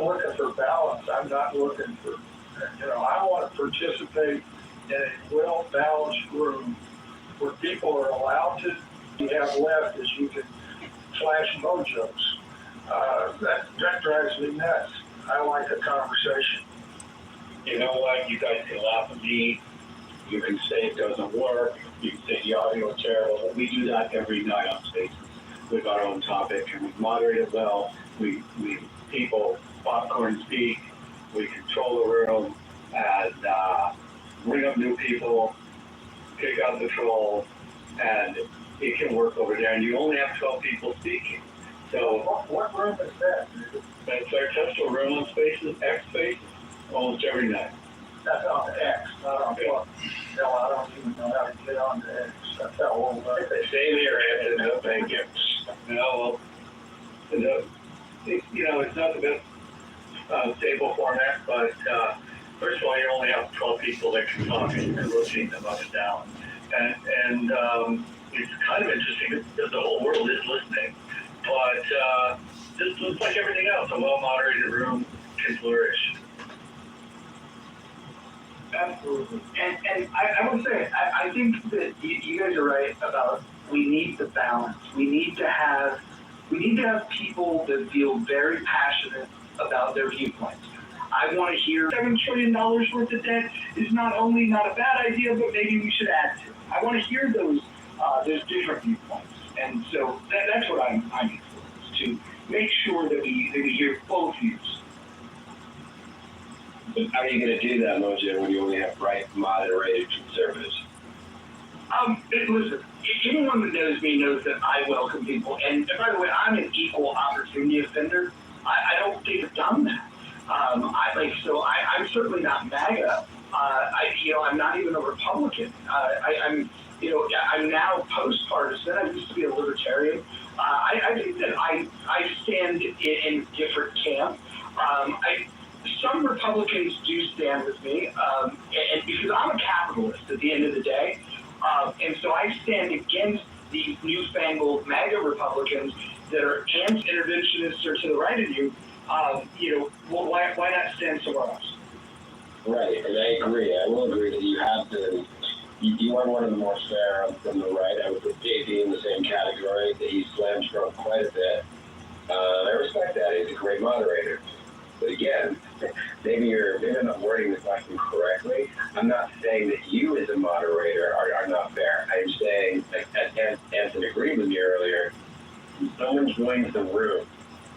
looking for balance. I'm not looking for, I want to participate in a well-balanced room where people are allowed to. You have left is you can flash mojos. That drives me nuts. I like a conversation. You know what? You guys can laugh at me. You can say it doesn't work. You can say the audio is terrible. But we do that every night on Spaces with our own topic, and we moderate it well. We people popcorn speak. We control the room and bring up new people, pick out the trolls, and it can work over there. And you only have 12 people speaking. So what room is that? That's our Tesla room on Spaces, X Spaces, almost every night. That's on the X, not on what? No, I don't even know how to get on the X. That's how old I am. Same here, Anthony. No, thank you. No, well, it's not the best stable format, but first of all, you only have 12 people that can talk and rotate them up and down. And it's kind of interesting because the whole world is listening. But just like everything else, a well-moderated room can flourish. Absolutely. And I would say, I think that you guys are right about we need the balance. We need to have people that feel very passionate about their viewpoints. I want to hear $7 trillion worth of debt is not only not a bad idea, but maybe we should add to it. I want to hear those different viewpoints. And so that's what I'm here for, is to make sure that we hear both views. But how are you going to do that, Mojo, when you only have right, moderated conservatives? Listen, anyone that knows me knows that I welcome people. And by the way, I'm an equal opportunity offender. I don't think I've done that. I'm certainly not MAGA. I'm not even a Republican. I'm now post-partisan. I used to be a libertarian. I think that I stand in different camp. Some Republicans do stand with me, and because I'm a capitalist at the end of the day, and so I stand against these newfangled MAGA Republicans that are anti-interventionists or to the right of you. Why not stand somewhere else? Right, and I agree. I will agree that you have to. You are one of the more fair from the right. I would put JP in the same category. That he slams Trump quite a bit. I respect that. He's a great moderator. But again, maybe I'm not wording the question correctly. I'm not saying that you as a moderator are not fair. I'm saying, as Anthony agreed with me earlier, when someone joins the room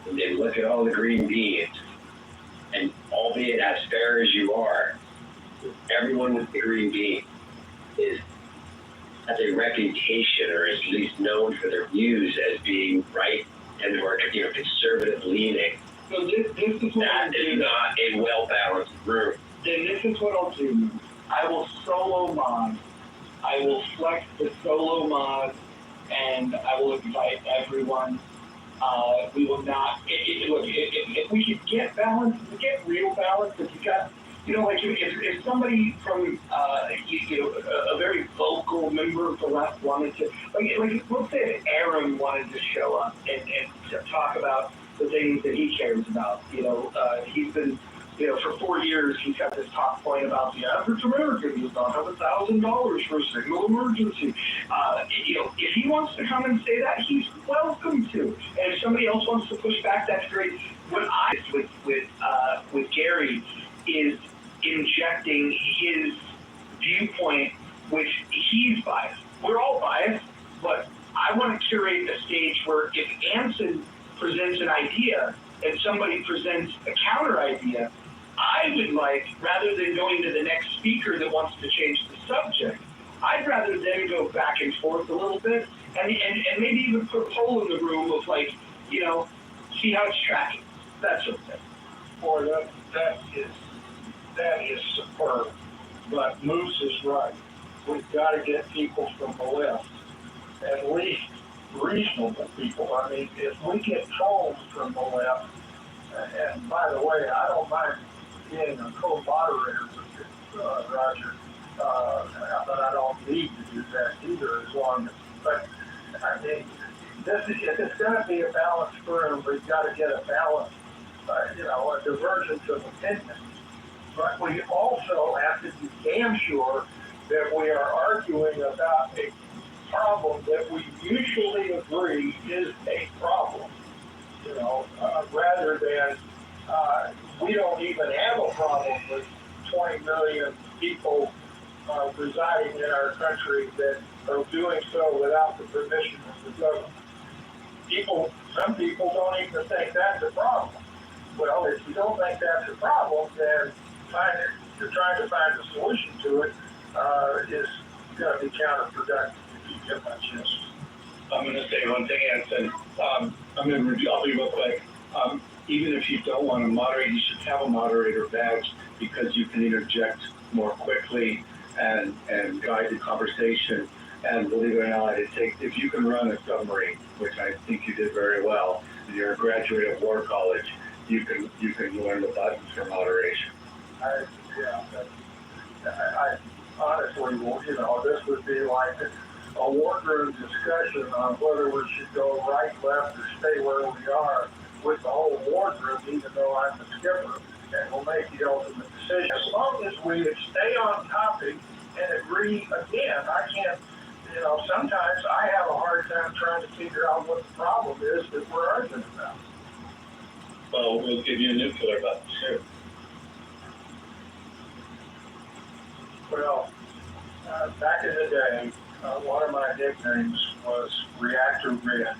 and they look at all the green beans, and albeit as fair as you are, everyone with the green bean has a reputation or is at least known for their views as being right and or conservative leaning. So this is what that is not a well-balanced room. Then this is what I'll do. I will solo mod. I will flex the solo mod, and I will invite everyone. We will not. If we could get balance, get real balance. If you got, if somebody from a very vocal member of the left wanted to, let's say if Aaron wanted to show up and talk about the things that he cares about. He's been, for 4 years, he's got this talk point about the average American does not have $1,000 for a single emergency. If he wants to come and say that, he's welcome to. And if somebody else wants to push back, that's great. What I with Gary is injecting his viewpoint, which he's biased. We're all biased, but I want to curate a stage where if Anson presents an idea and somebody presents a counter idea, I would like, rather than going to the next speaker that wants to change the subject, I'd rather them go back and forth a little bit and maybe even put a poll in the room of see how it's tracking, that sort of thing. Boy, that is superb. But Moose is right. We've got to get people from the left, at least reasonable people. I mean, if we get trolls from the left, and by the way, I don't mind being a co-moderator with Roger, but I don't need to do that either as long as, but I mean, if it's going to be a balanced room, we've got to get a balanced a divergence of opinion. But we also have to be damn sure that we are arguing about a problem that we mutually agree is a problem. Rather than we don't even have a problem with 20 million people residing in our country that are doing so without the permission of the government. Some people don't even think that's a problem. Well, if you don't think that's a problem, then you're trying to find a solution to it is going to be counterproductive, if you get my gist. I'm going to say one thing, Anson. I'll be real quick. Even if you don't want to moderate, you should have a moderator badge because you can interject more quickly and guide the conversation. And believe it or not, if you can run a submarine, which I think you did very well, and you're a graduate of War College, you can learn the buttons for moderation. I honestly, this would be like a wardroom discussion on whether we should go right, left, or stay where we are with the whole wardroom, even though I'm the skipper, and we'll make the ultimate decision. As long as we stay on topic and agree again, I can't, sometimes I have a hard time trying to figure out what the problem is that we're arguing about. Well, we'll give you a nuclear button, too. Well, back in the day, one of my nicknames was Reactor Red.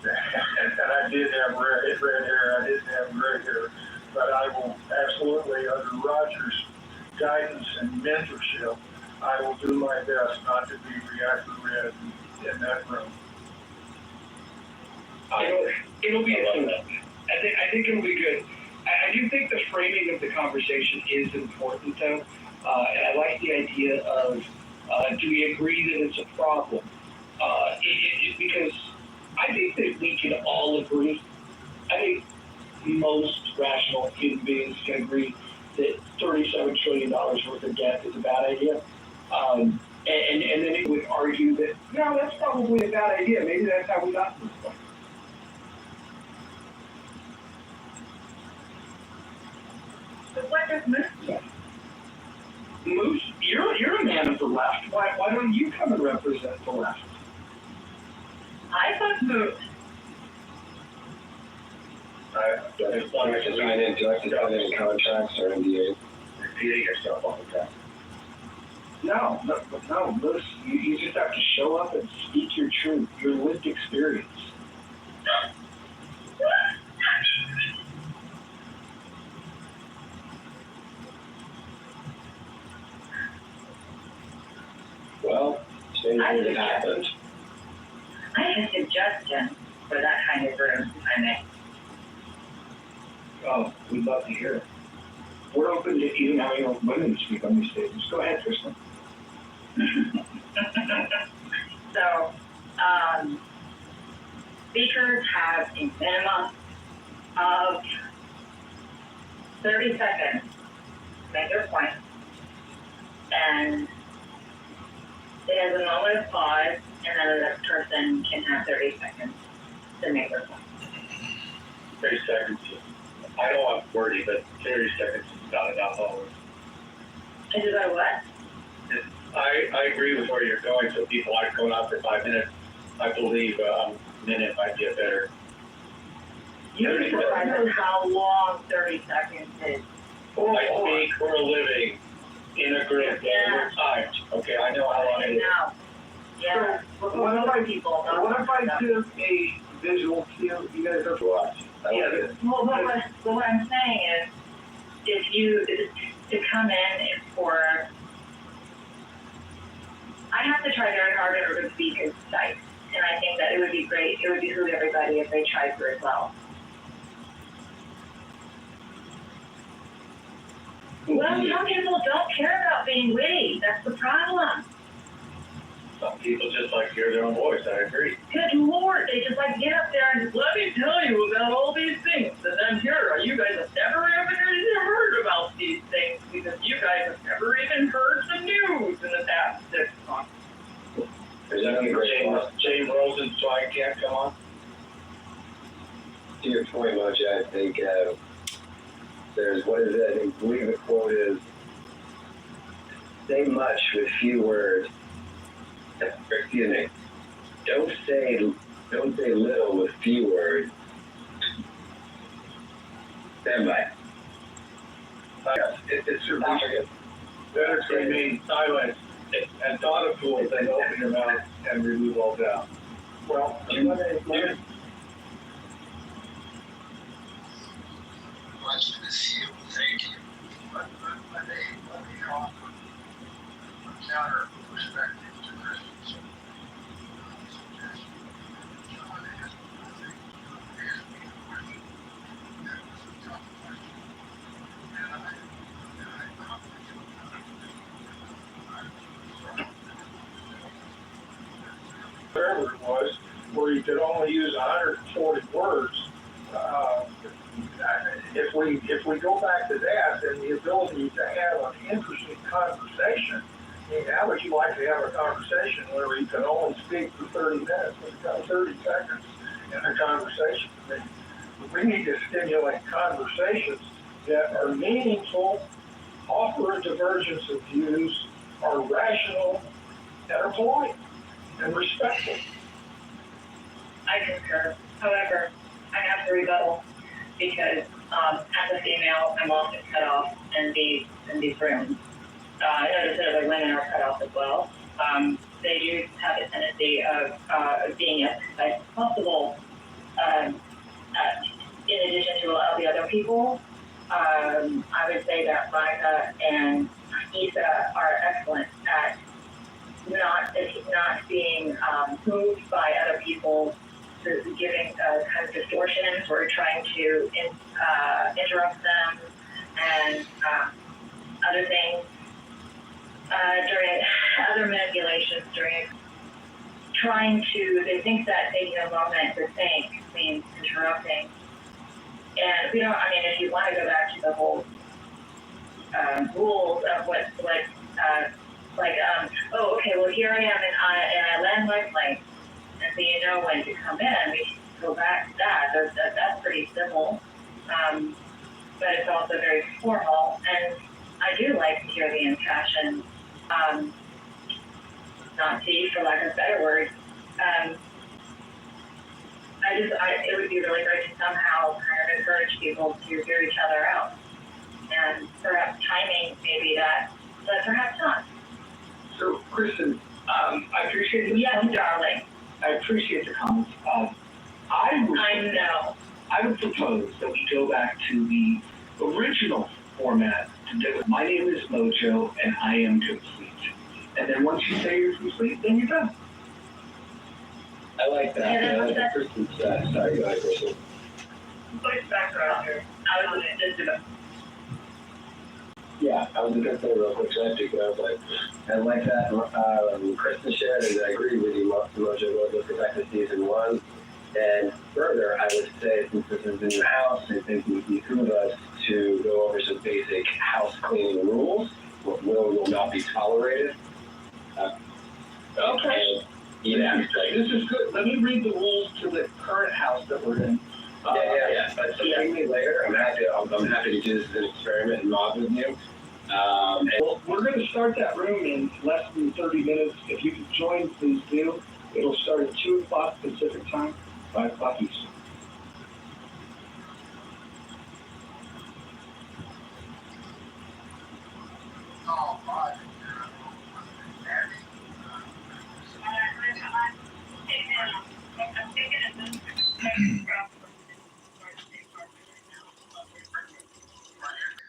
And I did have red hair, I didn't have gray hair. But I will absolutely, under Roger's guidance and mentorship, I will do my best not to be Reactor Red in that room. It'll be I think it'll be good. I do think the framing of the conversation is important, though. And I like the idea of, do we agree that it's a problem? Because I think that we can all agree. I think most rational human beings can agree that $37 trillion worth of debt is a bad idea. And then it would argue that, no, that's probably a bad idea. Maybe that's how we got to this point. So what does Moose say? Moose, you're a man of the left. Why don't you come and represent the left? I thought Moose. Do I have to sign in contracts or NDAs? Repeating yourself all the time. No, Moose, you just have to show up and speak your truth, your lived experience. Well, same thing that happened. I have a suggestion for that kind of room, if I may. Oh, we'd love to hear it. We're open to even having women to speak on these stages. Go ahead, Tristan. So, speakers have a minimum of 30 seconds to make their point. And it has a moment of pause, and then the next person can have 30 seconds to make their point. 30 seconds. I don't want wordy, but 30 seconds is not enough always. Is it what? I agree with where you're going, so people aren't going out for 5 minutes. I believe a minute might be a better. You can decide how long 30 seconds is. I think we're living in a grid that we're timed. Okay, I know how long it is. No. Yeah. So, what if I do a visual cue? You guys have to watch. Yeah. Well, what I'm saying is, if you to come in for, I have to try very hard in order to be concise, and I think that it would be great. It would behoove everybody if they tried for as well. Well, some people don't care about being witty. That's the problem. Some people just like to hear their own voice. I agree. Good Lord, they just like get up there and let me tell you about all these things. And then here, you guys have never even heard about these things because you guys have never even heard the news in the past 6 months. Is that James Rosen, so I can't come on? To your point, Moja, I think there's, what is it? I believe the quote is, say much with few words. Excuse me. Don't say little with few words. Stand by. It's significant. Better to remain silent and not a fool than open your mouth and remove all doubt. Well, Question is you. Thank you. Let me offer a counter perspective to Christian's suggestion. John asked me a question that was a tough question. And I whatever it was, where you could only use 140 words. If we go back to that, then the ability to have an interesting conversation. I mean, how would you like to have a conversation where you can only speak for 30 minutes, but you've got 30 seconds in a conversation? I mean, we need to stimulate conversations that are meaningful, offer a divergence of views, are rational, and are polite and respectful. I concur. However, I have to rebuttal because as a female, I'm often cut off in these rooms. I notice that other women are cut off as well. They do have a tendency of being as concise as possible. In addition to a lot of the other people, I would say that Monica and Isa are excellent at not being moved by other people giving kind of distortions or trying to interrupt them and other things during other manipulations during they think that taking a moment to think means interrupting. And we don't, I mean, if you want to go back to the whole rules of oh, okay, well, here I am and I land my plane. And so you know when to come in. We can go back to that. That's pretty simple. But it's also very formal. And I do like to hear the impassioned, Nazi, for lack of a better word. It would be really great to somehow kind of encourage people to hear each other out. And perhaps timing maybe that, but perhaps not. So, Kristen, I appreciate the Yes, darling. I appreciate the comments. I would propose that we go back to the original format to do it. My name is Mojo, and I am complete. And then once you say you're complete, then you're done. I like that. Yeah, I like the Christian side. Sorry, go ahead, Christian. Put background here. I was just about. Yeah, I was going to say real quick, so I like that. Kristen shared, and I agree with you, Mojo, goes back to season 1. And further, I would say, since this is a new house, I think it would behoove us to go over some basic house cleaning rules. What will not be tolerated. Okay. Yeah. This is good. Let me read the rules to the current house that we're in. Yeah. But bring me later. I'm happy to do this as an experiment and mob with you. Well, we're going to start that room in less than 30 minutes. If you can join, please do. It'll start at 2 o'clock Pacific time, 5 o'clock Eastern. all right.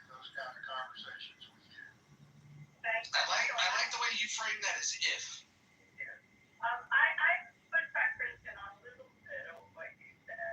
Those kind of conversations with you. I like the way you frame that as if. I put back Kristen on a little bit of what you said.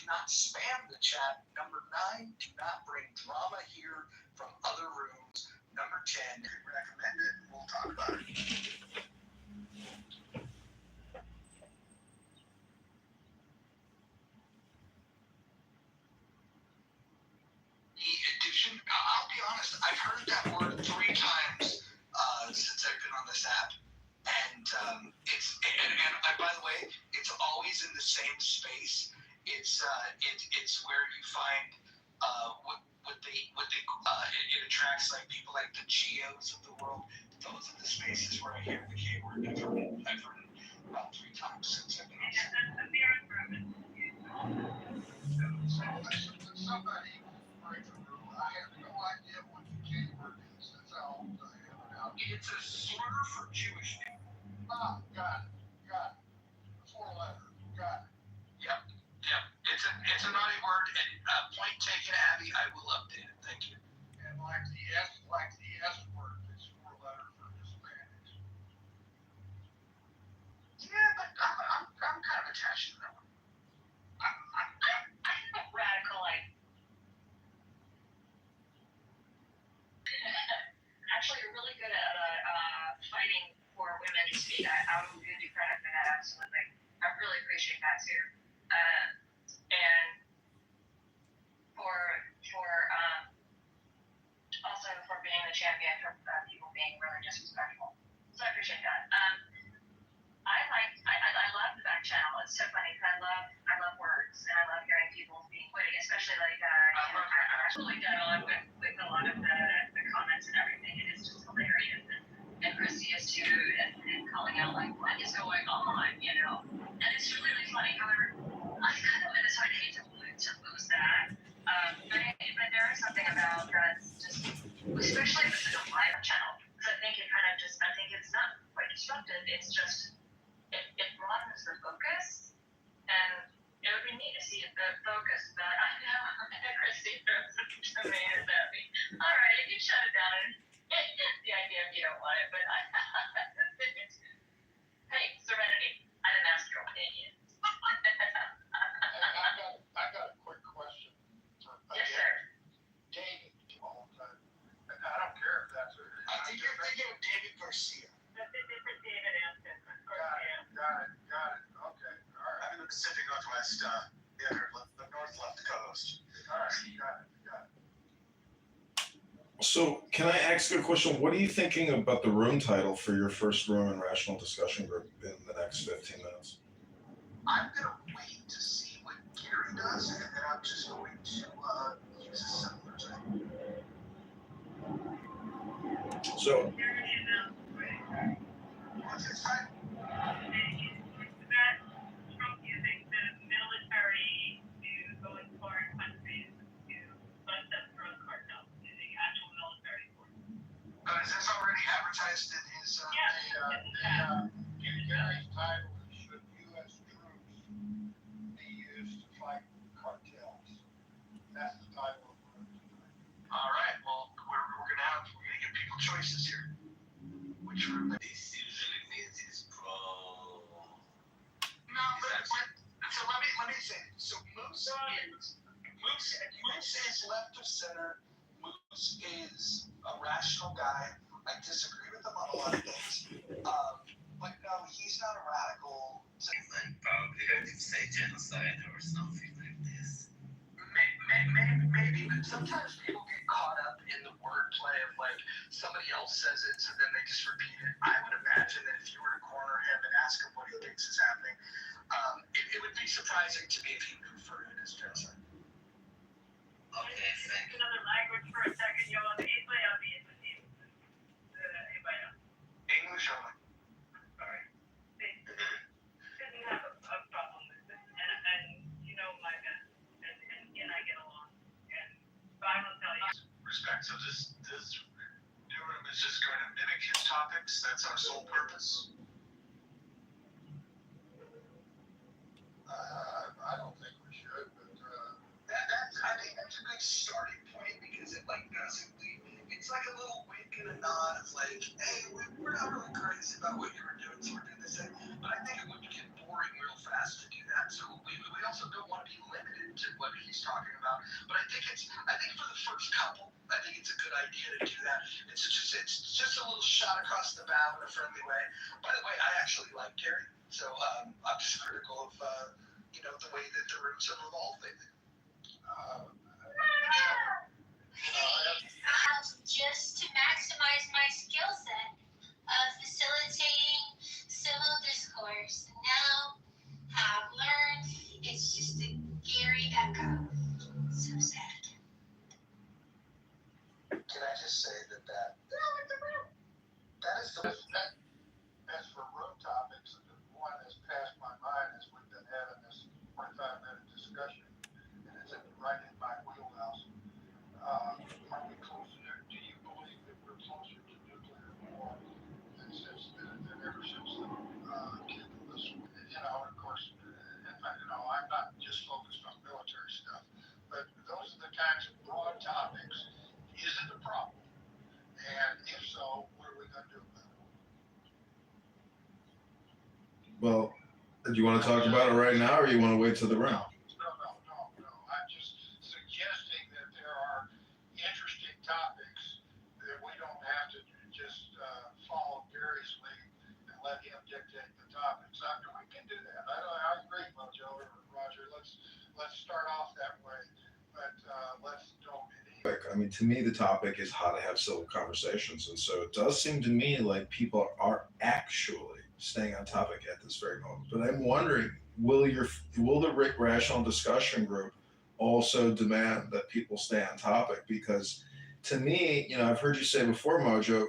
not spam the chat. Number 9, do not bring drama here from other rooms. Number 10, recommend it. We'll talk about it. The addiction, I'll be honest, I've heard that word 3 times since I've been on this app. And and by the way, it's always in the same space. It's where you find it attracts like people like the geos of the world. Those are the spaces where I hear the K word. I've heard it about 3 times since I've been on this app. Somebody break the rule. I have no idea what the K word is. That's how old I am now. It's a slur for Jewish people. Ah, got it. A 4-letter. Got it. Yep. It's a naughty word, and point taken, Abby. I will update it. Thank you. And like the S word, it's 4-letter for Hispanics. Yeah, but I'm kind of attached to that one. I'm radical. Actually, you're really good at fighting for women to speak. I will give you credit for that, absolutely. I really appreciate that too. And for also for being the champion for people being really disrespectful. So I appreciate that. I love the back channel. It's so funny because I love words and I love hearing people being witty, especially like I absolutely dead on with a lot of the comments and everything. It is just hilarious. And Christy is too, and calling out like what is going on, you know? And it's just really funny. However, I kind of and so I hate to lose that. But there is something about that, just especially if it's a live channel, because I think it's not quite disruptive. It's just it broadens the focus, and it would be neat to see the focus. But I know Christy throws tomatoes at me. All right, you can shut it down. The idea if you don't want it, but hey, Serenity, I didn't ask your opinion. I got a quick question. Yes, sir. David, all the time. And I don't care if that's it. I think you're thinking of David Garcia. That's a different David Anson. Got it. Okay, all right. I'm in the Pacific Northwest, the north left coast. All right, got it. So, can I ask you a question? What are you thinking about the room title for your first room and rational discussion group in the next 15 minutes? I'm going to wait to see what Gary does, and then I'm just going to use a similar type. So, What's his title? That Trump using the military to go in foreign countries to bust up drug cartels using actual military force. Is this already advertised in his? Gary's title is "Should U.S. Troops Be Used to Fight Cartels?" That's the title of the room tonight. All right. Well, we're gonna give people choices here. Which room? This usually means is pro. No, let me say. So Moose is left of center. Moose is a rational guy. I disagree with him on a lot of things. But no, he's not a radical. Like probably going to say genocide or something like this. Maybe, but sometimes people get caught up in the wordplay of like somebody else says it, so then they just repeat it. I would imagine that if you were to corner him and ask him what he thinks is happening, it would be surprising to me if he would refer to it as genocide. Okay, thank you. Another language for a second, y'all. English only. All right. Didn't have a problem with it, and you know my best, and I get along, but I will tell you. Respect. So this new room is just going to mimic his topics. That's our sole purpose. I don't think we should, but I think that's a good starting point because it like doesn't leave. It's like a little wink and a nod of like, hey, we're not really crazy about what you were doing, so we're doing this thing. But I think it would get boring real fast to do that. So we also don't want to be limited to what he's talking about. But I think for the first couple, I think it's a good idea to do that. It's just a little shot across the bow in a friendly way. By the way, I actually like Gary, so I'm just critical of the way that the rooms have evolved lately. Just to maximize my skill set of facilitating civil discourse. Now I've learned it's just a Gary echo. So sad. Can I just say that is the as for room topics, the one that's passed my mind as we've been having this 45-minute discussion, and it's right in my wheelhouse. Are we closer? Do you believe that we're closer to nuclear war than ever since the Cuban Missile? Of course, I'm not just focused on military stuff, but those are the kinds of broad topics. Is it a problem? And if so, what are we going to do about it? Well, do you want to talk about it right now, or you want to wait till the round? No. I'm just suggesting that there are interesting topics that we don't have to just follow Gary's lead and let him dictate the topics. We can do that. I agree, Mojo or Roger. Let's start off that way, but let's don't. I mean, to me, the topic is how to have civil conversations, and so it does seem to me like people are actually staying on topic at this very moment. But I'm wondering, will the Rational Discussion Group also demand that people stay on topic? Because to me, I've heard you say before, Mojo,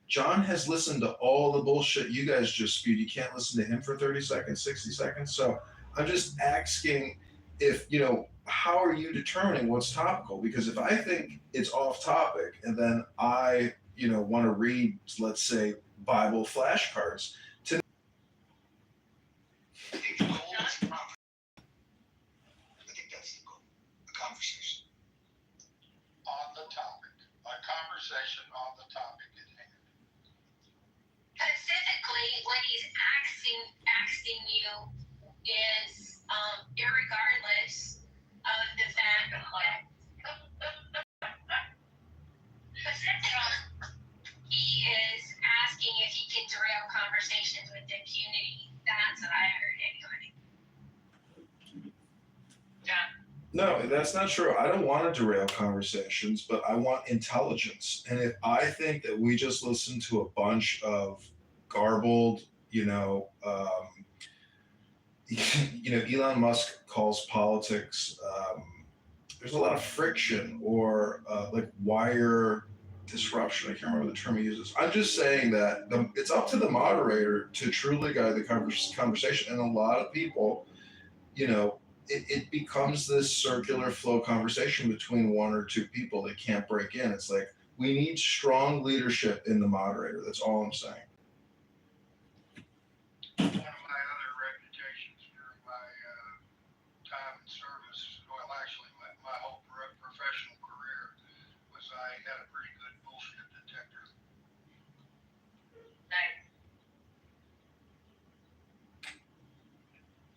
John has listened to all the bullshit you guys just spewed. You can't listen to him for 30 seconds, 60 seconds. So I'm just asking if, how are you determining what's topical? Because if I think it's off topic and then I, want to read, let's say, Bible flashcards, I think the goal is proper. I think that's the goal. A conversation on the topic. A conversation on the topic at hand. Specifically, what he's asking you is, irregardless of the fact that he is asking if he can derail conversations with impunity. That's what I heard anyway. Yeah. no, that's not true. I don't want to derail conversations, but I want intelligence. And if I think that we just listen to a bunch of garbled, Elon Musk calls politics, there's a lot of friction or like wire disruption. I can't remember the term he uses. I'm just saying that it's up to the moderator to truly guide the conversation. And a lot of people, it becomes this circular flow conversation between one or two people that can't break in. It's like, we need strong leadership in the moderator. That's all I'm saying. One of my other reputations during my time in service, well, actually, my whole professional career, was I had a pretty good bullshit detector. Nice.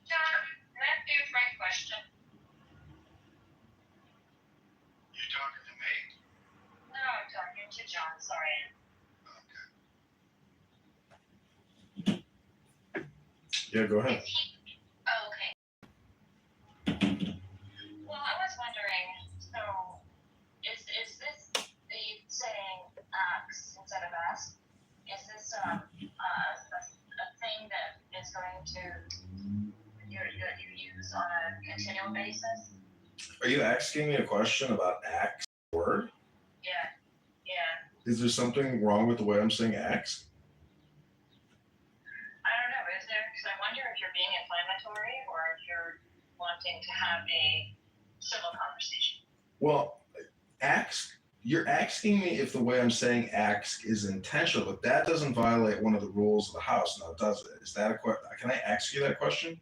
John, can I ask you a frank question? You talking to me? No, I'm talking to John. Sorry. Okay. Yeah, go ahead. Okay. Well, I was wondering, so is this the saying ask instead of ask? Is this a thing that is going to you use on a continual basis? Are you asking me a question about axe word? Yeah. Is there something wrong with the way I'm saying axe? I don't know, is there? Because I wonder if you're being inflammatory or if you're wanting to have a civil conversation. Well, you're asking me if the way I'm saying axe is intentional, but that doesn't violate one of the rules of the house, now does it? Is that a question? Can I ask you that question?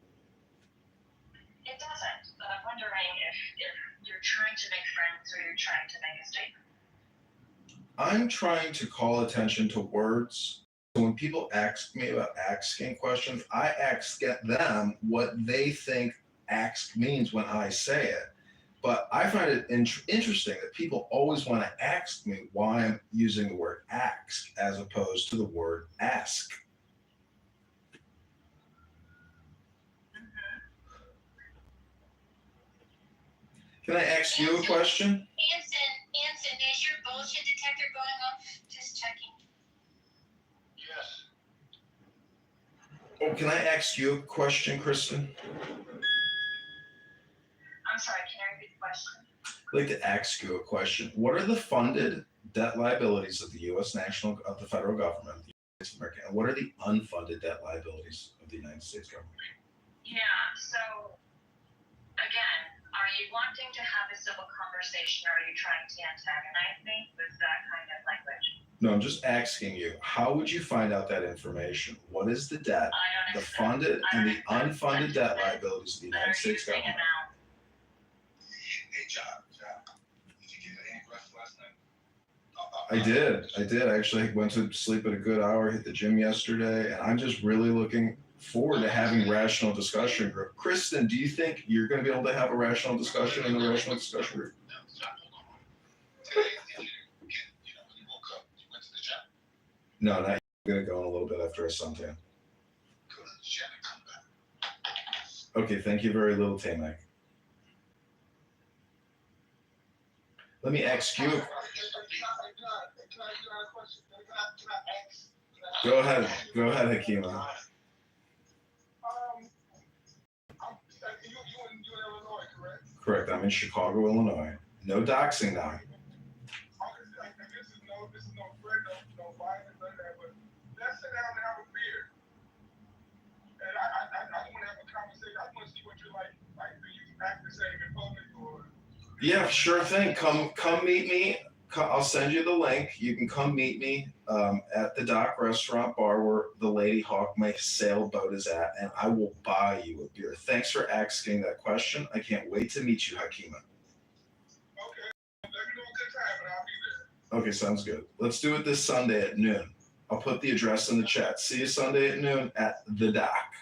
It doesn't, but I'm wondering if you're trying to make friends or you're trying to make a statement. I'm trying to call attention to words. So when people ask me about asking questions, I ask them what they think ask means when I say it. But I find it interesting that people always want to ask me why I'm using the word ask as opposed to the word ask. Can I ask you a question? Anson, is your bullshit detector going off? Just checking. Yes. Oh, can I ask you a question, Kristen? I'm sorry, can I repeat the question? I'd like to ask you a question. What are the funded debt liabilities of the U.S. of the federal government, the United States of America, and what are the unfunded debt liabilities of the United States government? Yeah, so again, are you wanting to have a civil conversation or are you trying to antagonize me with that kind of language? No, I'm just asking you, how would you find out that information? What is the debt, the funded and the unfunded debt liabilities of the United States government? Hey, John, did you get any rest last night? I did. I actually went to sleep at a good hour, hit the gym yesterday, and I'm just really looking forward to having rational discussion group. Kristen, do you think you're going to be able to have a rational discussion in the rational discussion group? No, John, hold on. Today, did you when you woke up, you went to the gym? No, not yet. I'm going to go in a little bit after I suntan. Go to the gym and come back. Okay, thank you very little, Tamak. Let me ask you. Go ahead, Hakima. You in Illinois, correct? Correct. I'm in Chicago, Illinois. No doxing now. This is no threat, no violence, none of that, but let's sit down and have a beer. And I want to have a conversation. I want to see what you're like. Like, do you act the same in public or? Yeah, sure thing. Come meet me. I'll send you the link. You can come meet me at the Dock Restaurant Bar where the Lady Hawk, my sailboat, is at, and I will buy you a beer. Thanks for asking that question. I can't wait to meet you, Hakima. Okay, let me know a good time, and I'll be there. Okay, sounds good. Let's do it this Sunday at noon. I'll put the address in the chat. See you Sunday at noon at the Dock.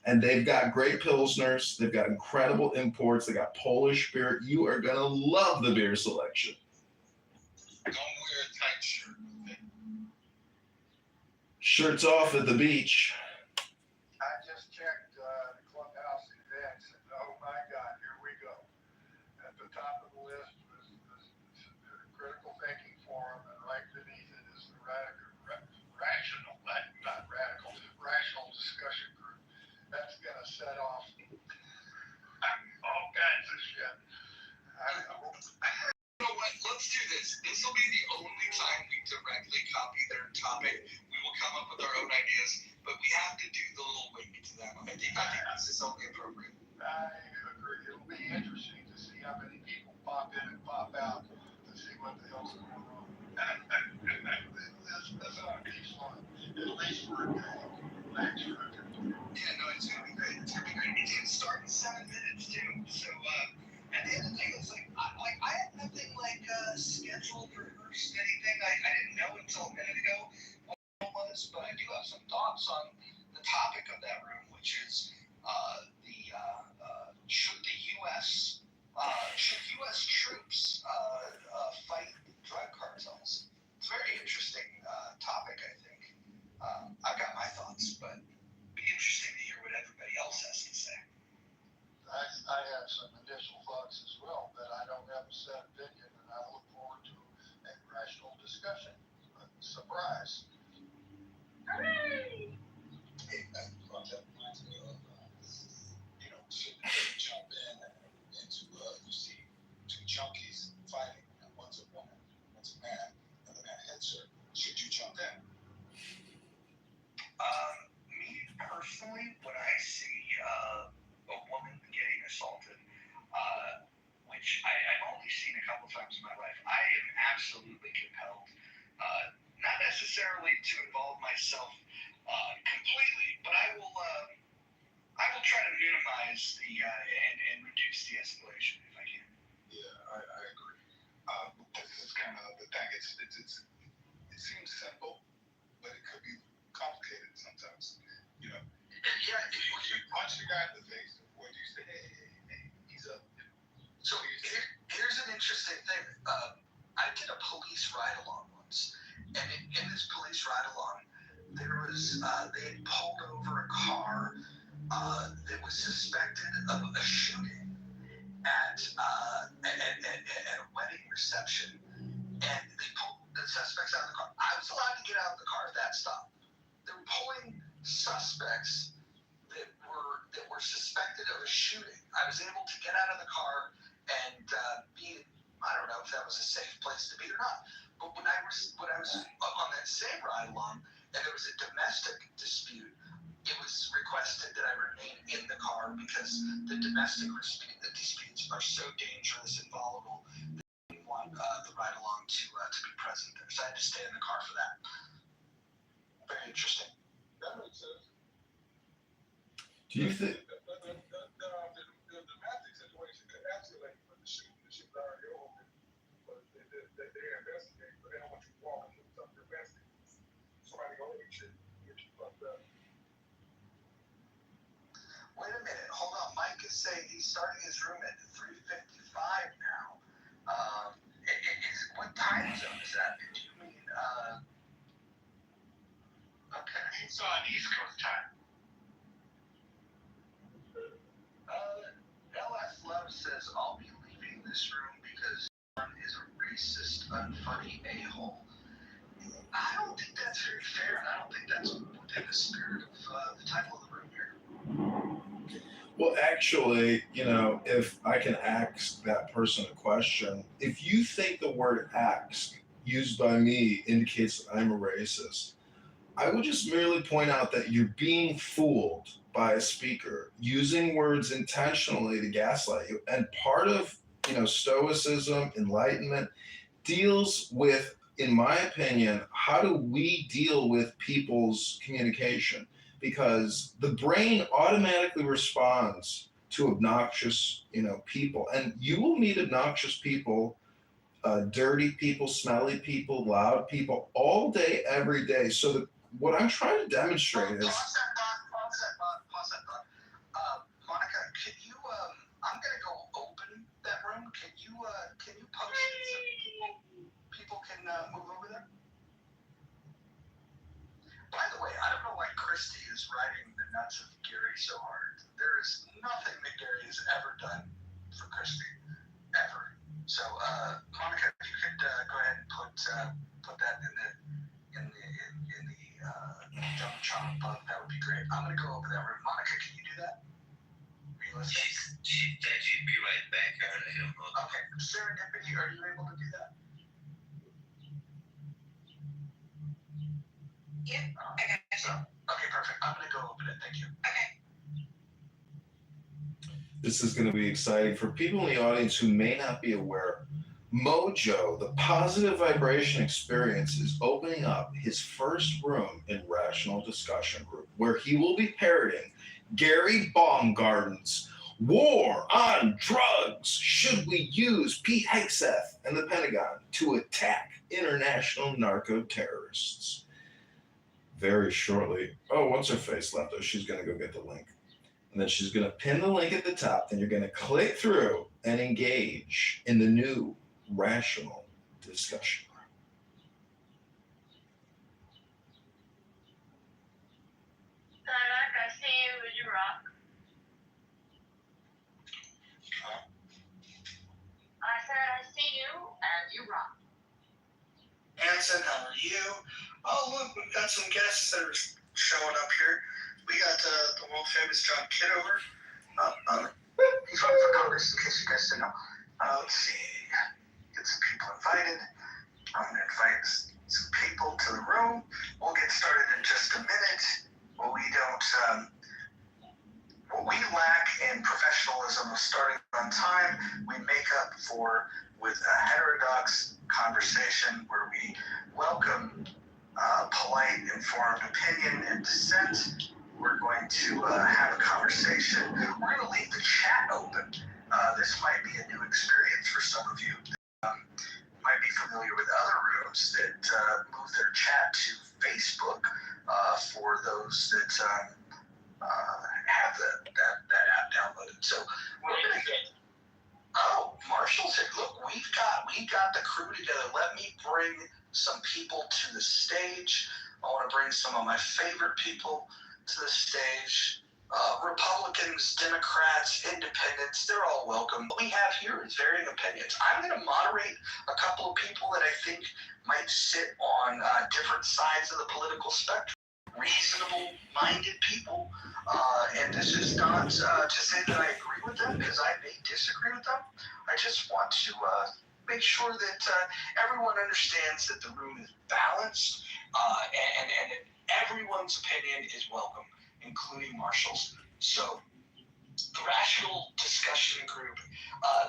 And they've got great Pilsners. They've got incredible imports. They got Polish beer. You are going to love the beer selection. Don't wear a tight shirt. Shirts off at the beach. I just checked the clubhouse events, and oh my God, here we go. At the top of the list was the critical thinking forum, and right beneath it is the rational discussion group. That's gonna set off all kinds of shit. You know what? Let's do this. This will be the only time we directly copy their topic. We will come up with our own ideas, but we have to do the little wink to them. I think this is only appropriate. I agree. It'll be interesting to see how many people pop in and pop out to see what the hell's going on. That's not a piece one. At least for a day. Thanks for it. Yeah, no, it's gonna be great. It's gonna be great. It's gonna start in 7 minutes too. So at the end of the day, it's like I had nothing like scheduled or rehearsed anything. I didn't know until a minute ago what it was, but I do have some thoughts on the topic of that room, which is should U.S. troops fight drug cartels? It's a very interesting topic, I think. I've got my thoughts, but it'd be interesting to hear what everybody else has to say. I have some initial thoughts as well, but I don't have a set opinion, and I look forward to a rational discussion. Surprise. Hooray! Hey, that reminds me of, should they jump into, you see two junkies fighting, and one's a woman, one's a man, and the man hits her. Should you jump in? Me personally, when I see a woman getting assaulted, which I've only seen a couple times in my life, I am absolutely compelled, not necessarily to involve myself completely, but I will try to minimize and reduce the escalation if I can. Yeah, I agree. This is kind of the thing. It seems simple, but it could be complicated sometimes. Yeah, if you punch the guy in the face, what do you say? Hey, interesting thing. I did a police ride-along once, and in this police ride-along, there was they had pulled over a car that was suspected of a shooting at a wedding reception, and they pulled the suspects out of the car. I was allowed to get out of the car at that stop. They were pulling suspects that were suspected of a shooting. I was able to get out of the car and I don't know if that was a safe place to be or not. But when I was on that same ride along and there was a domestic dispute, it was requested that I remain in the car because the domestic disputes are so dangerous and volatile that we want the ride along to be present there. So I had to stay in the car for that. Very interesting. That makes sense. Do you think? The domestic situation could escalate when the shooting already over, but they're investigating, but they don't want you walking with something domestic. Somebody gonna get you fucked up. Wait a minute, hold on. Mike is saying he's starting his room at 3:55 now. What time zone is that? Do you mean okay? It's on East Coast time. LS Love says I'll be leaving this room because John is a racist, unfunny a-hole. I don't think that's very fair, and I don't think that's within the spirit of the title of the room here. Well, actually, if I can ask that person a question, if you think the word ask used by me indicates that I'm a racist, I would just merely point out that you're being fooled by a speaker using words intentionally to gaslight you. And part of, stoicism, enlightenment deals with, in my opinion, how do we deal with people's communication? Because the brain automatically responds to obnoxious, people. And you will meet obnoxious people, dirty people, smelly people, loud people, all day, every day. So what I'm trying to demonstrate is... Pause that thought. Monica, can you, I'm going to go open that room. Can you post it so people can move over there? By the way, I don't know why Christy is riding the nuts of Gary so hard. There is nothing that Gary has ever done for Christy, ever. So, Monica, if you could go ahead and put that in the jump chop above, that would be great. I'm gonna go over that room. Monica, can you do that? Are you listening? She said she'd be right back. Okay, Serendipity, are you able to do that? Yep, I got you. Okay, perfect. I'm gonna go open it. Thank you. Okay. This is going to be exciting for people in the audience who may not be aware. Mojo, the positive vibration experience, is opening up his first room in Rational Discussion Group, where he will be parroting Gary Baumgarten's War on Drugs. Should we use Pete Hegseth and the Pentagon to attack international narco-terrorists? Very shortly. Oh, what's her face left? Oh, she's going to go get the link. And then she's going to pin the link at the top. Then you're going to click through and engage in the new Rational Discussion Group. Tyler, I see you. Would you rock? I said I see you, and you rock. Hanson, how are you? Oh, look, we've got some guests that are showing up here. We got the world famous John Kitover. He's running for Congress, in case you guys didn't know. Let's see. Get some people invited. I'm going to invite some people to the room. We'll get started in just a minute. What we lack in professionalism of starting on time, we make up for with a heterodox conversation where we welcome polite, informed opinion and dissent. We're going to have a conversation. We're going to leave the chat open. This might be a new experience for some of you. Might be familiar with other rooms that move their chat to Facebook for those that have that app downloaded. So we're going to get... Oh, Marshall said, look, we've got we got the crew together. Let me bring some people to the stage. I want to bring some of my favorite people to the stage. Republicans, Democrats, Independents, they're all welcome. What we have here is varying opinions. I'm going to moderate a couple of people that I think might sit on different sides of the political spectrum. Reasonable-minded people, and this is not to say that I agree with them, because I may disagree with them. I just want to make sure that everyone understands that the room is balanced, and everyone's opinion is welcome, including Marshall's. So, the Rational Discussion Group,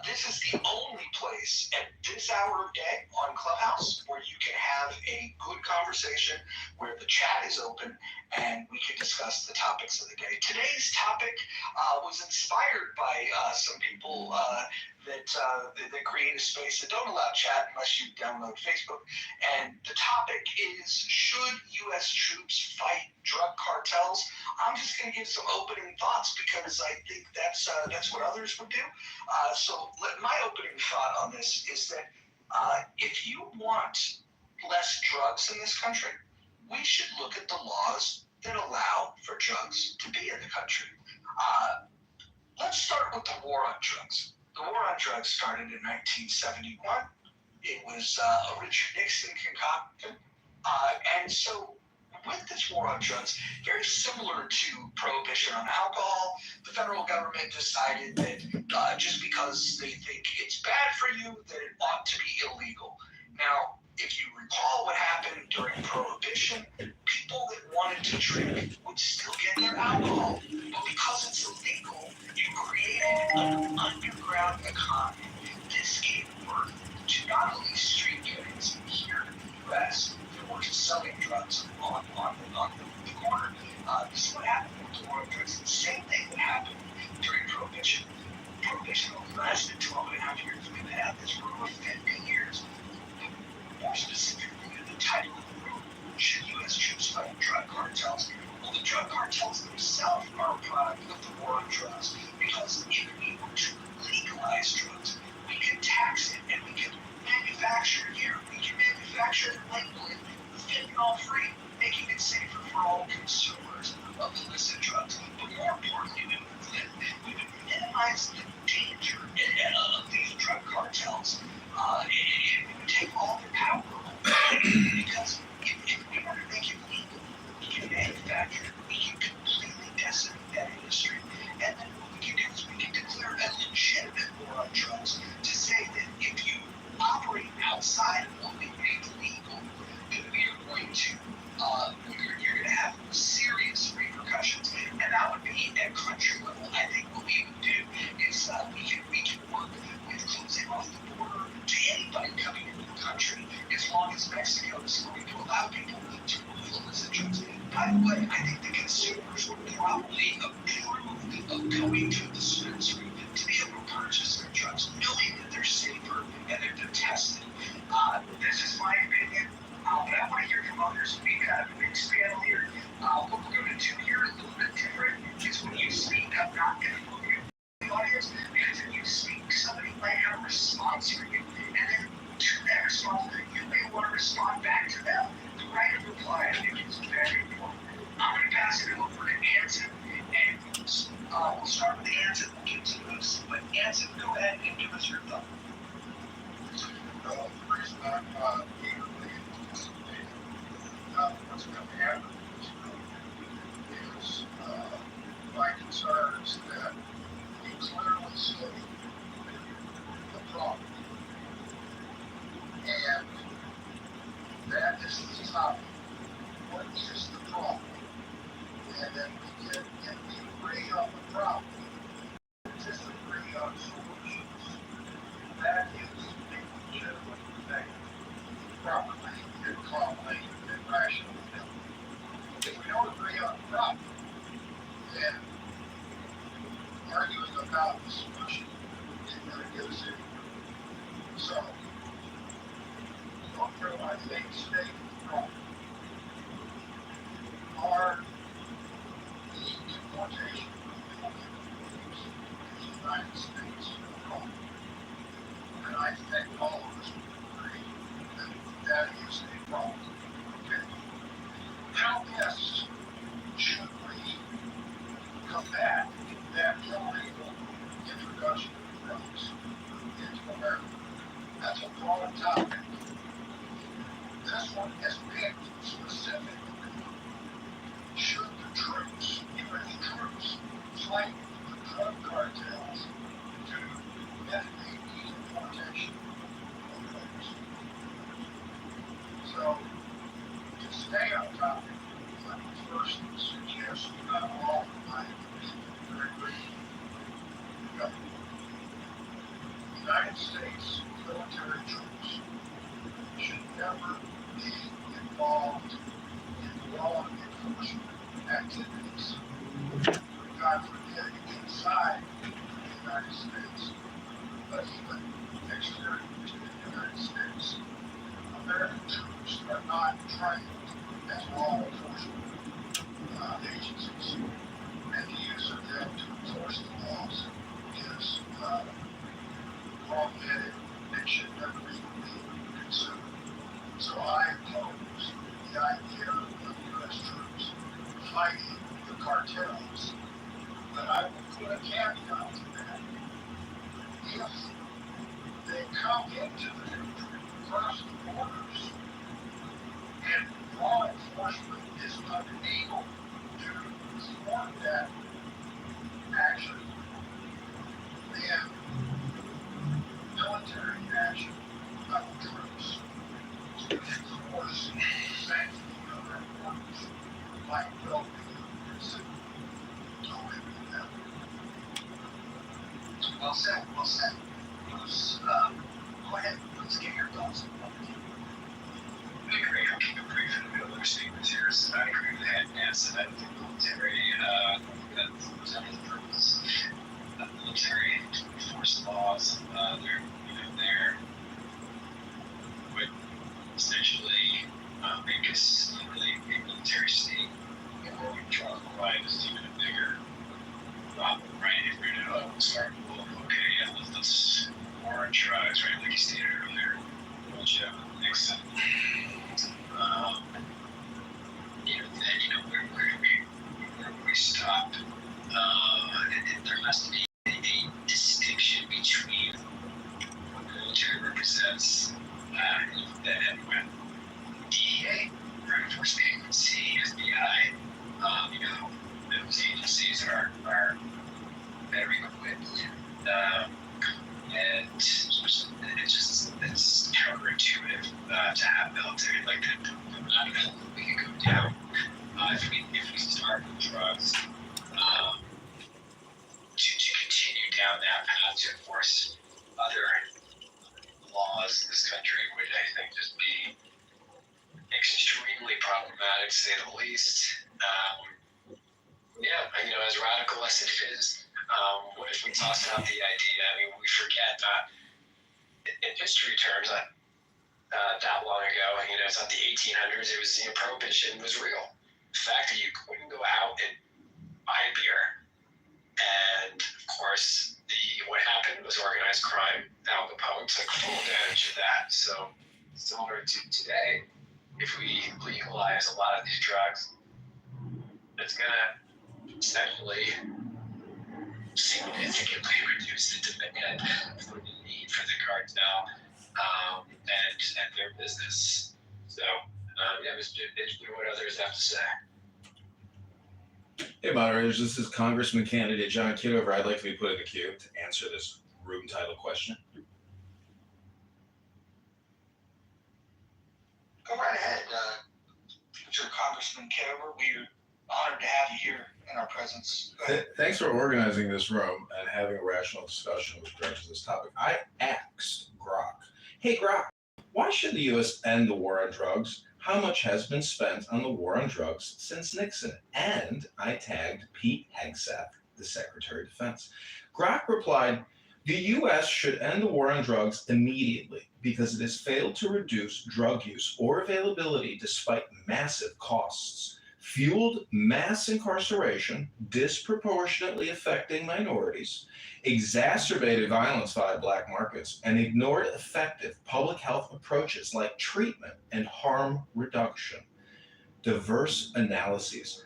this is the only place at this hour of day on Clubhouse where you can have a good conversation, where the chat is open, and we can discuss the topics of the day. Today's topic was inspired by some people that create a space that don't allow chat unless you download Facebook. And the topic is, should U.S. troops fight drug cartels? I'm just going to give some opening thoughts because I think that's what others would do. My opening thought on this is that if you want less drugs in this country, we should look at the laws that allow for drugs to be in the country. Let's start with the war on drugs. The war on drugs started in 1971. It was a Richard Nixon concoction. And so with this war on drugs, very similar to prohibition on alcohol, the federal government decided that just because they think it's bad for you, that it ought to be illegal. Now, if you recall what happened during prohibition, people that wanted to drink would still get their alcohol, but because it's illegal, you created an underground economy. This gave birth to not only street gangs here in the U.S. that were selling drugs on the corner. This is what happened with the war on drugs. The same thing that happened during prohibition. Prohibition only lasted 12 and a half years. We've been at this for over 50 years. More specifically, the title of the room, should U.S. troops fight drug cartels? Well, the drug cartels themselves are a product of the war on drugs, because if we were to legalize drugs, we could tax it and we could manufacture it here. We can manufacture it, label it, fentanyl free, making it safer for all consumers of illicit drugs. But more importantly, we would minimize the danger of these drug cartels. And we would take all their power away. Because if we were to make it legal, we can manufacture it, we can completely decimate that industry. And then what we can do is we can declare a legitimate war on drugs to say that if you operate outside of what we made legal, then we are going to you're going to have serious repercussions, and that would be at country level. I think what we would do is we can work with closing off the border to anybody coming into the country, as long as Mexico is going to allow people to move illicit drugs. By the way, I think the consumers would probably approve of going to the dispensary to be able to purchase their drugs, knowing that they're safer and that they're tested. This is my opinion. But I want to hear from others. We've got a mixed panel here. What we're going to do here, a little bit different, is when you speak, I'm not going to move you in the audience, because if you speak, somebody might have a response for you. And then to that response, you may want to respond back to them. The right of reply, I think, is very important. I'm going to pass it over to Anson and Moose. We'll start with Anson, we'll get to Moose. But Anson, go ahead and give us your thought. The reason I'm eagerly anticipating what's going to happen in this room is my concerns that we clearly see the problem. And that is the topic. What is the problem? And then we agree on the problem, disagree on solutions. That is a legitimate thing, properly and calmly and rationally. If we don't agree on the problem, then arguing about the solution isn't going to get us anywhere. think all of us would agree that that is a problem. Okay. How best should we combat that illegal introduction of drugs into America? That's a broad topic. This one is picked specifically. Should the troops, U.S. troops, fight the drug cartels to mitigate the importation of drugs? So, to stay on topic, let me first suggest not all of my very brief. United States military troops should never be involved in law enforcement activities, God forbid, inside the United States, but even exterior to the United States. American troops are not trained as law enforcement agencies, and the use of them to enforce the laws is wrong-headed and should never even be considered. So I oppose the idea of U.S. troops fighting the cartels, but I will put a caveat to that. If they come into the country, cross the borders, and law enforcement is unable to thwart that action, then military action by the troops to enforce sanctity of their borders might well be considered. I'll leave it at that. Well said, well said. Bruce, go ahead, let's get your thoughts. I agree. I'll keep it brief in the middle of statements here. So I agree with that. Yes, I think the military, that's the purpose. The military to enforce laws. They're would essentially make us really a military state. And where we draw the line is even a bigger problem, right? If we're going to start, well, okay, yeah, let's war on drugs, right? Like you stated earlier, Jim Nixon. Then, where we stop, there has to be a distinction between what the military represents and when DEA, or enforcement agency, SBI, those agencies are very equipped. And it's counterintuitive to have military like that. I don't know, we can go down if we start with drugs to continue down that path to enforce other laws in this country would, I think, just be extremely problematic, to say the least. As radical as it is, what if we toss out the idea? I mean, we forget that in history terms, that long ago, it's not the 1800s, it was, prohibition was real. The fact that you couldn't go out and buy beer. And of course, what happened was organized crime. Al Capone took full advantage of that. So, similar to today, if we legalize a lot of these drugs, it's going to essentially significantly reduce the demand for the need for the cartel and their business. So, it's what others have to say. Hey, moderators, this is Congressman candidate John Kitover. I'd like to be put in the queue to answer this room title question. Go right ahead, Mr. Congressman Kitover. We're honored to have you here in our presence. Thanks for organizing this room and having a rational discussion with regard to this topic. I asked Grok, hey, Grok, why should the U.S. end the war on drugs? How much has been spent on the war on drugs since Nixon? And I tagged Pete Hegseth, the Secretary of Defense. Grok replied, the U.S. should end the war on drugs immediately because it has failed to reduce drug use or availability despite massive costs. fueled mass incarceration, disproportionately affecting minorities, exacerbated violence via black markets, and ignored effective public health approaches like treatment and harm reduction. Diverse analyses,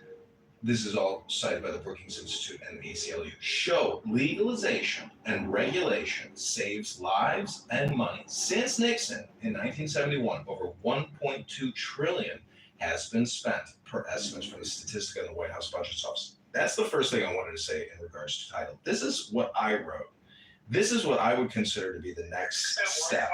this is all cited by the Brookings Institute and the ACLU, show legalization and regulation saves lives and money. Since Nixon in 1971, over 1.2 trillion has been spent per estimates from the statistic of the White House Budget Office. That's the first thing I wanted to say in regards to title. This is what I wrote. This is what I would consider to be the next step.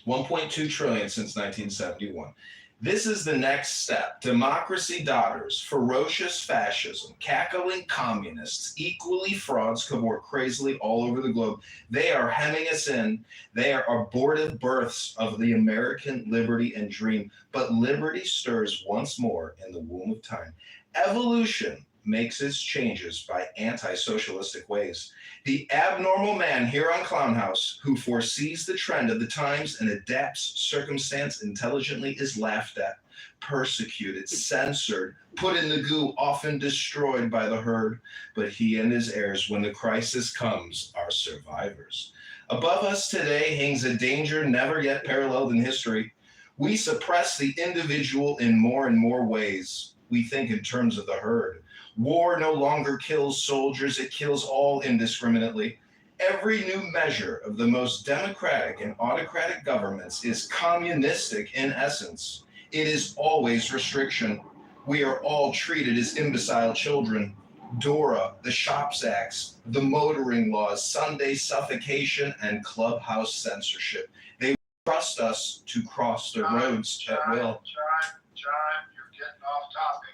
1.2 trillion since 1971. This is the next step. Democracy dodders, ferocious fascism, cackling communists, equally frauds cavort crazily all over the globe. They are hemming us in. They are abortive births of the American liberty and dream. But liberty stirs once more in the womb of time. Evolution makes its changes by anti-socialistic ways. The abnormal man here on Clown House who foresees the trend of the times and adapts circumstance intelligently is laughed at, persecuted, censored, put in the goo, often destroyed by the herd. But he and his heirs, when the crisis comes, are survivors. Above us today hangs a danger never yet paralleled in history. We suppress the individual in more and more ways. We think in terms of the herd. War no longer kills soldiers, it kills all indiscriminately. Every new measure of the most democratic and autocratic governments is communistic in essence. It is always restriction. We are all treated as imbecile children. DORA, the Shops Acts, the motoring laws, Sunday suffocation, and clubhouse censorship. They trust us to cross the roads at will. John, you're getting off topic.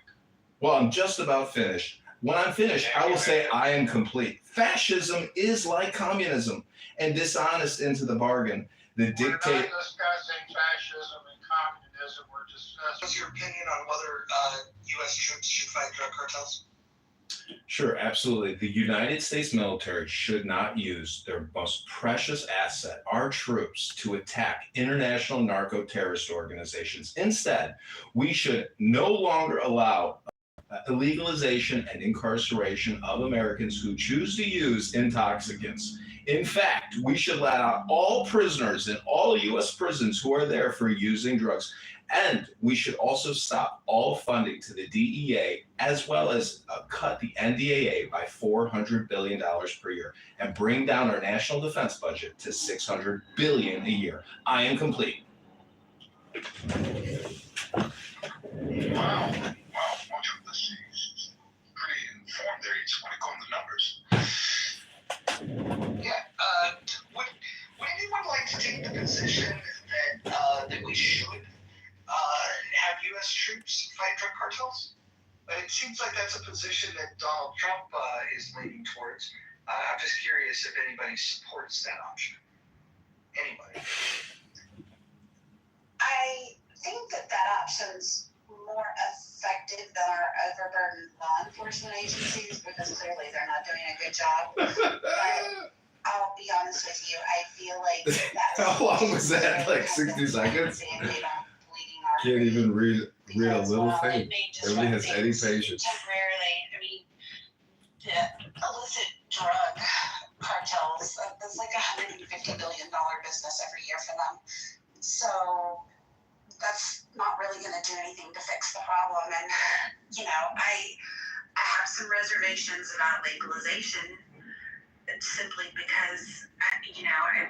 Well, I'm just about finished. When I'm finished, I will say I am complete. Fascism is like communism and dishonest into the bargain. The We're not dictate. discussing fascism and communism. We're discussing. What's your opinion on whether U.S. troops should fight drug cartels? Sure, absolutely. The United States military should not use their most precious asset, our troops, to attack international narco-terrorist organizations. Instead, we should no longer allow illegalization and incarceration of Americans who choose to use intoxicants. In fact, we should let out all prisoners in all U.S. prisons who are there for using drugs. And we should also stop all funding to the DEA, as well as cut the NDAA by $400 billion per year and bring down our national defense budget to $600 billion a year. I am complete. Wow. Much of this is pretty informed there. You just want to go on the numbers. Yeah. Would anyone like to take the position that we should have U.S. troops fight drug cartels? It seems like that's a position that Donald Trump is leaning towards. I'm just curious if anybody supports that option. Anybody? I think that option's more effective than our overburdened law enforcement agencies because clearly they're not doing a good job. But I'll be honest with you, I feel like that's How long was that? Like 60 seconds? Can't even read a little thing. Nobody has any patience. Temporarily, I mean, the illicit drug cartels, that's like $150 billion business every year for them. So that's not really going to do anything to fix the problem. And, I have some reservations about legalization simply because, I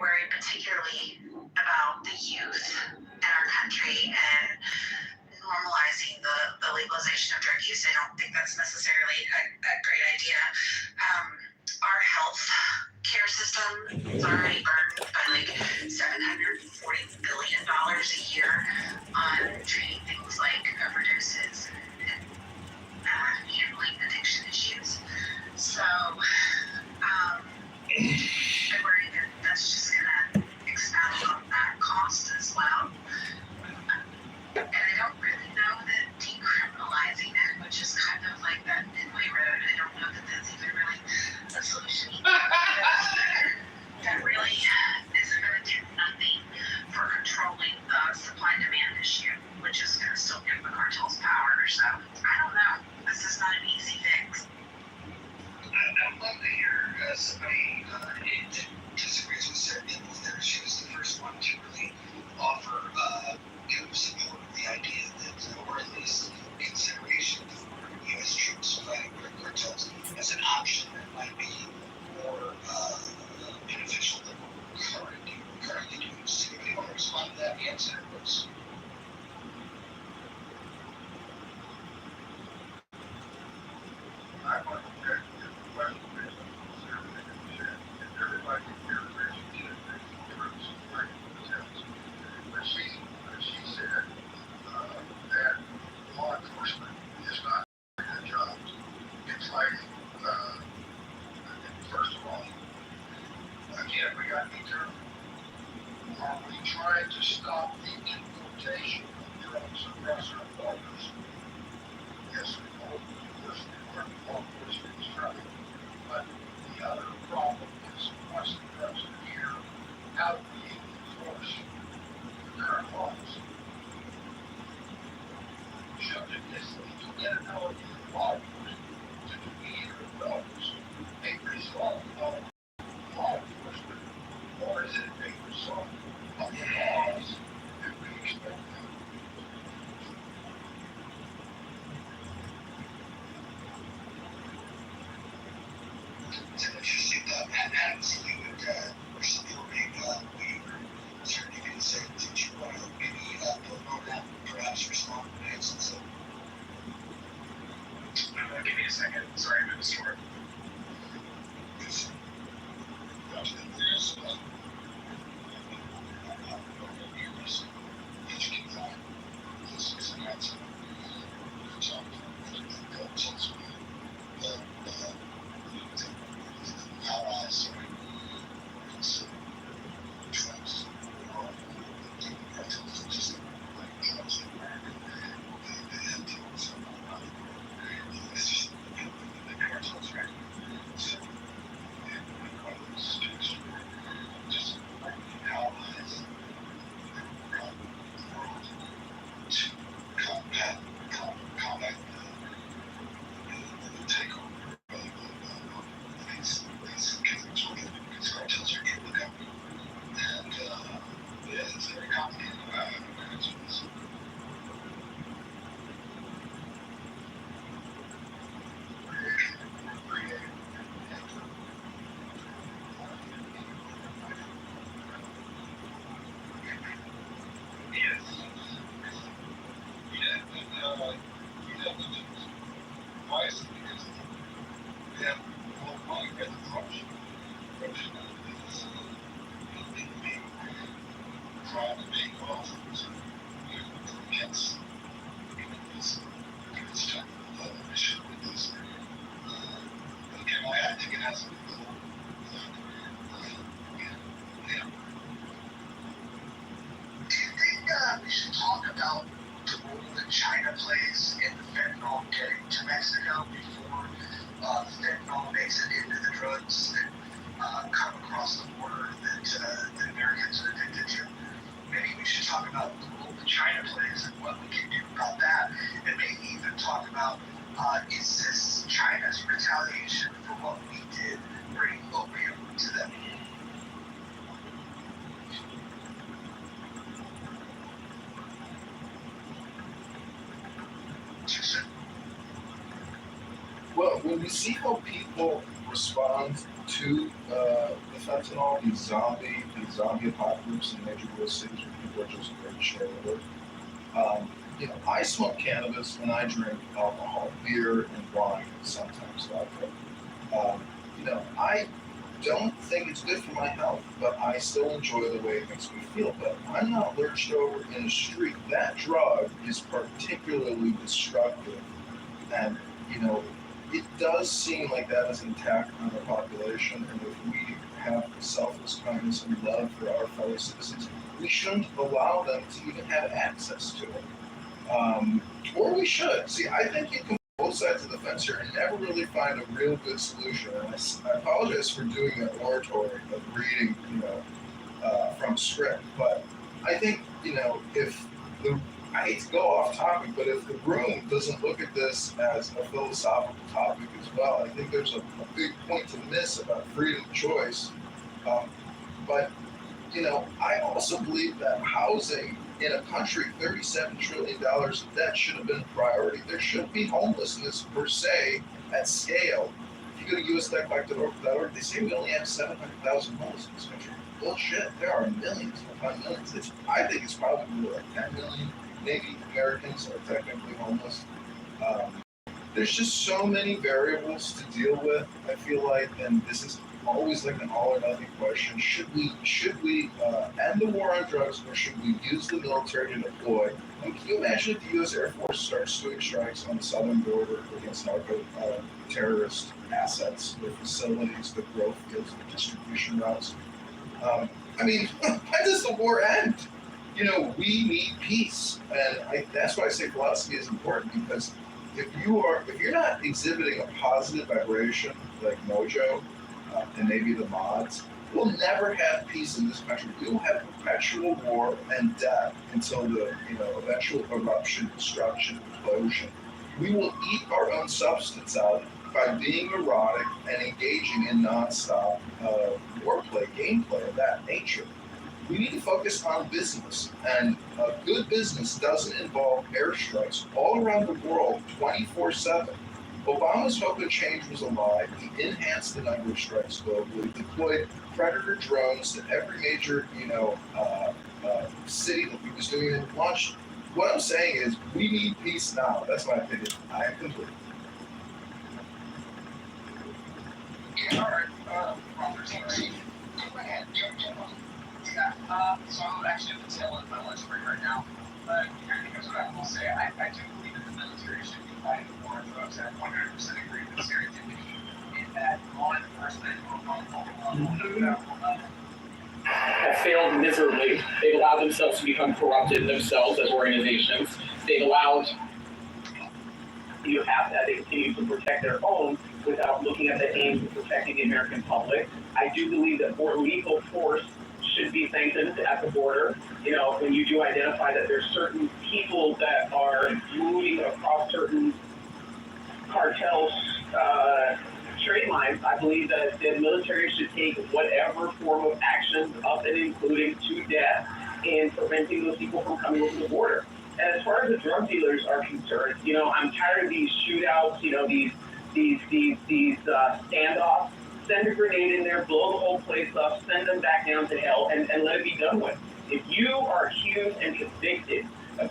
worry particularly about the youth in our country and normalizing the legalization of drug use. I don't think that's necessarily a great idea. Our health care system is already burned by like $740 billion a year on treating things like overdoses and handling addiction issues. So I worry that that's just going to expound on that cost as well. And I don't really know that decriminalizing it, which is kind of like that midway road, I don't know that that's even really a solution. That really isn't going to do nothing for controlling the supply-demand issue, which is going to still give the cartels power. So Are we trying to stop the importation of drugs across our borders? Yes, we know, of course we are, law enforcement is trying. But the other problem is, once the drugs are here, how do we enforce the current laws? Should it is legal inability of law enforcement to do either of those a result of law enforcement, or is it a result of the laws that we expect them? It's an interesting thought. Perhaps you would, or supporting, we were certainly going to say, did you want to maybe build on that, perhaps respond to that? So, Give me a second. Sorry, I'm in the store. there's we should talk about the role that China plays in the fentanyl getting to Mexico before the fentanyl makes it into the drugs that come across the border that Americans are addicted to. Maybe we should talk about the role that China plays and what we can do about that, and maybe even talk about is this China's retaliation for what we did bring opium to them? Well, when we see how people respond to the fentanyl, the zombie apocalypse in major world cities where people are just very sharing I smoke cannabis and I drink alcohol, beer and wine, and sometimes vodka. I don't think it's good for my health, but I still enjoy the way it makes me feel. But I'm not lurched over in the street. That drug is particularly destructive, and it does seem like that is an attack on our population, and if we have selfless kindness and love for our fellow citizens, we shouldn't allow them to even have access to it. Or we should. See, I think you can both sides of the fence here and never really find a real good solution. And I apologize for doing that oratory of reading, from script, but I think, if I hate to go off topic, but if the room doesn't look at this as a philosophical topic as well, I think there's a big point to miss about freedom of choice. But I also believe that housing in a country, $37 trillion of debt should have been a priority. There should be homelessness per se at scale. If you go to USDecBack.org, they say we only have 700,000 homeless in this country. Bullshit. There are millions upon millions. I think it's probably more like 10 million, maybe, Americans are technically homeless. There's just so many variables to deal with, I feel like, and this is always like an all or nothing question. Should we end the war on drugs, or should we use the military to deploy? I mean, can you imagine if the U.S. Air Force starts doing strikes on the southern border against terrorist assets, their facilities, the growth fields, the distribution routes? How does the war end? You know, we need peace, and that's why I say philosophy is important, because if you're not exhibiting a positive vibration like Mojo and maybe the mods, we'll never have peace in this country. We'll have perpetual war and death until the eventual eruption, destruction, implosion. We will eat our own substance out by being erotic and engaging in nonstop warplay, gameplay of that nature. We need to focus on business, and good business doesn't involve airstrikes all around the world 24/7. Obama's hope of change was a lie. He enhanced the number of strikes globally, deployed Predator drones to every major, city that he was doing it, launched. What I'm saying is, we need peace now. That's my opinion. I am complete. Yeah, all right. Robert, go ahead. Yeah. So I'm actually at the tail end of my lunch break right now. But here's what I will say. I do believe that the military should be fighting the war on drugs. I 100% agree with serendipity in that law enforcement have failed miserably. They've allowed themselves to become corrupted themselves as organizations. They've allowed you have that they continue to protect their own without looking at the aims of protecting the American public. I do believe that more lethal force should be sanctioned at the border. You know, when you do identify that there's certain people that are moving across certain cartels, trade lines, I believe that the military should take whatever form of action, up and including to death, in preventing those people from coming over the border. And as far as the drug dealers are concerned, you know, I'm tired of these shootouts, you know, these standoffs. Send a grenade in there, blow the whole place up, send them back down to hell, and let it be done with. If you are accused and convicted of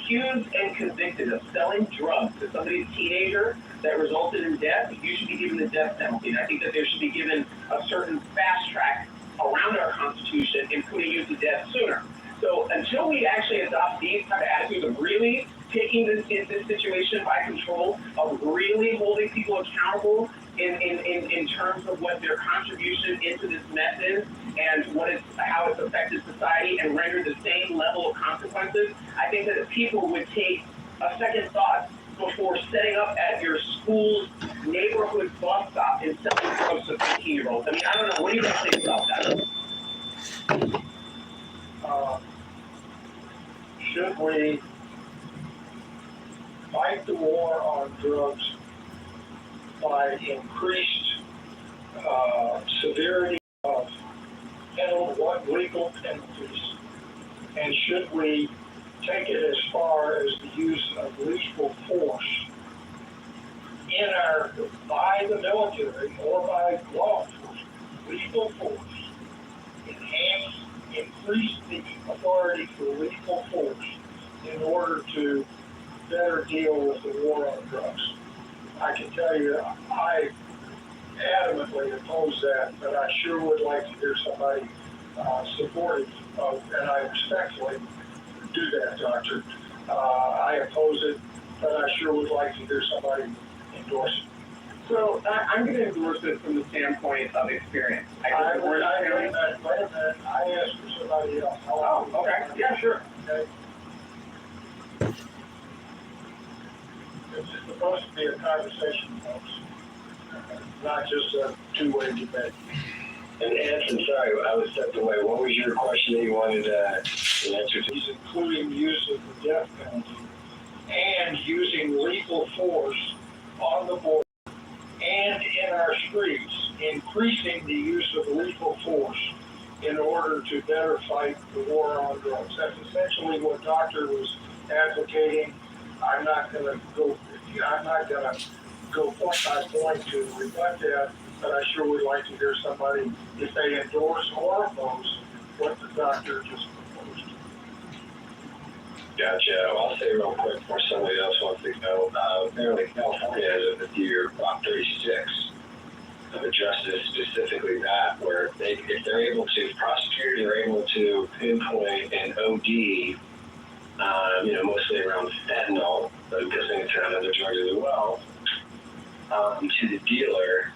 selling drugs to somebody's teenager that resulted in death, you should be given the death penalty. And I think that there should be given a certain fast track around our Constitution in putting you to death sooner. So until we actually adopt these kind of attitudes of really taking this situation by control, of really holding people accountable in terms of what their contribution into this mess is and how it's affected society and rendered the same level of consequences, I think that people would take a second thought before setting up at your school's neighborhood bus stop and selling drugs to 15-year-olds. I mean, I don't know. What do you guys think about that? Should we fight the war on drugs by increased severity of legal penalties? And should we take it as far as the use of lethal force by the military or by law enforcement? Lethal force. Increase the authority for lethal force in order to better deal with the war on drugs. I can tell you, I adamantly oppose that, but I sure would like to hear somebody supportive of, and I respectfully do that, Doctor. I oppose it, but I sure would like to hear somebody endorse it. So I'm going to endorse it from the standpoint of experience. Wait a minute. I asked for somebody else. Oh, okay. Yeah, sure. Okay. It's supposed to be a conversation, folks, not just a two-way debate. And Anson, sorry, I was stepped away. What was your question that you wanted an answer to? Including use of the death penalty and using lethal force on the border and in our streets, increasing the use of lethal force in order to better fight the war on drugs. That's essentially what Doctor was advocating. I'm not going to go point by point to rebut that, but I sure would like to hear somebody, if they endorse or oppose what the doctor just proposed. Gotcha. Well, I'll say real quick before somebody else wants to go. Apparently, California has a year Prop 36 of justice, specifically that, where if they're able to prosecute, they're able to pinpoint an OD, mostly around fentanyl, but I'm guessing it's around other drugs as well, to the dealer,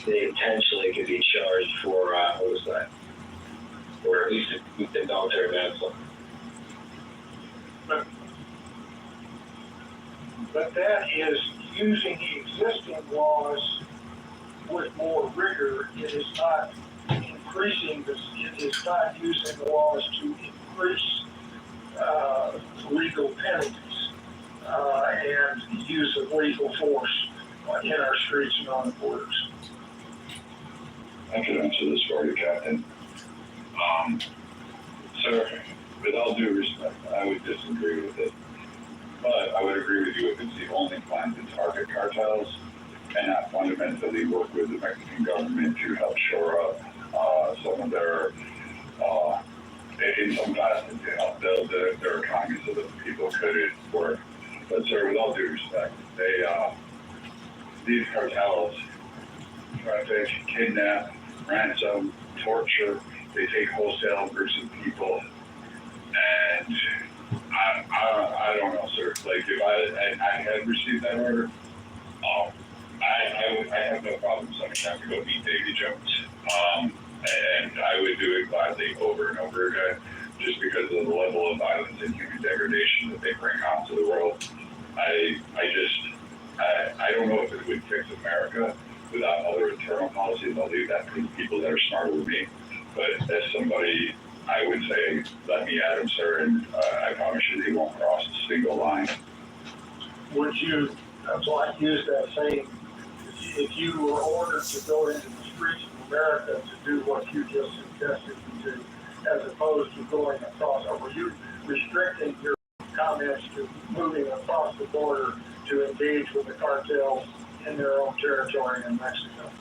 they potentially could be charged for, or at least $1,000 military manslaughter. But that is using the existing laws with more rigor. It is not increasing this, it is not using laws to increase legal penalties and use of lethal force in our streets and on the borders. I can answer this for you, Captain. Sir, with all due respect, I would disagree with it. But I would agree with you if it's the only plan to target cartels and not fundamentally work with the Mexican government to help shore up some of their, in some facets, to help build their economy so that people could work. But sir, with all due respect, these cartels traffic, kidnap, ransom, torture. They take wholesale groups of people, and I don't know, sir. Like if I had received that order, I have no problem sending them to go meet Davy Jones, and I would do it gladly over and over again, just because of the level of violence and human degradation that they bring onto the world. I don't know if it would fix America without other internal policies. I'll leave that to the people that are smarter than me. But as somebody, I would say, let me at him, sir, and I promise you he won't cross a single line. Would you, so I use that saying, if you were ordered to go into the streets of America to do what you just suggested you do, as opposed to going across, or were you restricting your comments to moving across the border to engage with the cartels in their own territory in Mexico?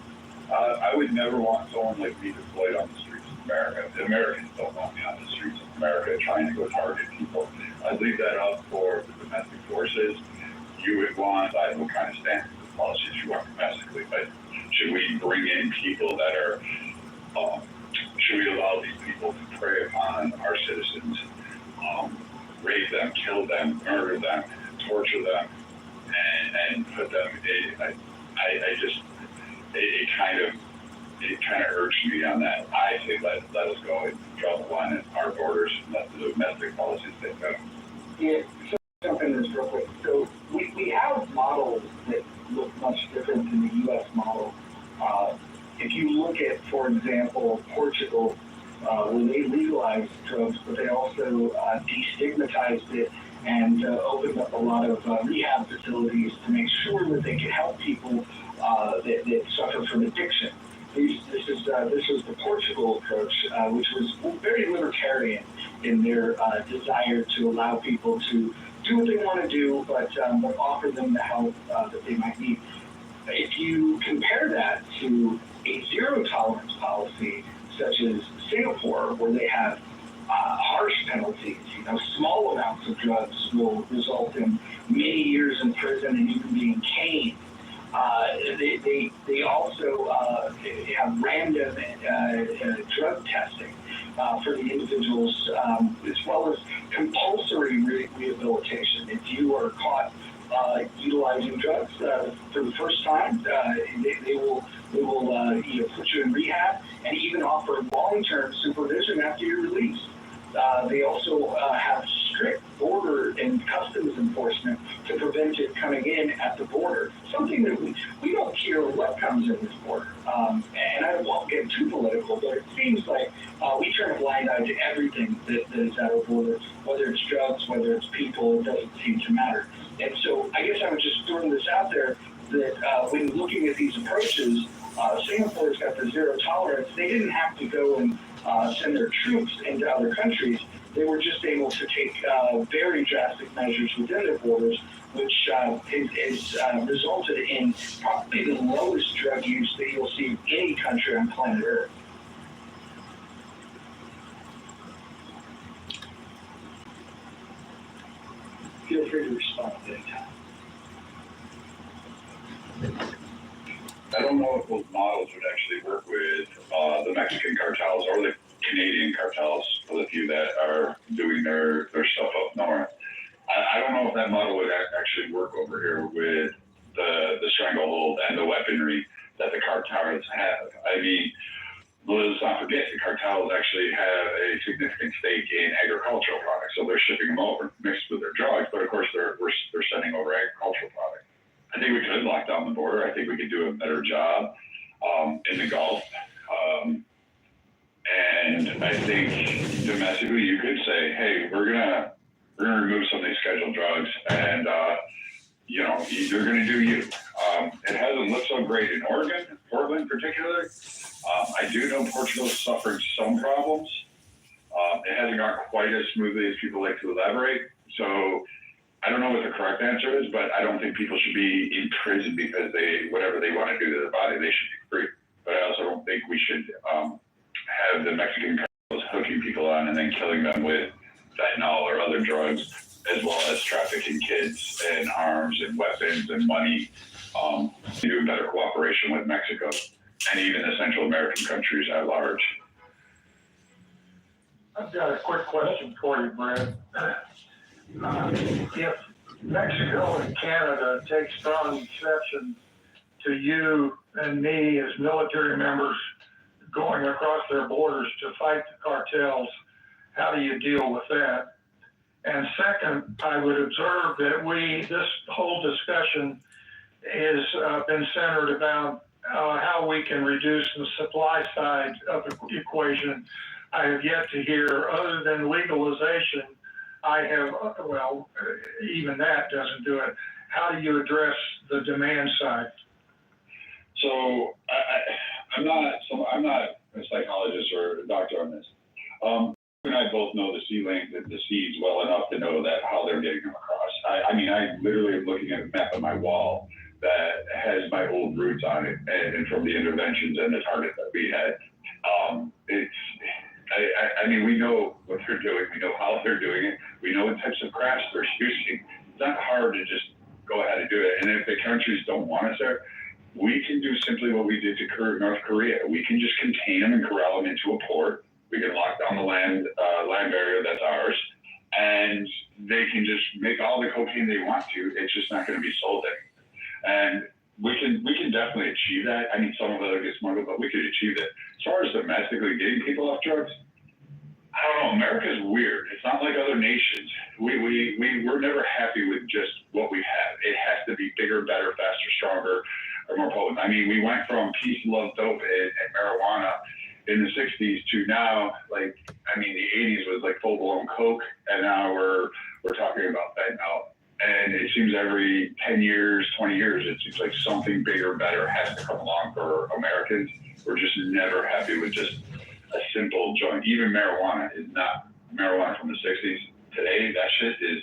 I would never want someone like me deployed on the streets of America. The Americans don't want me on the streets of America trying to go target people. I'd leave that up for the domestic forces. You would want, what kind of standards and policies you want domestically, but should we bring in people that are, should we allow these people to prey upon our citizens, rape them, kill them, murder them, torture them, and put them in, it kind of urged me on that. I say let us go and draw the line at our borders and let the domestic policies take them. Yeah, so jump in this real quick. So we have models that look much different than the U.S. model. If you look at, for example, Portugal, where they legalized drugs, but they also destigmatized it and opened up a lot of rehab facilities to make sure that they could help people that suffer from addiction. This is the Portugal approach, which was very libertarian in their desire to allow people to do what they want to do, but offer them the help that they might need. If you compare that to a zero tolerance policy, such as Singapore, where they have harsh penalties, small amounts of drugs will result in many years in prison and even being caned. They also have random drug testing for the individuals, as well as compulsory rehabilitation. If you are caught utilizing drugs for the first time, they will put you in rehab and even offer long-term supervision after you're released. They also have strict border and customs enforcement to prevent it coming in at the border. Something that we don't care what comes in this border. And I won't get too political, but it seems like we turn a blind eye to everything that is at our border, whether it's drugs, whether it's people, it doesn't seem to matter. And so I guess I would just throw this out there that when looking at these approaches, Singapore's got the zero tolerance. They didn't have to go and send their troops into other countries. They were just able to take very drastic measures within their borders, which has resulted in probably the lowest drug use that you'll see in any country on planet Earth. Feel free to respond at any time. I don't know if those models would actually work with the Mexican cartels or the Canadian cartels, for the few that are doing their stuff up north. I don't know if that model would actually work over here with the stranglehold and the weaponry that the cartels have. I mean, let's not forget the cartels actually have a significant stake in agricultural products, so they're shipping them over mixed with their drugs. But of course, they're sending over agricultural products. I think we could lock down the border. I think we could do a better job in the Gulf. And I think domestically, you could say, hey, we're gonna remove some of these scheduled drugs, and you're gonna do you. It hasn't looked so great in Oregon, Portland particularly. I do know Portugal's suffered some problems. It hasn't gone quite as smoothly as people like to elaborate. So I don't know what the correct answer is, but I don't think people should be in prison because whatever they want to do to their body, they should be free. But I also don't think we should have the Mexican cartels hooking people on and then killing them with fentanyl or other drugs, as well as trafficking kids and arms and weapons and money. Do better cooperation with Mexico and even the Central American countries at large. I've got a quick question for you, Brad. If Mexico and Canada take strong exception to you and me as military members going across their borders to fight the cartels, how do you deal with that? And second, I would observe that this whole discussion has been centered about how we can reduce the supply side of the equation. I have yet to hear, other than legalization, even that doesn't do it. How do you address the demand side? So I'm not a psychologist or a doctor on this. You and I both know the sea lanes and the seas well enough to know that how they're getting them across. I literally am looking at a map on my wall that has my old routes on it, and from the interventions and the target that we had. We know what they're doing. We know how they're doing it. We know what types of crafts they're using. It's not hard to just go ahead and do it. And if the countries don't want us there, we can do simply what we did to North Korea. We can just contain them and corral them into a port. We can lock down the land barrier that's ours, and they can just make all the cocaine they want to. It's just not going to be sold anymore. And we can definitely achieve that. Some of it gets smuggled, but we could achieve it. As far as domestically getting people off drugs, I don't know. America's weird. It's not like other nations. We're never happy with just what we have. It has to be bigger, better, faster, stronger, or more potent. We went from peace, love, dope, and marijuana in the 60s to now, the 80s was like full-blown coke, and now we're talking about fentanyl. And it seems every 10 years, 20 years, it seems like something bigger, better has to come along for Americans. We're just never happy with just a simple joint. Even marijuana is not marijuana from the 60s. Today, that shit is,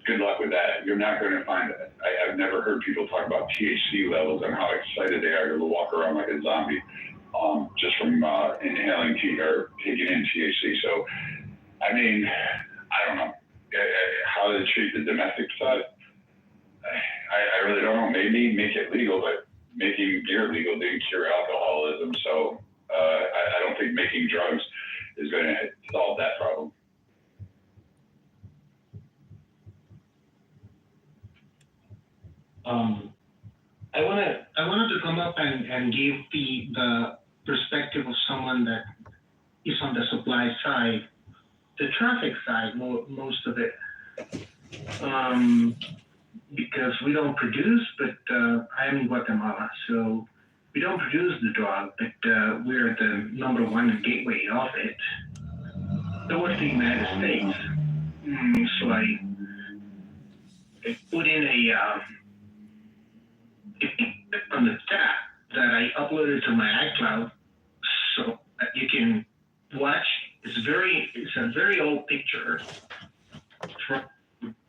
good luck with that. You're not going to find it. I've never heard people talk about THC levels and how excited they are to walk around like a zombie just from inhaling or taking in THC. So, I don't know. How to treat the domestic side, I really don't know. Maybe make it legal, but making beer legal didn't cure alcoholism. So I don't think making drugs is going to solve that problem. I wanted to come up and give the perspective of someone that is on the supply side. The traffic side, most of it, because we don't produce, but I'm in Guatemala, so we don't produce the drug, but we're the #1 gateway of it towards the United States. So I put in on the chat that I uploaded to my iCloud, so that you can watch. It's a very old picture.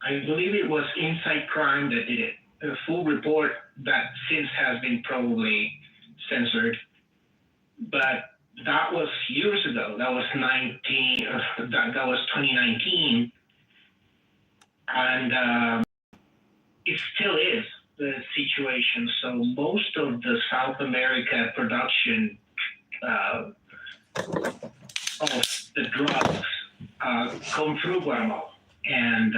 I believe it was Inside Crime that did it. A full report that since has been probably censored, but that was years ago. That was 2019, and it still is the situation. So most of the South America production of the drugs come through Guatemala, and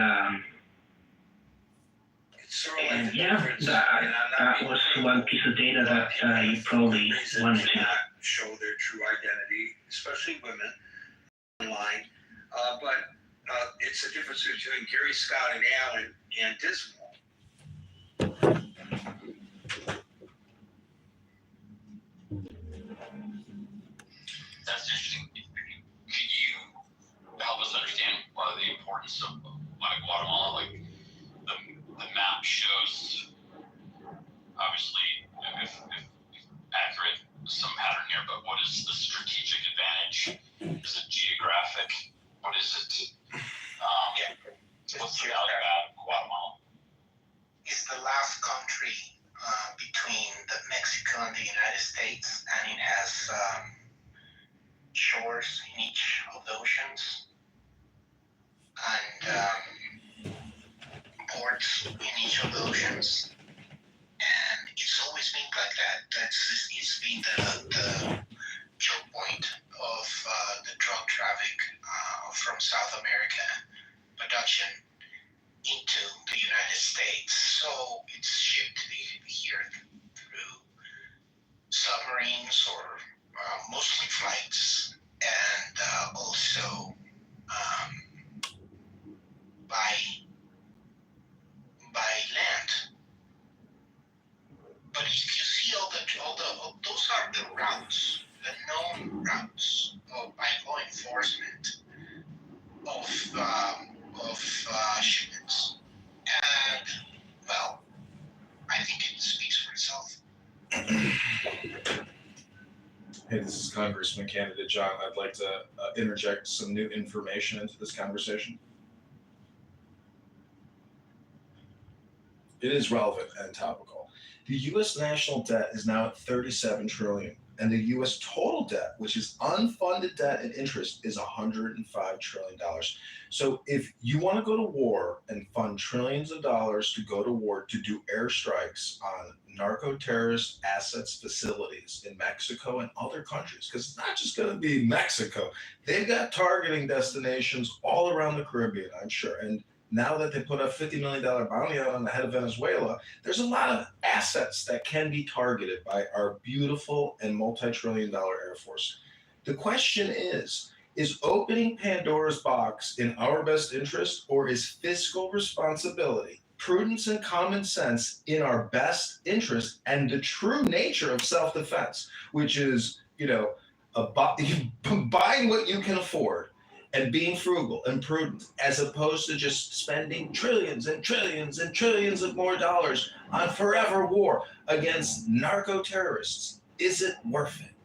yeah, that was one piece of data that you probably wanted to show their true identity, especially women online. But it's a difference between Gary Scott and Allen and Dismal. That's interesting. Could you help us understand the importance of Guatemala? Like the map shows, obviously, if accurate, some pattern here, but what is the strategic advantage? Is it geographic? What is it? What's the value of Guatemala? It's the last country between Mexico and the United States, and it has shores in each of the oceans and ports in each of the oceans. And it's always been like that. It's been the choke point of the drug traffic from South America production into the United States. So it's shipped here through submarines or mostly flights, and also by land. But if you see those are the routes, the known routes by law enforcement of shipments. And well, I think it speaks for itself. Hey, this is Congressman candidate John. I'd like to interject some new information into this conversation. It is relevant and topical. The U.S. national debt is now at $37 trillion, and the U.S. total debt, which is unfunded debt and interest, is $105 trillion. So if you want to go to war and fund trillions of dollars to go to war to do airstrikes on narco-terrorist assets facilities in Mexico and other countries, because it's not just going to be Mexico. They've got targeting destinations all around the Caribbean, I'm sure. And now that they put a $50 million bounty out on the head of Venezuela, there's a lot of assets that can be targeted by our beautiful and multi-trillion-dollar Air Force. The question is opening Pandora's box in our best interest, or is fiscal responsibility, prudence, and common sense in our best interest and the true nature of self-defense, which is, buying what you can afford and being frugal and prudent, as opposed to just spending trillions and trillions and trillions of more dollars on forever war against narco-terrorists? Is it worth it?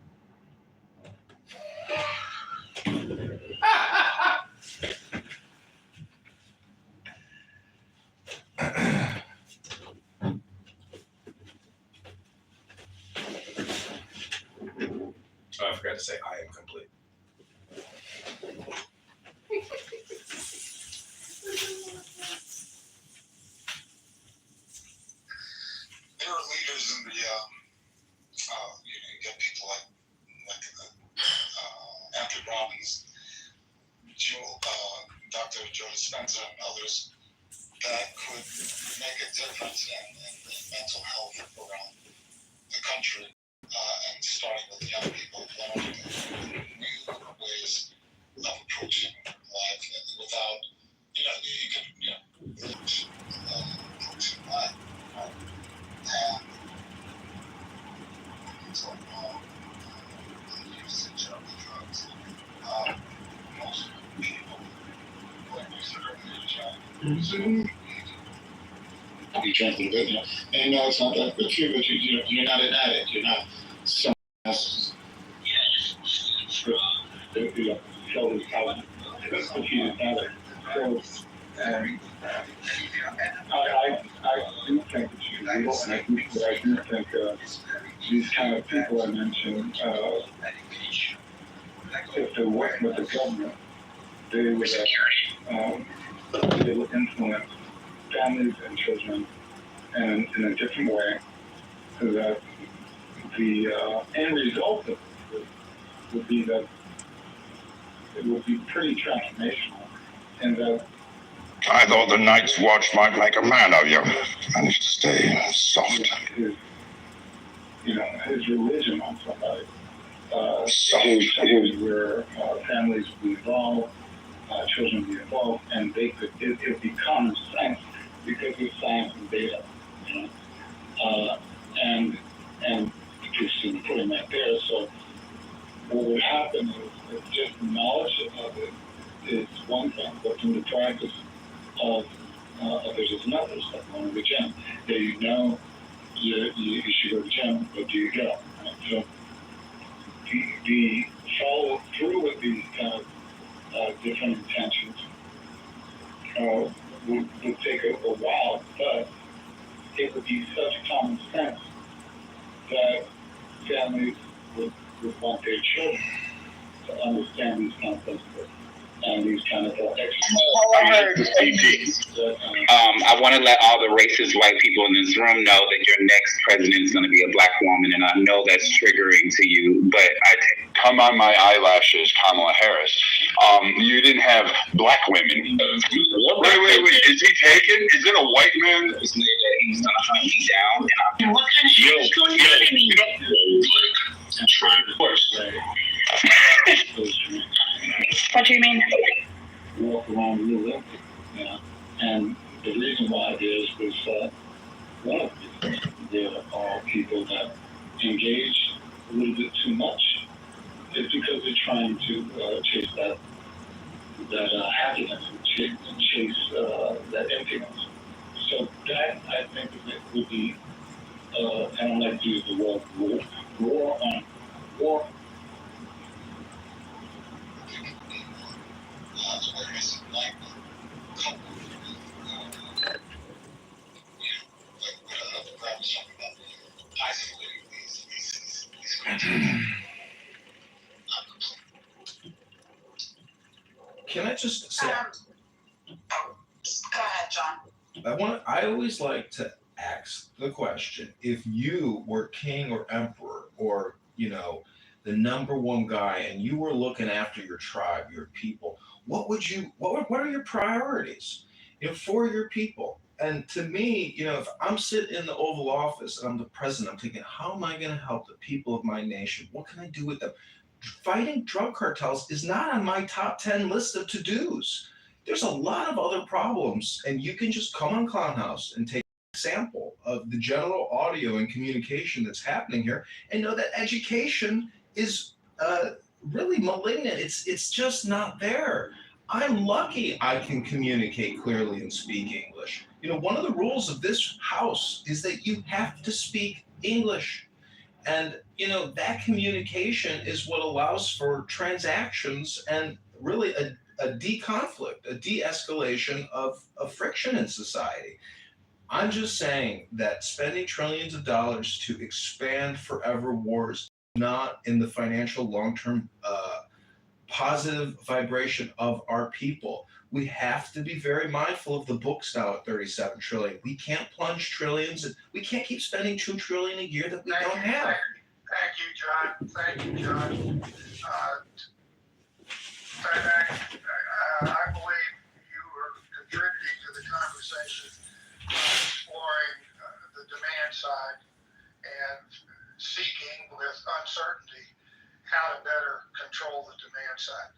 Oh, I forgot to say I am complete. There are leaders in the, you get people like Andrew Robbins, Dr. Joe Dispenza, and others that could make a difference in mental health around the country, and starting with young people, learning new ways of approaching life without, approaching life, and the usage of the drugs. Most people, like we said earlier, you drink the business, and it's not that good for you, but you're not an addict. You're not someone else's. Sheldon's talent. That's what she's an addict. So, I do think that she's real, and I do think these kind of people I mentioned, if they're working with the government, they would influence families and children and in a different way, so that the end result of it would be that it would be pretty transformational, and that I thought the Night's Watch might make a man of you. Managed to stay soft. His religion on somebody, where families will be involved, children will be involved, and they could, it would be common sense because it's science and data, you know, and just putting that there. So what would happen is just knowledge of it is one thing, but in the practice of there's just another stuff going to the gym. Yeah, you know, you should go to the gym, but do you go? Right? So the follow through with these kind of different intentions would take a while, but it would be such common sense that families would want their children to understand these kind of principles and these kind of I want to let all the racist white people in this room know that your next president is going to be a black woman, and I know that's triggering to you, but Come on my eyelashes, Kamala Harris. You didn't have black women. Wait. Is he taken? Is it a white man? He's going to hunt me down. And what kind of shit is going on in me? Of course. What do you mean? Walk around the Olympic, you know, and the reason why is one of the reasons there are people that engage a little bit too much. It's because they're trying to chase that happiness and chase that emptiness. So that, I think, would be, I don't like to use the word war on war. Can I just say? Go ahead, John. I always like to ask the question: if you were king or emperor, or the number one guy, and you were looking after your tribe, your people, what are your priorities, for your people? And to me, if I'm sitting in the Oval Office and I'm the president, I'm thinking, how am I going to help the people of my nation? What can I do with them? Fighting drug cartels is not on my top 10 list of to-dos. There's a lot of other problems, and you can just come on Clown House and take a sample of the general audio and communication that's happening here, and know that education is really malignant. It's just not there. I'm lucky I can communicate clearly and speak English. One of the rules of this house is that you have to speak English. And, that communication is what allows for transactions and really a de-conflict, a de-escalation of friction in society. I'm just saying that spending trillions of dollars to expand forever wars not in the financial long-term positive vibration of our people. We have to be very mindful of the books now at 37 trillion. We can't plunge trillions, and we can't keep spending $2 trillion a year that we don't have. Thank you, John. Thank you, John. I believe you are contributing to the conversation, exploring the demand side and seeking with uncertainty how to better control the demand side.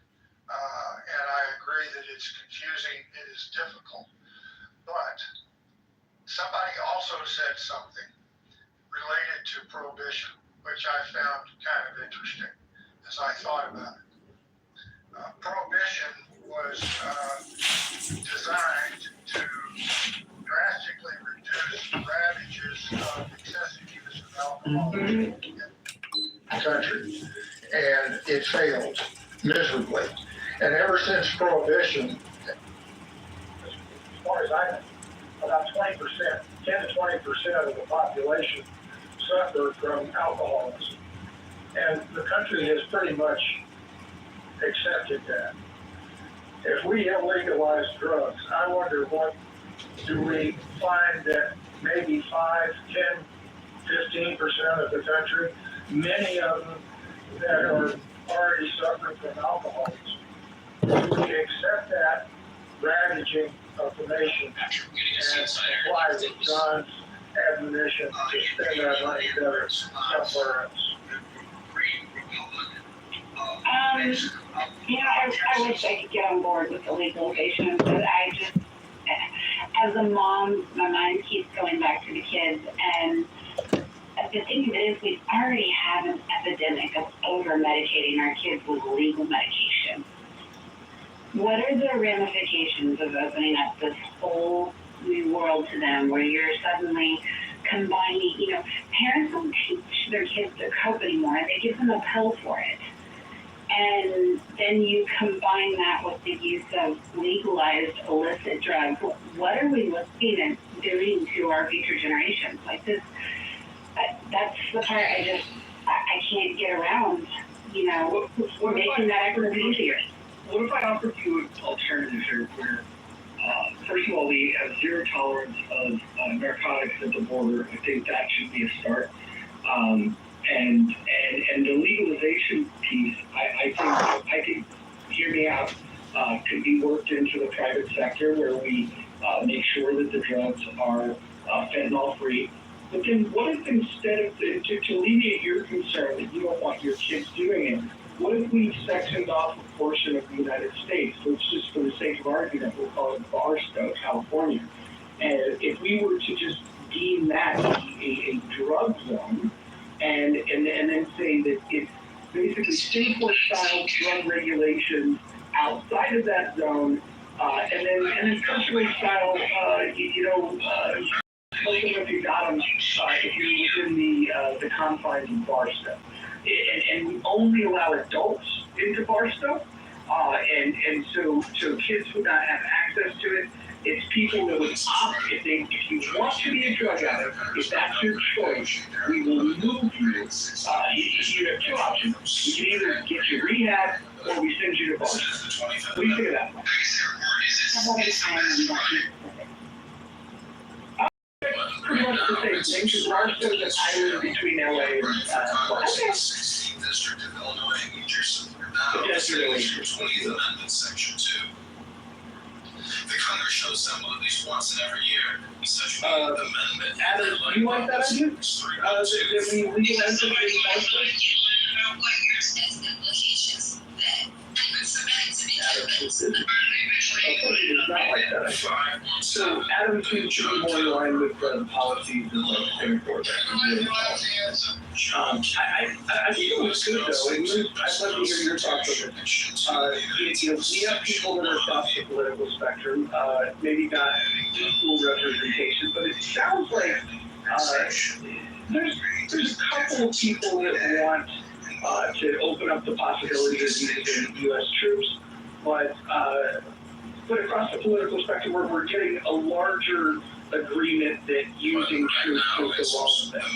And I agree that it's confusing, it is difficult. But somebody also said something related to prohibition, which I found kind of interesting as I thought about it. Prohibition was designed to drastically reduce the ravages of excessive use of alcohol in the country, and it failed miserably. And ever since Prohibition, as far as I know, about 20%, 10 to 20% of the population suffer from alcoholism. And the country has pretty much accepted that. If we illegalize drugs, I wonder what do we find that maybe 5, 10, 15% of the country, many of them that are already suffering from alcoholism. Do we accept that ravaging of the nation and apply with John's admonition to spend that money better somewhere else? I wish I could get on board with the legalization, but I just, as a mom, my mind keeps going back to the kids. And the thing of it is, we already have an epidemic of over-medicating our kids with legal medication. What are the ramifications of opening up this whole new world to them, where you're suddenly combining, parents don't teach their kids to cope anymore. They give them a pill for it. And then you combine that with the use of legalized illicit drugs. What are we looking at doing to our future generations? Like this, that's the part I can't get around, we're making that ever easier. What if I offered you an alternative here where, first of all, we have zero tolerance of narcotics at the border? I think that should be a start. And the legalization piece, I think, hear me out, could be worked into the private sector where we make sure that the drugs are fentanyl free. But then what if instead of, to alleviate your concern that you don't want your kids doing it, what if we sectioned off a portion of the United States, which just for the sake of argument, we'll call it Barstow, California. And if we were to just deem that a drug zone, and then say that it's basically Singapore-style drug regulations outside of that zone, and then country-style, smoke them if you got them, if you're within the confines of Barstow. And we only allow adults into Barstow, and so kids would not have access to it. It's people that would opt, if you want to be a drug addict, if that's your choice, we will move you. You have two options. We can either get you rehab or we send you to Barstow. What do you think of that? How about a time Pretty much the same thing, because Barstow is an island between LA and Barstow. District of Illinois and New Jersey. Now, Section 20th Amendment, Section 2. The Congress shall assemble at least once in every year. Such amendment. Adam, do you like that idea? That we legalize it in Barstow? Not like that, I thought. So Adam seems to be more in line with the policies and like Singapore. I think it was good though. I'd love to hear your thoughts on it. We have people that are across the political spectrum, maybe not equal representation, but it sounds like there's a couple of people that want to open up the possibility of using U.S. troops, but across the political spectrum, we're getting a larger agreement that using troops goes along with them.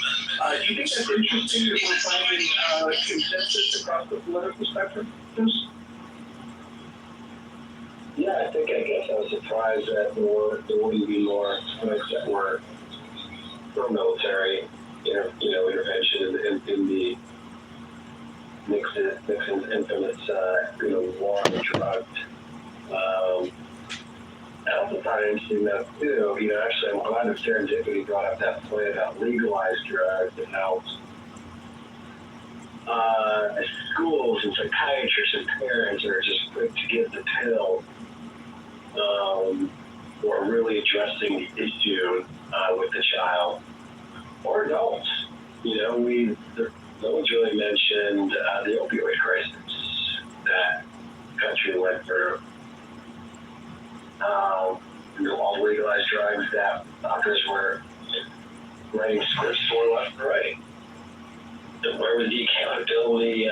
Do you think that's interesting that we're finding consensus across the political spectrum? Yeah, I guess I was surprised that there wouldn't be more folks that were for military, intervention in the Nixon's infamous, war on drugs. I also find it interesting that, actually I'm glad that Serendipity brought up that point about legalized drugs and how schools and psychiatrists and parents are just quick to give the pill or really addressing the issue with the child or adults. No one's really mentioned the opioid crisis that the country went through. All legalized drugs that doctors were writing scripts for left and right. Where was the accountability?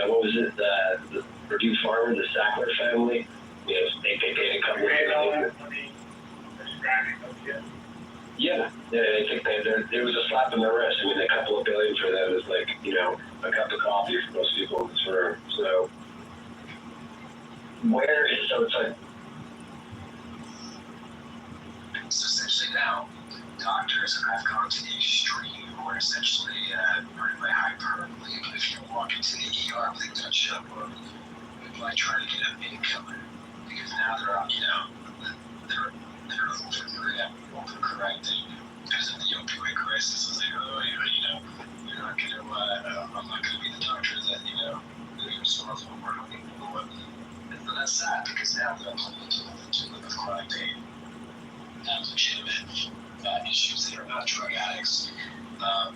What was it? The Purdue farmer, the Sackler family. They paid a couple of million. Yeah, I think there was a slap in the wrist. I mean, a couple of billion for them is like, a cup of coffee for most people in this room. So, it's like. So essentially now, doctors have gone to the extreme where essentially, burning by hyperbole, if you walk into the ER, they touch you up, or like trying to get a painkiller, because now they're overcorrecting because of the opioid crisis. It's like, you're not gonna, I'm not gonna be the doctor that, you're responsible for chronic pain, have legitimate issues that are not drug addicts. That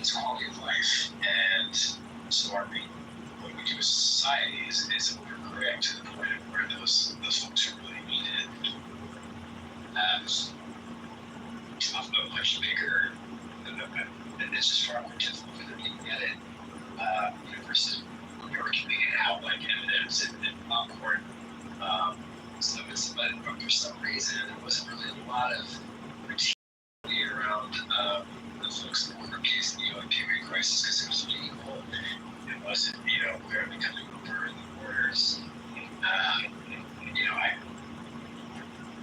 is quality of life. And so what we do as a society is overcorrect to the point of where those folks who really need it have a much bigger, and it's just far more difficult for them to get it, versus you're giving it out like M&M's and popcorn. But for some reason, there wasn't really a lot of routine around the folks that were facing the opioid crisis because it was legal. It wasn't, where they're coming over the borders.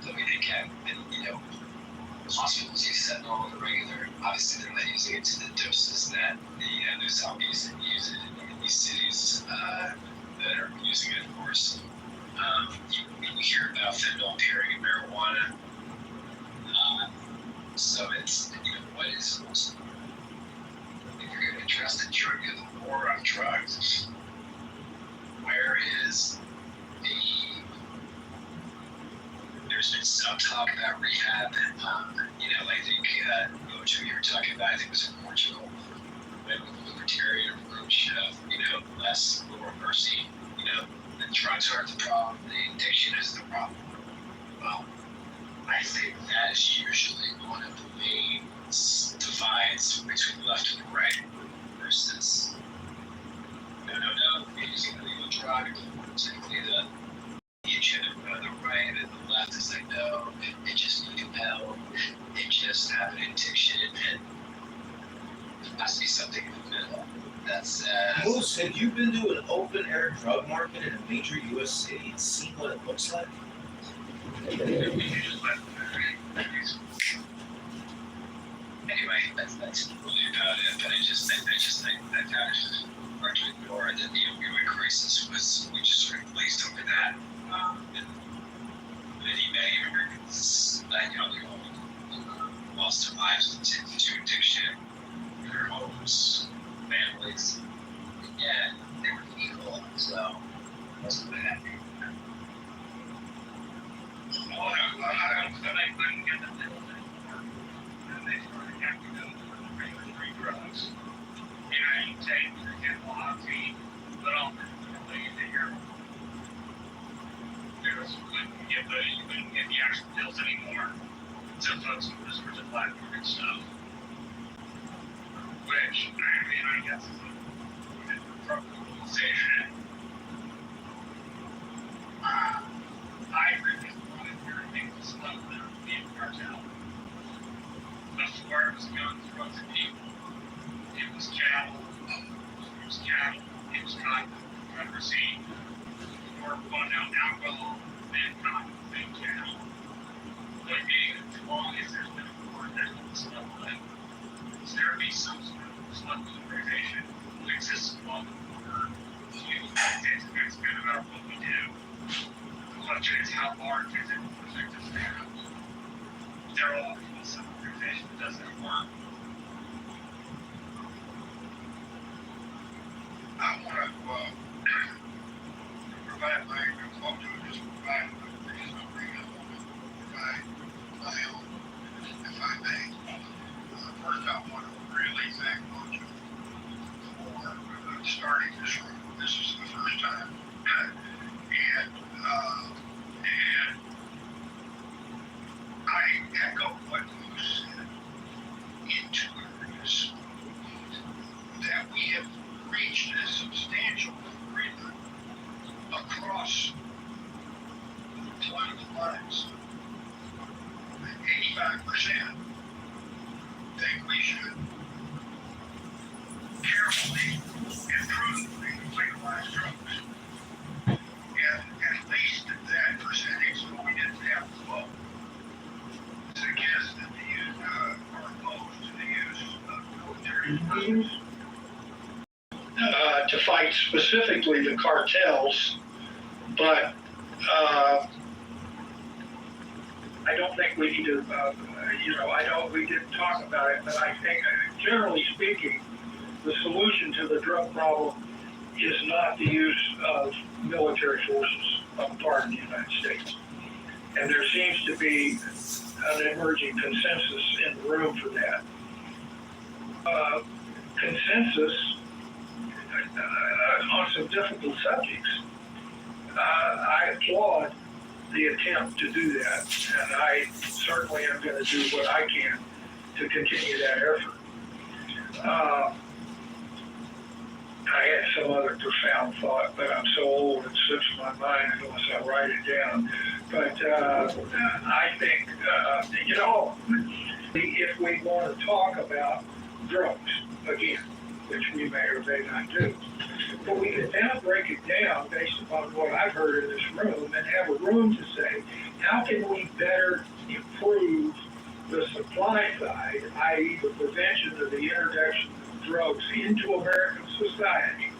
The way they can, and hospitals use fentanyl on the regular. Obviously, they're not using it to the doses that the Southeast use it in these cities that are using it, of course. You hear about fentanyl appearing in marijuana. So it's, what is, if you're going to address the war on drugs, where is there's been some talk about rehab, I think, what you were talking about, I think it was in Portugal, with the libertarian approach of, less, lower mercy, the drugs aren't the problem, the addiction is the problem. Well, I think that is usually one of the main divides between the left and the right versus, using the legal drug, particularly the agenda of the right, and the left is like, no, they just need help, they just have an addiction, and there has to be something in the middle. That's Moose, have you been to an open air drug market in a major U.S. city and seen what it looks like? Anyway, that's really about it. But I just think that that is largely ignored. That the opioid crisis we just sort of glazed over that. And many Americans that young lost their lives to addiction, their homes, families. Yeah, they were legal, so wasn't that. I couldn't get the pills anymore. And they started having to go to regular street drugs. You take, for example, oxy, but ultimately the heroin. You couldn't get the actual pills anymore. So folks would just resort to platform and stuff. Which, I guess is a drug legalization. I really wanted everything to slow down the cartel. Before it was guns, drugs, and people. It was cattle. It was cotton, Confederacy. Or down alcohol, then cotton, then cattle. But as long as there's been a war, there's been smuggling. There be some sort of smuggling organization who exists along the border. The United States is good about what we do. The question is, how large is it to protect us now? They're all from some organization that doesn't work. I want to provide my well, just provide the reason I'm bringing it up, provide my own, if I may. First, I want to really thank both of you for starting this room. This is the first time, and I echo what you said in two areas, that we have reached a substantial agreement across political lines. 85% think we should carefully and prudently legalize drugs. And at least that percentage, so we didn't have to vote, suggest that the use are opposed to the use of military drugs. To fight specifically the cartels, but I don't think we need to, we didn't talk about it, but I think, generally speaking, the solution to the drug problem is not the use of military forces on the part of the United States. And there seems to be an emerging consensus in the room for that. Consensus on some difficult subjects. I applaud the attempt to do that, and I certainly am going to do what I can to continue that effort. I had some other profound thought, but I'm so old it slips my mind unless I write it down. But I think, if we want to talk about drugs again, which we may or may not do, but we can now break it down based upon what I've heard in this room and have a room to say, how can we better improve the supply side, i.e. the prevention of the introduction of drugs into American society?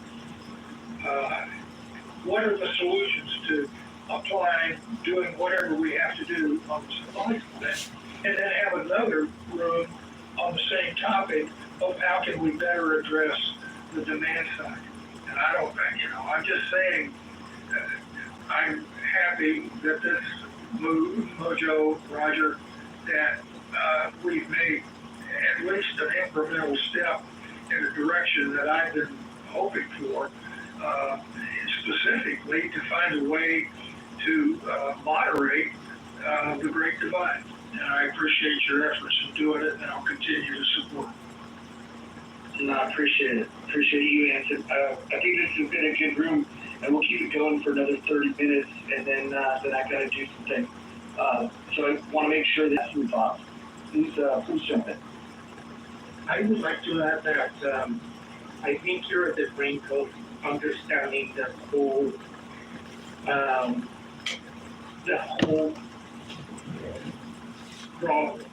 What are the solutions to applying, doing whatever we have to do on the supply side? And then have another room on the same topic of how can we better address the demand side. And I don't, I'm just saying, I'm happy that this move, Mojo, Roger, that we've made at least an incremental step in the direction that I've been hoping for, specifically to find a way to moderate the Great Divide. And I appreciate your efforts in doing it, and I'll continue to support it. No, I appreciate it. Appreciate you, Anson. I think this has been a good room, and we'll keep it going for another 30 minutes, and then I got to do some things. So I want to make sure that's some thoughts. Please jump in. I would like to add that I think you're at the brink of understanding the whole problem,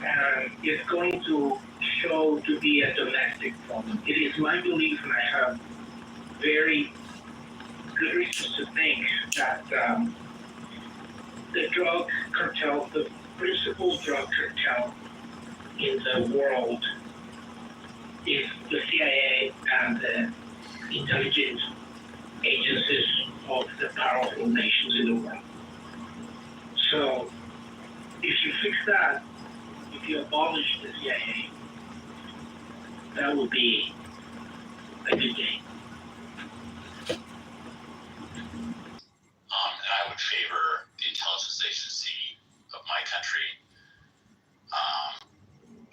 and it's going to show to be a domestic problem. It is my belief, and I have very good reasons to think that the drug cartel, the principal drug cartel in the world, is the CIA and the intelligence agencies of the powerful nations in the world. So, if you fix that, if you abolish the CIA, that would be a good day. And I would favor the intelligence agency of my country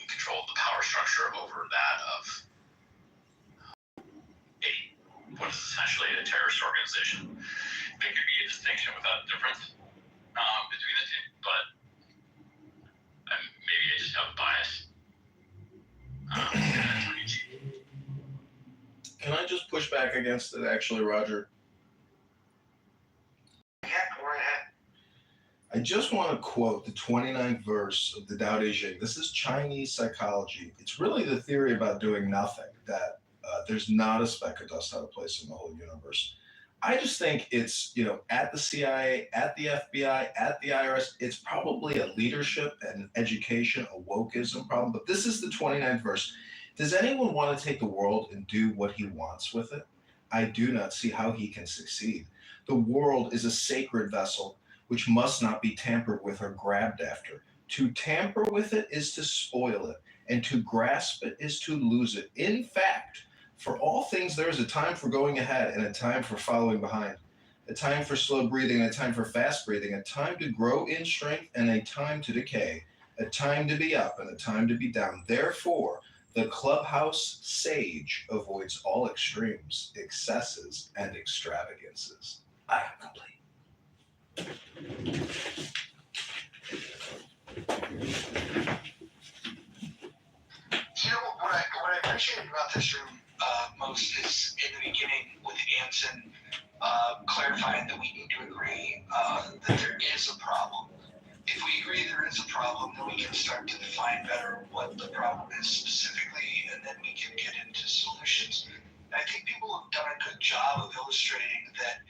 control the power structure over that of what is essentially a terrorist organization. There could be a distinction without a difference between the two, but maybe I just have a bias. Can I just push back against it, actually, Roger? Yeah, go right ahead. I just want to quote the 29th verse of the Tao Te Ching. This is Chinese psychology. It's really the theory about doing nothing, that there's not a speck of dust out of place in the whole universe. I just think it's, at the CIA, at the FBI, at the IRS, it's probably a leadership and education, a wokeism problem. But this is the 29th verse. Does anyone want to take the world and do what he wants with it? I do not see how he can succeed. The world is a sacred vessel which must not be tampered with or grabbed after. To tamper with it is to spoil it, and to grasp it is to lose it. In fact, for all things, there is a time for going ahead and a time for following behind, a time for slow breathing and a time for fast breathing, a time to grow in strength and a time to decay, a time to be up and a time to be down. Therefore, the clubhouse sage avoids all extremes, excesses, and extravagances. I am complete. What I appreciated about this room most is in the beginning with Anson clarifying that we need to agree that there is a problem. If we agree there is a problem, then we can start to define better what the problem is specifically, and then we can get into solutions. And I think people have done a good job of illustrating that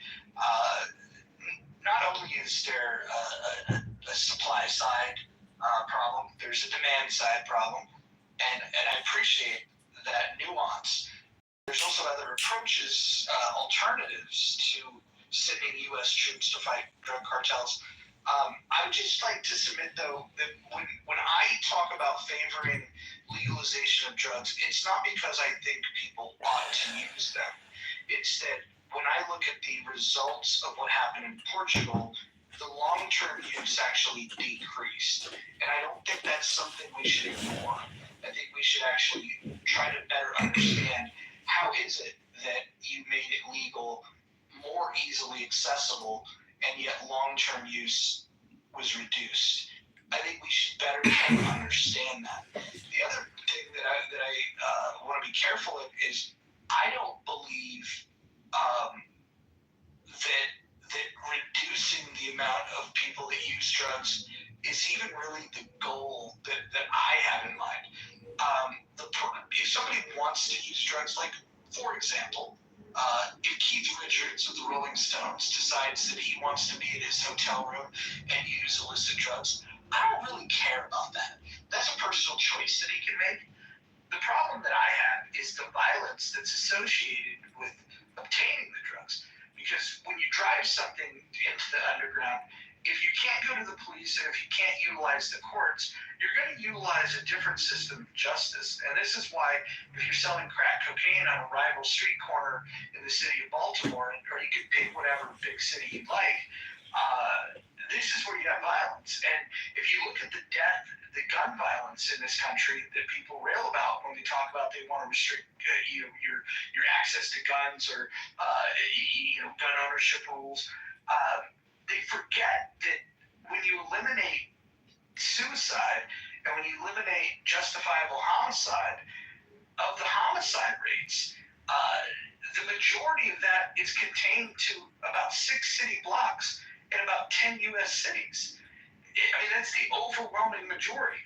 not only is there a supply side problem, there's a demand side problem, and I appreciate that nuance. There's also other approaches, alternatives to sending U.S. troops to fight drug cartels I would just like to submit, though, that when I talk about favoring legalization of drugs, it's not because I think people ought to use them. It's that when I look at the results of what happened in Portugal, the long-term use actually decreased. And I don't think that's something we should ignore. I think we should actually try to better understand how is it that you made it legal, more easily accessible, and yet long-term use was reduced. I think we should better try to understand that. The other thing that I want to be careful of is I don't believe that reducing the amount of people that use drugs is even really the goal that I have in mind. If somebody wants to use drugs, like, for example, if Keith Richards of the Rolling Stones decides that he wants to be in his hotel room and use illicit drugs, I don't really care about that. That's a personal choice that he can make. The problem that I have is the violence that's associated with obtaining the drugs. Because when you drive something into the underground, if you can't go to the police and if you can't utilize the courts, you're going to utilize a different system of justice. And this is why if you're selling crack cocaine on a rival street corner in the city of Baltimore, or you could pick whatever big city you'd like, this is where you have violence. And if you look at the gun violence in this country that people rail about when they talk about they want to restrict your access to guns or gun ownership rules, they forget that when you eliminate suicide and when you eliminate justifiable homicide, of the homicide rates, the majority of that is contained to about 6 city blocks in about 10 U.S. cities. I mean, that's the overwhelming majority.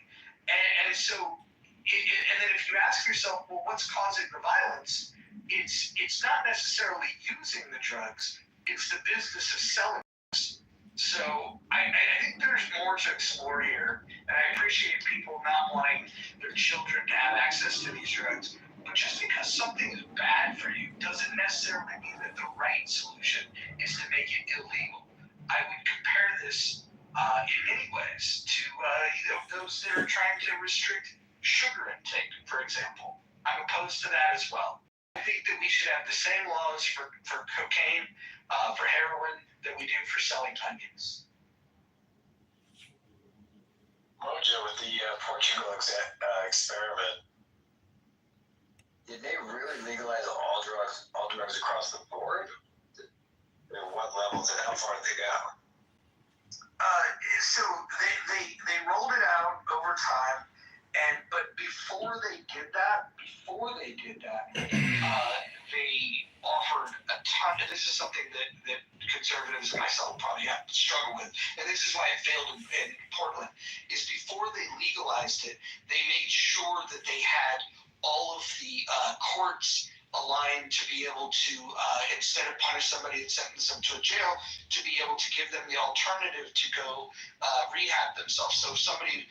And so, and then if you ask yourself, well, what's causing the violence? It's not necessarily using the drugs, it's the business of selling drugs. So I think there's more to explore here, and I appreciate people not wanting their children to have access to these drugs. But just because something is bad for you doesn't necessarily mean that the right solution is to make it illegal. I would compare this in many ways to those that are trying to restrict sugar intake, for example. I'm opposed to that as well. I think that we should have the same laws for cocaine, for heroin, that we do for selling onions. Mojo, with the Portugal experiment, did they really legalize all drugs across the board? And what levels and how far did they go? So they rolled it out over time, but before they did that, they offered a ton. And this is something that conservatives and myself probably have to struggle with, and this is why it failed in Portland. Is before they legalized it, they made sure that they had all of the courts aligned to be able to, instead of punish somebody and sentence them to a jail, to be able to give them the alternative to go rehab themselves. So if somebody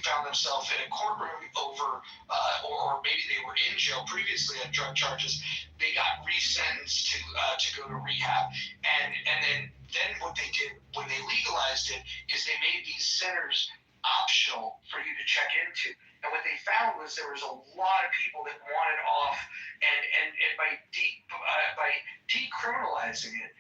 found themselves in a courtroom over, or maybe they were in jail previously on drug charges, they got resentenced to go to rehab. And then what they did when they legalized it is they made these centers optional for you to check into. And what they found was there was a lot of people that wanted off, and by decriminalizing it,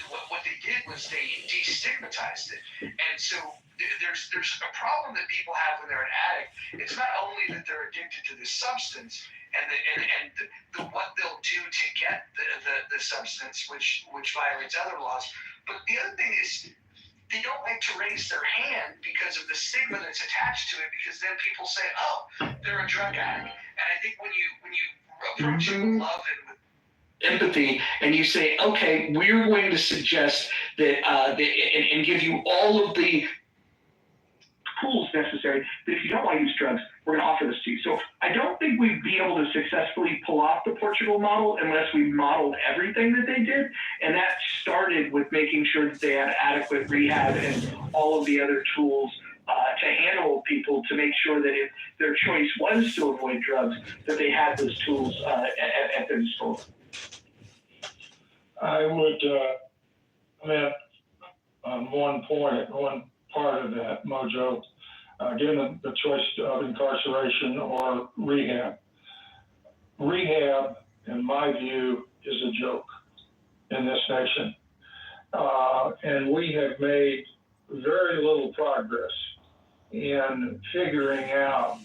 what they did was they destigmatized it. And so there's a problem that people have when they're an addict. It's not only that they're addicted to the substance and what they'll do to get the substance, which violates other laws, but the other thing is, they don't like to raise their hand because of the stigma that's attached to it, because then people say, oh, they're a drug addict. And I think when you approach it with love and with empathy, and you say, okay, we're going to suggest that, and give you all of the tools necessary, that if you don't want to use drugs, we're going to offer this to you. So I don't think we'd be able to successfully pull off the Portugal model unless we modeled everything that they did. And that started with making sure that they had adequate rehab and all of the other tools to handle people, to make sure that if their choice was to avoid drugs, that they had those tools at their disposal. I would, on one point, one part of that, Mojo, given the choice of incarceration or rehab. Rehab, in my view, is a joke in this nation. And we have made very little progress in figuring out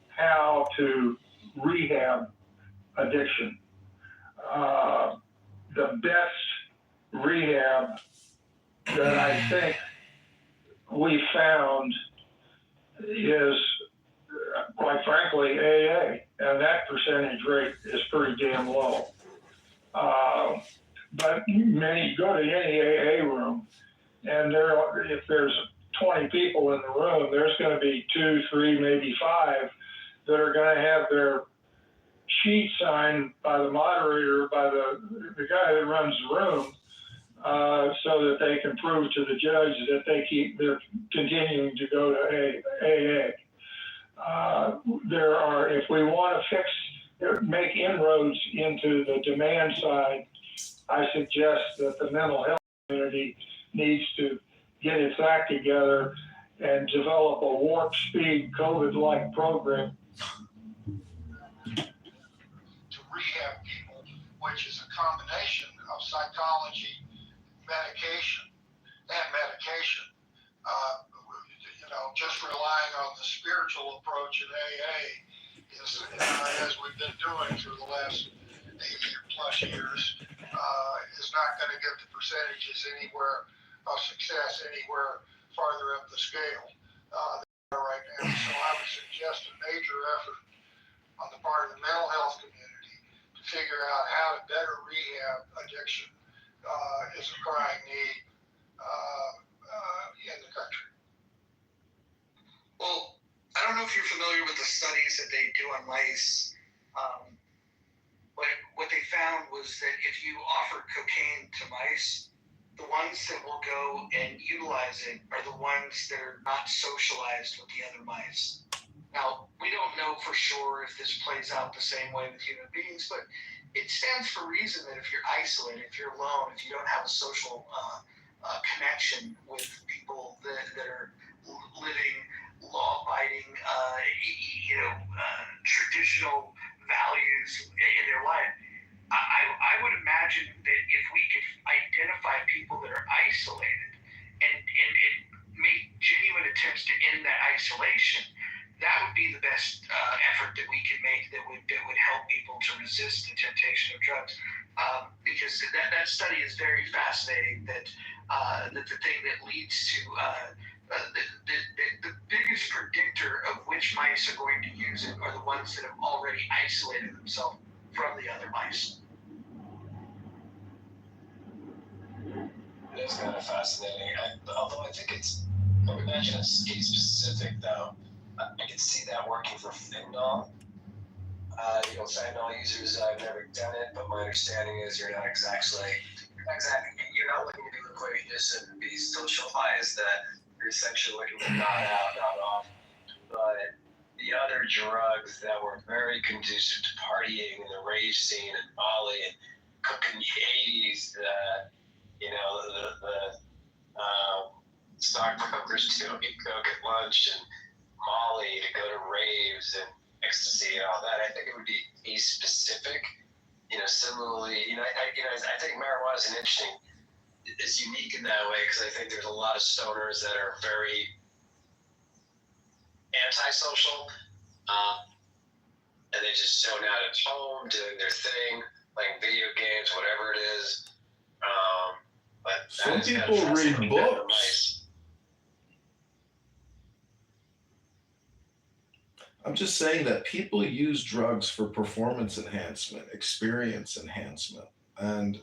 how to rehab addiction. The best rehab that I think we found is, quite frankly, AA, and that percentage rate is pretty damn low. But many go to any AA room, and if there's 20 people in the room, there's going to be 2, 3, maybe 5 that are going to have their sheet signed by the moderator, by the guy that runs the room, so that they can prove to the judge that they're continuing to go to AA. If we want to make inroads into the demand side, I suggest that the mental health community needs to get its act together and develop a warp speed COVID-like program to rehab people, which is a combination of psychology, medication, and medication. Just relying on the spiritual approach in AA is, as we've been doing through the last 8+ years, is not going to get the percentages anywhere of success anywhere farther up the scale right now. So I would suggest a major effort on the part of the mental health community to figure out how to better rehab addiction is a crying need in the country. Well, I don't know if you're familiar with the studies that they do on mice. What they found was that if you offer cocaine to mice, the ones that will go and utilize it are the ones that are not socialized with the other mice. Now, we don't know for sure if this plays out the same way with human beings, but it stands for reason that if you're isolated, if you're alone, if you don't have a social connection with people that are living law-abiding, traditional values in their life, I would imagine that if we could identify people that are isolated and make genuine attempts to end that isolation, that would be the best effort that we could make that would help people to resist the temptation of drugs. Because that study is very fascinating. That the thing that leads to the biggest predictor of which mice are going to use it are the ones that have already isolated themselves from the other mice. It is kind of fascinating. Although I think I would imagine it's case specific though. I can see that working for fentanyl. Fentanyl users, I've never done it, but my understanding is you're not looking to be loquacious and be socialized, that you're essentially looking to nod out, nod off. But the other drugs that were very conducive to partying and the rave scene and Molly and cooking the 80s, the stockbrokers doing coke at lunch and Molly to go to raves and ecstasy and all that. I think it would be case specific. Similarly, I think marijuana is it's unique in that way because I think there's a lot of stoners that are very antisocial, and they just zone out at home doing their thing, playing video games, whatever it is. But some people read books. I'm just saying that people use drugs for performance enhancement, experience enhancement. And,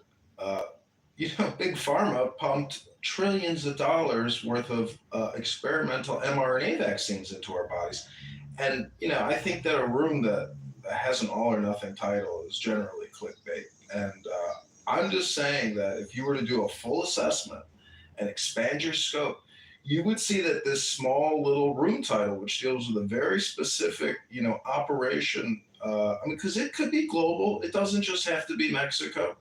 Big Pharma pumped trillions of dollars worth of experimental mRNA vaccines into our bodies. And, I think that a room that has an all or nothing title is generally clickbait. And I'm just saying that if you were to do a full assessment and expand your scope, you would see that this small little room title, which deals with a very specific, operation, because it could be global. It doesn't just have to be Mexico.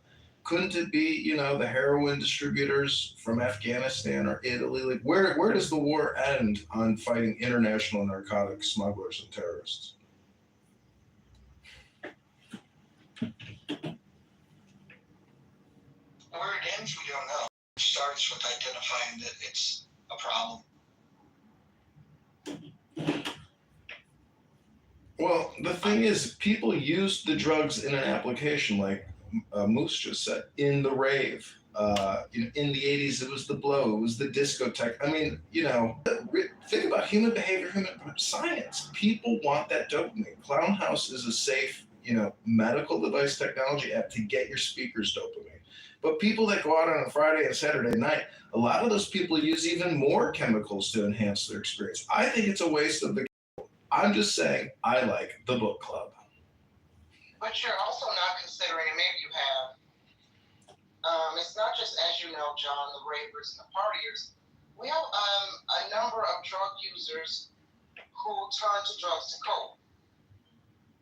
couldn't it be, the heroin distributors from Afghanistan or Italy? Like, where does the war end on fighting international narcotic smugglers and terrorists? Where it ends, we don't know. It starts with identifying that it's a problem. Well, the thing is, people use the drugs in an application, like Moose just said, in the rave. In the 80s, it was the blow, it was the discotheque. I mean, think about human behavior, human science. People want that dopamine. Clown House is a safe, medical device technology app to get your speakers dopamine. But people that go out on a Friday and Saturday night, a lot of those people use even more chemicals to enhance their experience. I think it's a waste of the. I'm just saying, I like the book club. But you're also not considering, and maybe you have, it's not just, as you know, John, the ravers and the partiers. We have a number of drug users who turn to drugs to cope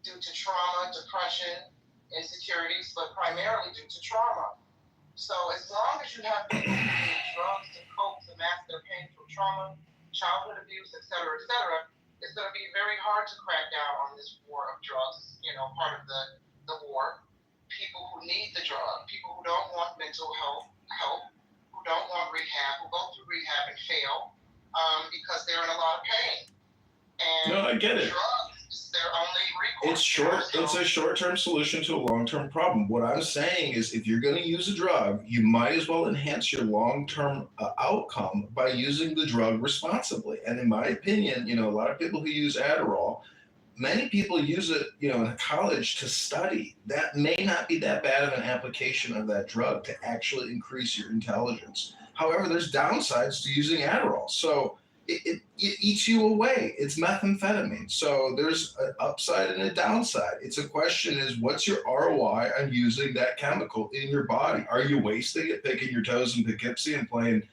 due to trauma, depression, insecurities, but primarily due to trauma. So as long as you have people who use drugs to cope, to mask their pain from trauma, childhood abuse, et cetera, it's going to be very hard to crack down on this war of drugs, part of the war. People who need the drug, people who don't want mental health help, who don't want rehab, who go through rehab and fail because they're in a lot of pain. And No, I get it. drugs is their only recourse. It's a short-term solution to a long-term problem. What I'm saying is, if you're going to use a drug, you might as well enhance your long-term outcome by using the drug responsibly. And in my opinion, a lot of people who use Adderall, many people use it, in college to study. That may not be that bad of an application of that drug to actually increase your intelligence. However, there's downsides to using Adderall. So it eats you away. It's methamphetamine. So there's an upside and a downside. It's a question is, what's your ROI on using that chemical in your body? Are you wasting it picking your toes in Poughkeepsie and playing,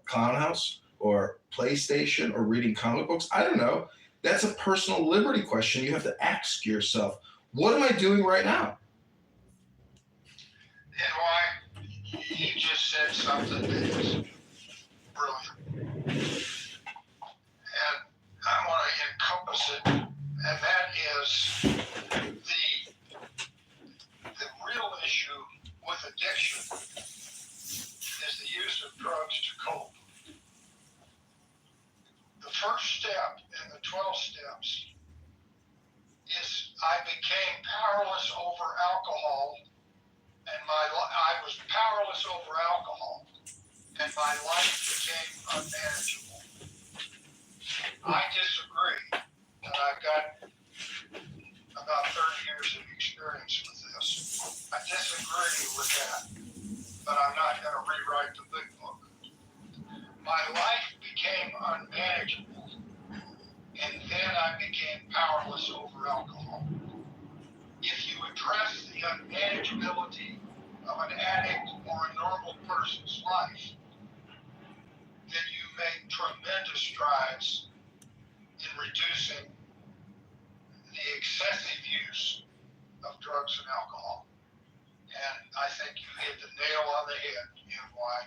Clown House or PlayStation or reading comic books? I don't know. That's a personal liberty question. You have to ask yourself, what am I doing right now? And why you just said something that is brilliant. And I want to encompass it, and that is the real issue with addiction is the use of drugs to cope. The first step in the 12 steps is I became powerless over alcohol, and I was powerless over alcohol, and my life became unmanageable. I disagree, and I've got about 30 years of experience with this. I disagree with that, but I'm not going to rewrite the big book. My life became unmanageable, and then I became powerless over alcohol. If you address the unmanageability of an addict or a normal person's life, then you make tremendous strides in reducing the excessive use of drugs and alcohol. And I think you hit the nail on the head, NY,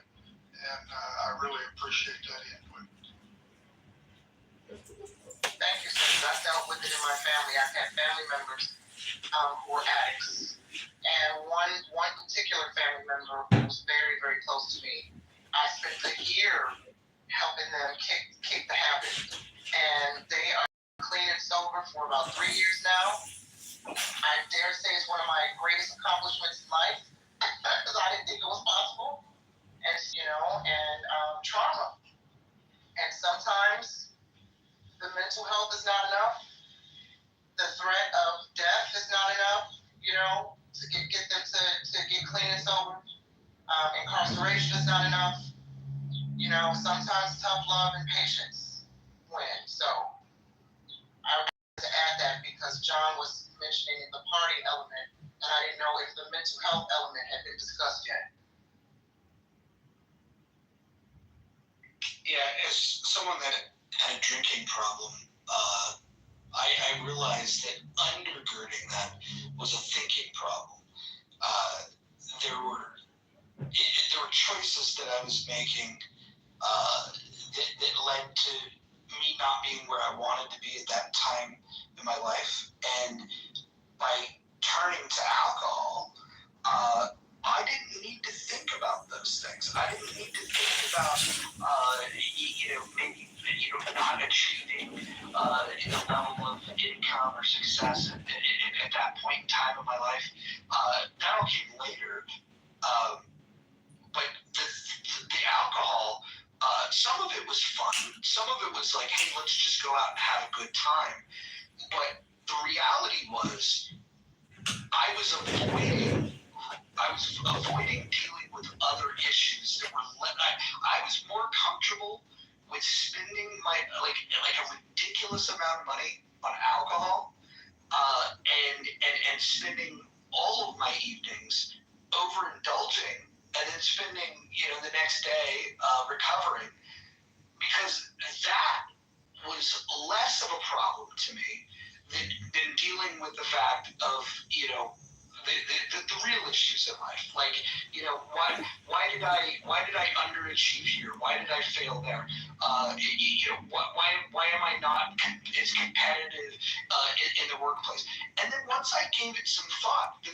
and I really appreciate that input. Thank you, sir. I dealt with it in my family. I've had family members who were addicts. And one particular family member who was very, very close to me, I spent a year helping them kick the habit. And they are clean and sober for about 3 years now. I dare say it's one of my greatest accomplishments in life because I didn't think it was possible. And, trauma. And sometimes the mental health is not enough. The threat of death is not enough, to get them to get clean and sober. Incarceration is not enough. Sometimes tough love and patience win. So I would like to add that because John was mentioning the party element, and I didn't know if the mental health element had been discussed yet. Yeah, as someone that had a drinking problem, I realized that undergirding that was a thinking problem. there were choices that I was making that led to me not being where I wanted to be at that time in my life. And by turning to alcohol, I didn't need to think about those things. I didn't need to think about, maybe, not achieving the level of income or success at that point in time of my life. That all came later. But the alcohol, some of it was fun. Some of it was like, hey, let's just go out and have a good time. But the reality was, I was avoiding dealing with other issues that were. I was more comfortable with spending my like a ridiculous amount of money on alcohol, and spending all of my evenings overindulging, and then spending the next day recovering, because that was less of a problem to me than dealing with the fact of the real issues in life. Like, why did I underachieve here? Why did I fail there? Why am I not as competitive in the workplace? And then once I gave it some thought, the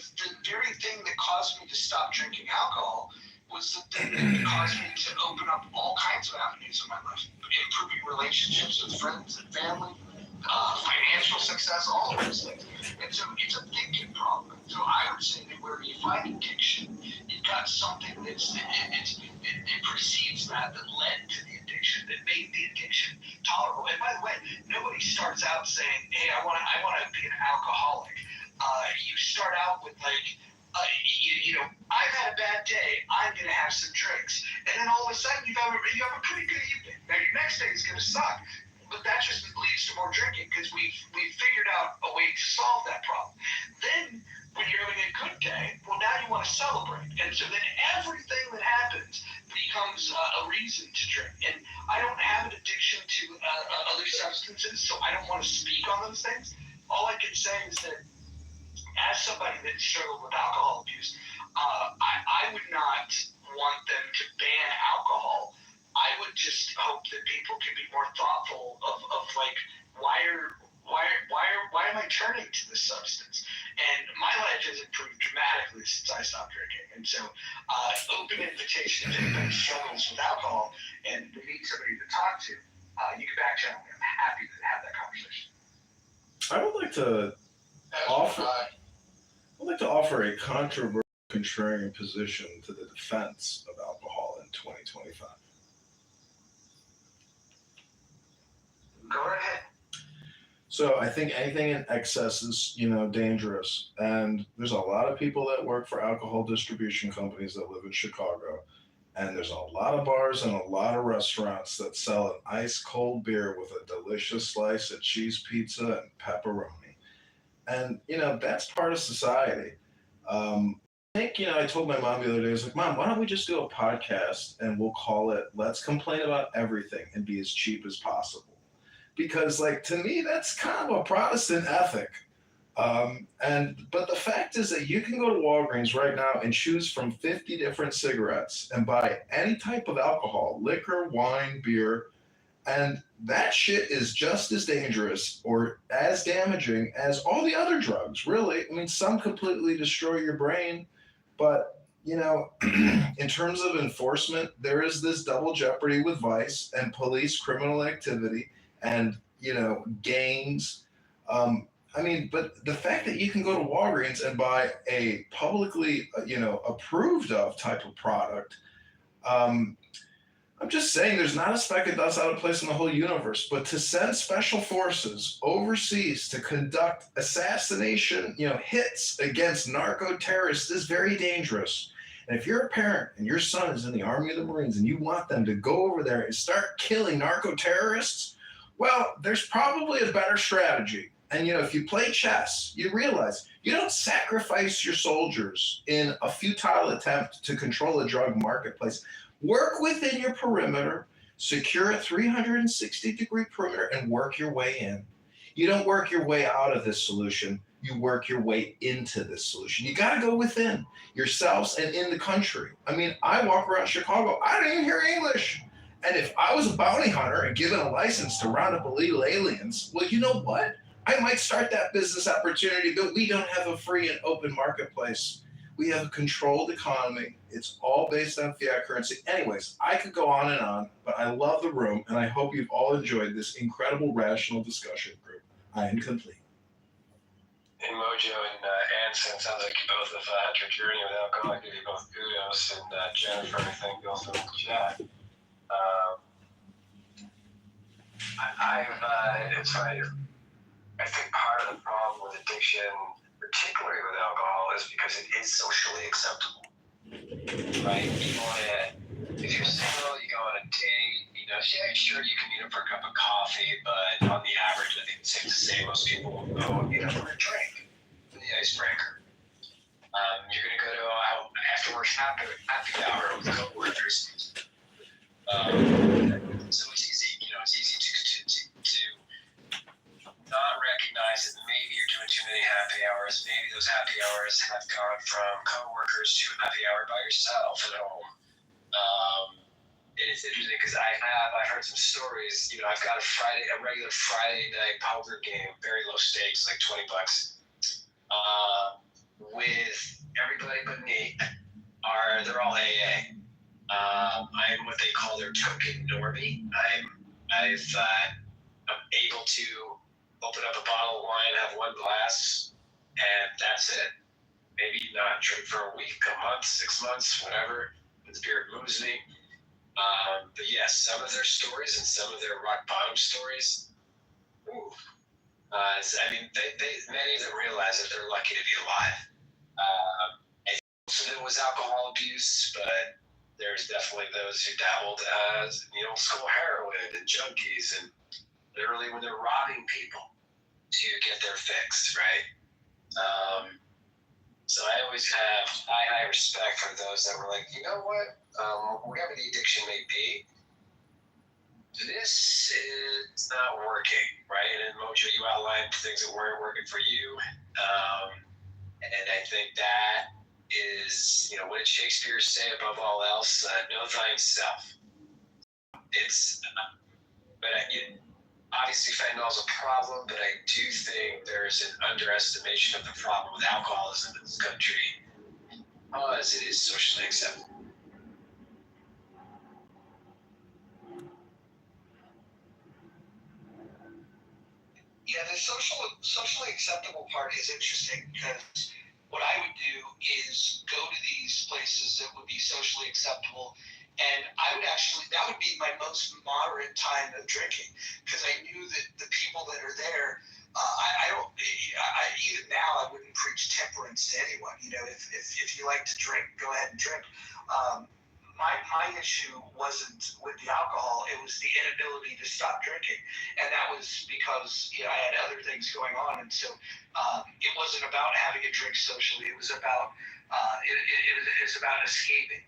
very thing that caused me to stop drinking alcohol was the thing that caused me to open up all kinds of avenues in my life, improving relationships with friends and family, financial success, all of those things. And so it's a thinking problem. So I would say that where you find addiction, you've got something it precedes that led to the addiction, that made the addiction tolerable. And by the way, nobody starts out saying, hey, I want to be an alcoholic. You start out with like, I've had a bad day, I'm going to have some drinks. And then all of a sudden you have a pretty good evening. Now your next day is going to suck. But that just leads to more drinking, because we've figured out a way to solve that problem. Then, when you're having a good day, well, now you want to celebrate. And so then everything that happens becomes a reason to drink. And I don't have an addiction to other substances, so I don't want to speak on those things. All I can say is that as somebody that struggled with alcohol abuse, I would not want them to ban alcohol. I would just hope that people can be more thoughtful of like, why am I turning to this substance? And my life has improved dramatically since I stopped drinking. And so, open invitation if anybody struggles with alcohol and they need somebody to talk to, you can back channel me. I'm happy to have that conversation. I would like to offer a controversial contrarian position to the defense of alcohol in 2025. Go ahead. So I think anything in excess is, dangerous. And there's a lot of people that work for alcohol distribution companies that live in Chicago. And there's a lot of bars and a lot of restaurants that sell an ice cold beer with a delicious slice of cheese pizza and pepperoni. And, that's part of society. I think, I told my mom the other day, I was like, Mom, why don't we just do a podcast and we'll call it Let's Complain About Everything and Be as Cheap as Possible. Because, to me, that's kind of a Protestant ethic. But the fact is that you can go to Walgreens right now and choose from 50 different cigarettes and buy any type of alcohol, liquor, wine, beer, and that shit is just as dangerous or as damaging as all the other drugs, really. I mean, some completely destroy your brain, but, in terms of enforcement, there is this double jeopardy with vice and police criminal activity and, gangs. But the fact that you can go to Walgreens and buy a publicly, approved of type of product, I'm just saying there's not a speck of dust out of place in the whole universe, but to send special forces overseas to conduct assassination, hits against narco terrorists is very dangerous. And if you're a parent and your son is in the Army or the Marines and you want them to go over there and start killing narco terrorists, well, there's probably a better strategy. And, if you play chess, you realize you don't sacrifice your soldiers in a futile attempt to control a drug marketplace. Work within your perimeter, secure a 360-degree perimeter, and work your way in. You don't work your way out of this solution. You work your way into this solution. You got to go within yourselves and in the country. I mean, I walk around Chicago. I don't even hear English. And if I was a bounty hunter and given a license to round up illegal aliens, well, you know what? I might start that business opportunity, but we don't have a free and open marketplace. We have a controlled economy. It's all based on fiat currency. Anyways, I could go on and on, but I love the room, and I hope you've all enjoyed this incredible rational discussion group. I am complete. And Mojo and Anson, sounds like you both have had your journey with alcohol. I give you both kudos, and Jennifer, I think you also in the chat. It's funny. I think part of the problem with addiction, particularly with alcohol, is because it is socially acceptable, right? If you're single, you go on a date, yeah, sure, you can meet up for a cup of coffee, but on the average, I think it's safe to say most people will go and meet up for a drink, the icebreaker. You're going to go to afterwards happy hour with coworkers. So it's easy, it's easy to not recognize that maybe you're doing too many happy hours. Maybe those happy hours have gone from coworkers to happy hour by yourself at home. And it's interesting because I've heard some stories. I've got a regular Friday night poker game, very low stakes, like $20, with everybody but me. They're all AA. I'm what they call their token normie. I'm able to open up a bottle of wine, have one glass, and that's it. Maybe not drink for a week, a month, 6 months, whatever. The beer moves me. But yes, some of their stories and some of their rock bottom stories. Ooh. Many of them realize that they're lucky to be alive. I think most of it was alcohol abuse, but there's definitely those who dabbled as old school heroin and junkies, and literally when they're robbing people to get their fix, right? So I always have high respect for those that were like, you know what, whatever the addiction may be, this is not working, right? And Mojo, you outlined things that weren't working for you. And I think that is, what did Shakespeare say above all else? Know thyself. Obviously fentanyl is a problem, but I do think there's an underestimation of the problem with alcoholism in this country, as it is socially acceptable. Yeah, the socially acceptable part is interesting because what I would do is go to these places that would be socially acceptable, and that would be my most moderate time of drinking because I knew that the people that are there, even now I wouldn't preach temperance to anyone. If you like to drink, go ahead and drink. My issue wasn't with the alcohol, it was the inability to stop drinking. And that was because I had other things going on. And so it wasn't about having a drink socially, it was about escaping.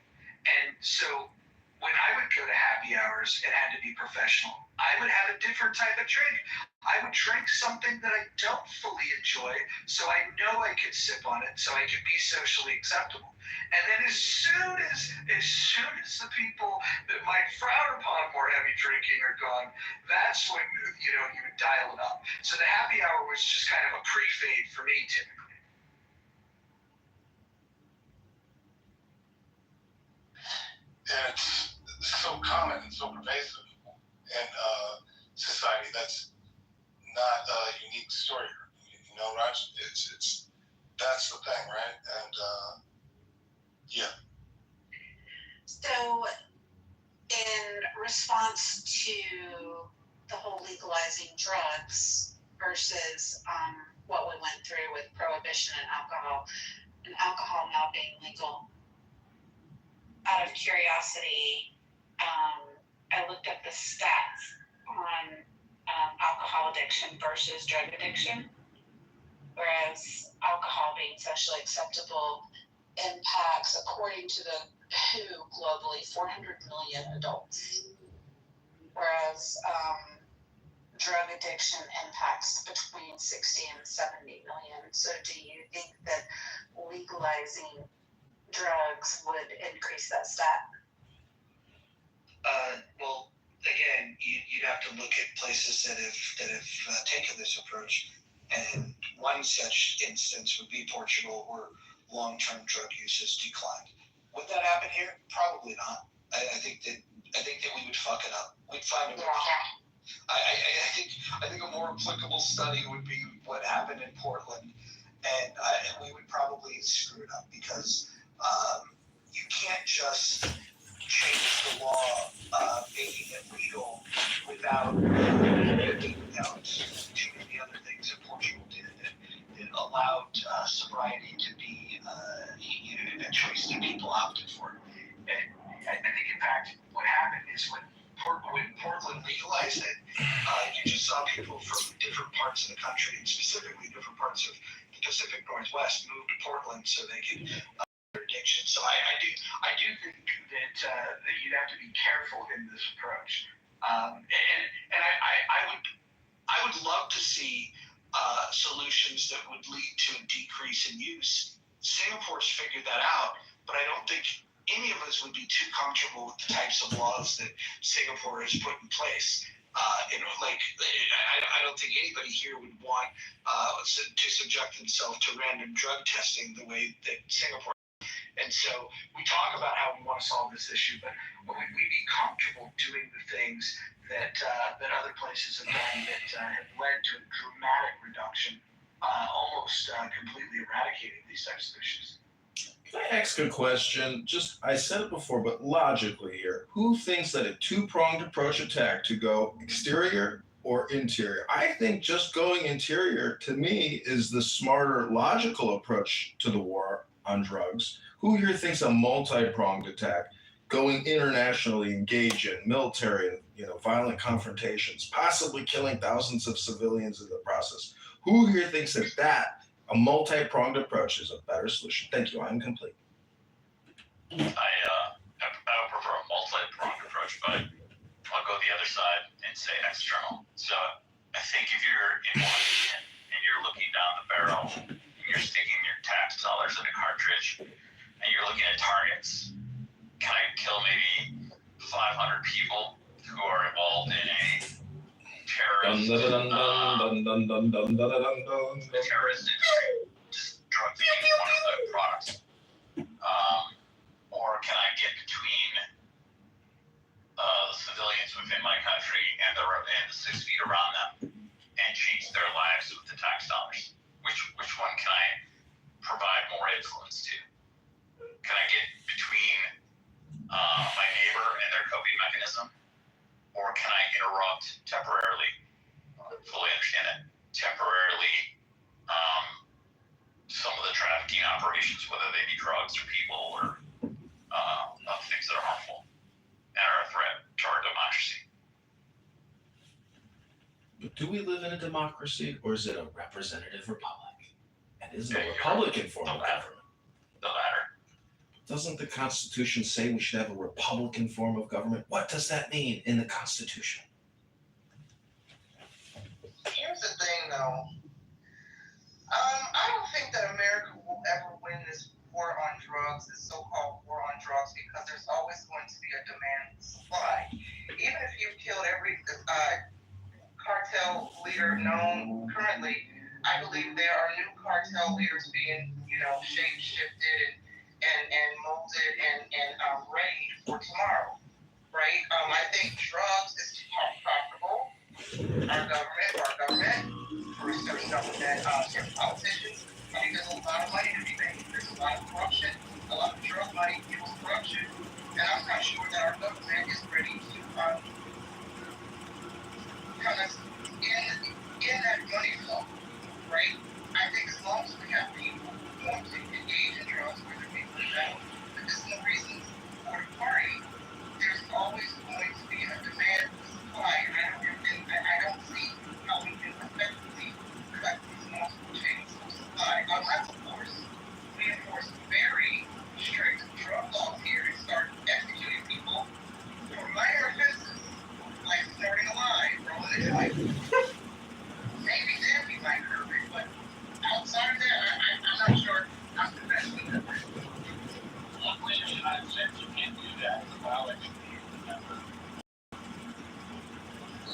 And so when I would go to happy hours, it had to be professional. I would have a different type of drink. I would drink something that I don't fully enjoy, so I know I could sip on it, so I could be socially acceptable. And then as soon as the people that might frown upon more heavy drinking are gone, that's when you would dial it up. So the happy hour was just kind of a pre-fade for me typically. And it's so common and so pervasive in society. That's not a unique story, Raj. It's that's the thing, right? And yeah. So, in response to the whole legalizing drugs versus what we went through with prohibition and alcohol now being legal, out of curiosity, I looked up the stats on alcohol addiction versus drug addiction, whereas alcohol being socially acceptable impacts, according to the WHO globally, 400 million adults, whereas drug addiction impacts between 60 and 70 million. So do you think that legalizing drugs would increase that stat? Well, again, you'd have to look at places that have taken this approach, and one such instance would be Portugal, where long-term drug use has declined. Would that happen here? Probably not. I think that we would fuck it up. We'd find a way. I think a more applicable study would be what happened in Portland, and we would probably screw it up because you can't just change the law, making it legal without doing too many other things that Portugal did. It allowed sobriety to be a choice that people opted for. And I think, in fact, what happened is when Portland legalized it, you just saw people from different parts of the country, and specifically different parts of the Pacific Northwest, move to Portland so they could their addiction. So I do think that you'd have to be careful in this approach. And I would love to see solutions that would lead to a decrease in use. Singapore's figured that out, but I don't think any of us would be too comfortable with the types of laws that Singapore has put in place. I don't think anybody here would want to subject themselves to random drug testing the way that Singapore. And so we talk about how we want to solve this issue, but we'd be comfortable doing the things that other places have done that have led to a dramatic reduction, almost completely eradicating these types of issues. Can I ask a question? I said it before, but logically here, who thinks that a two-pronged approach attack to go exterior or interior? I think just going interior, to me, is the smarter, logical approach to the war on drugs. Who here thinks a multi-pronged attack, going internationally, engage in military, violent confrontations, possibly killing thousands of civilians in the process? Who here thinks that a multi-pronged approach is a better solution? Thank you. I'm complete. I would prefer a multi-pronged approach, but I'll go the other side and say external. So I think if you're in Washington and you're looking down the barrel and you're sticking your tax dollars in a cartridge and you're looking at targets, can I kill maybe 500 people who are involved in a terrorist industry, just drugs being one of the products? Or can I get between the civilians within my country and the 6 feet around them and change their lives with the tax dollars? Which one can I provide more influence to? Can I get between my neighbor and their coping mechanism? Or can I interrupt temporarily, fully understand it, temporarily some of the trafficking operations, whether they be drugs or people or other things that are harmful and are a threat to our democracy? But do we live in a democracy, or is it a representative republic? And is it a Republican form of government? The latter. Doesn't the Constitution say we should have a Republican form of government? What does that mean in the Constitution? Here's the thing, though. I don't think that America will ever win this war on drugs, this so-called war on drugs, because there's always going to be a demand supply. Even if you've killed every cartel leader known currently, I believe there are new cartel leaders being, shape-shifted and molded and ready for tomorrow, right? I think drugs is profitable. Our government, for certain politicians, I think there's a lot of money to be made. There's a lot of corruption, a lot of drug money fuels corruption, and I'm not sure that our government is ready to kind of in that money flow, right? I think as long as we have people who want to engage in drugs, whether people know medicinal reasons or the party, there's always going to be a demand supply, and I don't see how we can effectively cut these multiple chains of supply, unless, of course, we enforce very strict drug laws here and start executing people for minor Maybe then we might curb it, but outside of that, I'm not sure how to best with that. One way in the United States you can't do that without it.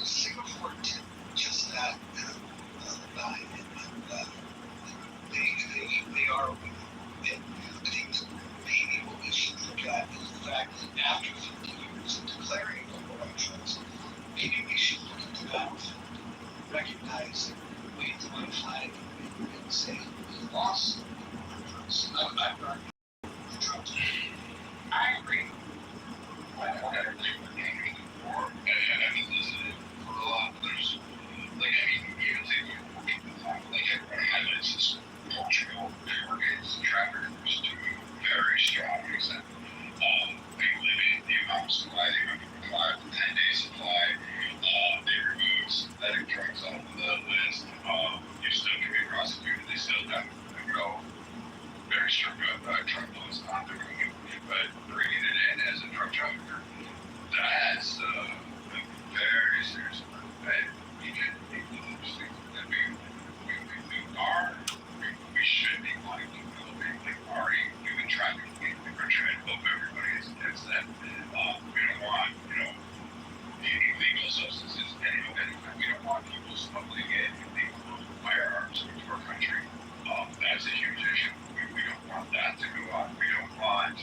Singapore did just that about it, and they are open. And I think maybe what we should look at is the fact that after 50 years of declaring local elections, maybe we should look into that, recognize that we wave the white flag and say we lost I'm I agree. I don't have to think angry before. I mean, listen, for a lot, there's, like, I mean, even taking working with time, like, everyone highlights this Portugal, hurricanes, and traffic, there's two very strong examples. They limit the amount of supply, they went from 5 to 10 day supply. They removed synthetic drugs off of the list. You still can be prosecuted, they still have to go very strict drug laws not doing it, but bringing it in as a drug trafficker, that's very serious. And we can make those things that we should be wanting to build like already human trafficking. We're trying to hope everybody is against that. We don't want, illegal substances anywhere. We don't want people smuggling in illegal firearms into our country. That's a huge issue. We don't want that to go on. We don't want,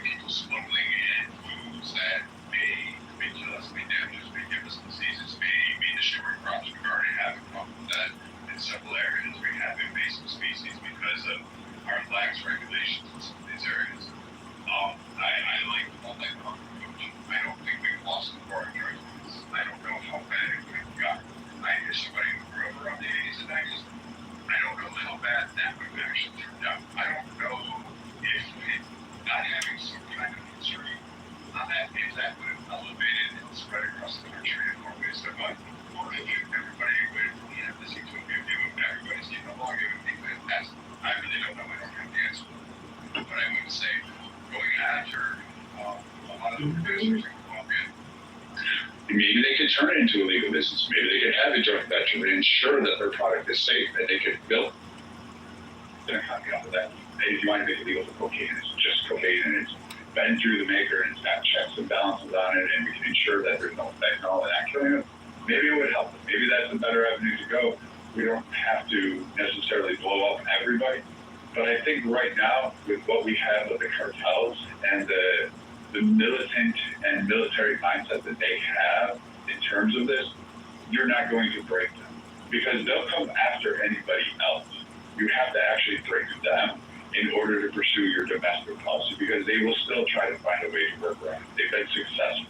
people smuggling in foods that may kill us, may damage us, may give us diseases, may destroy crops. We already have a problem with that in several areas. We have invasive species because of our lax regulations in some of these areas. I like the multi-pronged approach. I don't think we've lost the war on drugs. I don't know how bad it would have gotten. I hear somebody who grew up around the 80s and 90s. I don't know how bad that would have actually turned out. I don't know if not having some kind of history on that, if that would have elevated and spread across the country in more ways than one. Or if everybody would have this utopia view of everybody's getting along, it would be fantastic. I really don't know. I don't have the answer. But I would say going after a lot of the producers in Colombia. Maybe they could turn it into a legal business. Maybe they could have a joint venture and ensure that their product is safe, that they could build an economy off of that. Maybe if you want to make it legal for cocaine, it's just cocaine and it's been through the maker and it's got checks and balances on it, and we can ensure that there's no fentanyl and that killing them. Maybe it would help. Maybe that's a better avenue to go. We don't have to necessarily blow up everybody. But I think right now, with what we have with the cartels and the militant and military mindset that they have in terms of this, you're not going to break them because they'll come after anybody else. You have to actually break them in order to pursue your domestic policy because they will still try to find a way to work around it. They've been successful.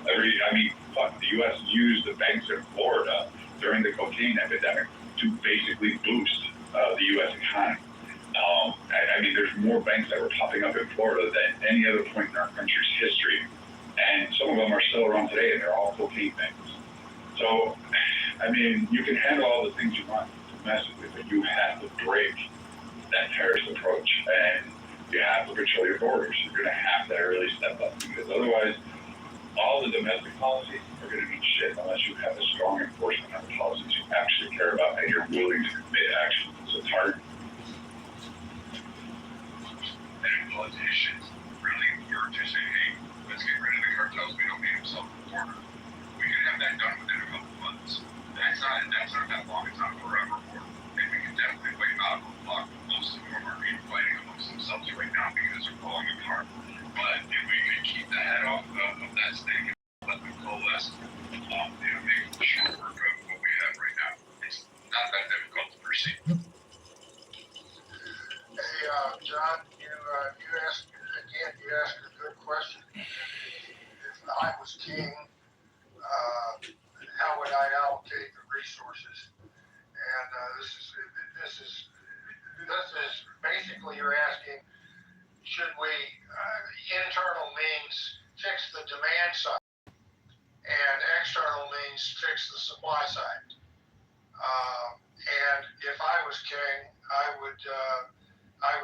The U.S. used the banks in Florida during the cocaine epidemic to basically boost the U.S. economy. There's more banks that were popping up in Florida than any other point in our country's history. And some of them are still around today, and they're all cocaine banks. So, you can handle all the things you want domestically, but you have to break that terrorist approach, and you have to control your borders. You're going to have to really step up, because otherwise, all the domestic policies are going to mean shit unless you have a strong enforcement of the policies you actually care about and you're willing to commit action. So it's hard. And politicians really were to say, hey, let's get rid of the cartels. We don't need them south of the border. We can have that done within a couple months. That's not that long. It's not forever. And we can definitely wipe out a lot. Most of them are fighting amongst themselves right now because they're falling apart. But if we can keep the head off of that snake and let them coalesce, make the short work of what we have right now. It's not that difficult to perceive. Hey, John, you asked a good question. If I was king, how would I allocate the resources? And this is basically you're asking, should we internal means fix the demand side and external means fix the supply side? And if I was king, I would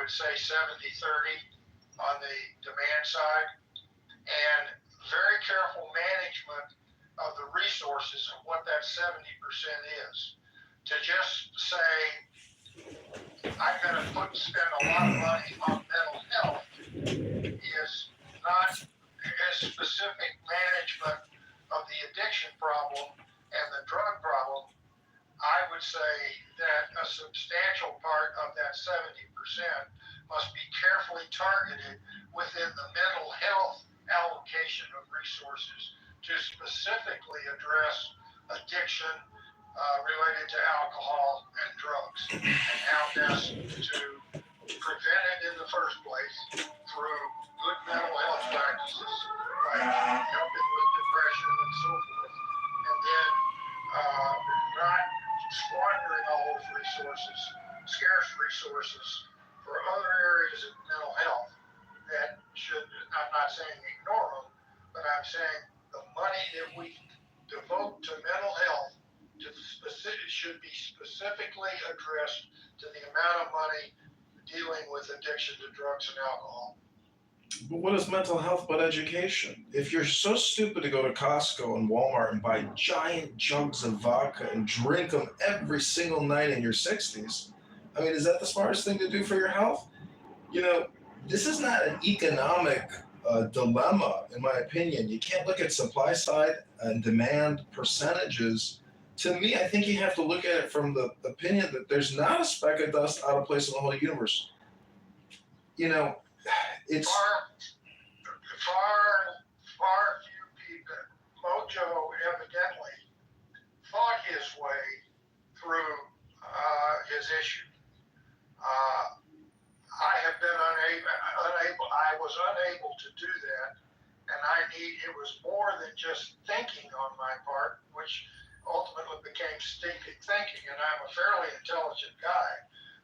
say 70-30 on the demand side, and very careful management of the resources of what that 70% is. To just say, I'm going to spend a lot of money on mental health is not as specific management of the addiction problem and the drug problem. I would say that a substantial part of that 70% must be carefully targeted within the mental health allocation of resources to specifically address addiction related to alcohol and drugs, and how best to prevent it in the first place through good mental health practices like helping with depression and so forth, and then not squandering all those resources, scarce resources, for other areas of mental health that should, I'm not saying ignore them, but I'm saying the money that we devote to mental health should be specifically addressed to the amount of money dealing with addiction to drugs and alcohol. But what is mental health but education? If you're so stupid to go to Costco and Walmart and buy giant jugs of vodka and drink them every single night in your 60s, I mean, is that the smartest thing to do for your health? You know, this is not an economic dilemma, in my opinion. You can't look at supply side and demand percentages. To me, I think you have to look at it from the opinion that there's not a speck of dust out of place in the whole universe. You know, it's far few people. Mojo evidently fought his way through his issue. I have been unable. I was unable to do that, and it was more than just thinking on my part, which ultimately became stinking thinking. And I'm a fairly intelligent guy,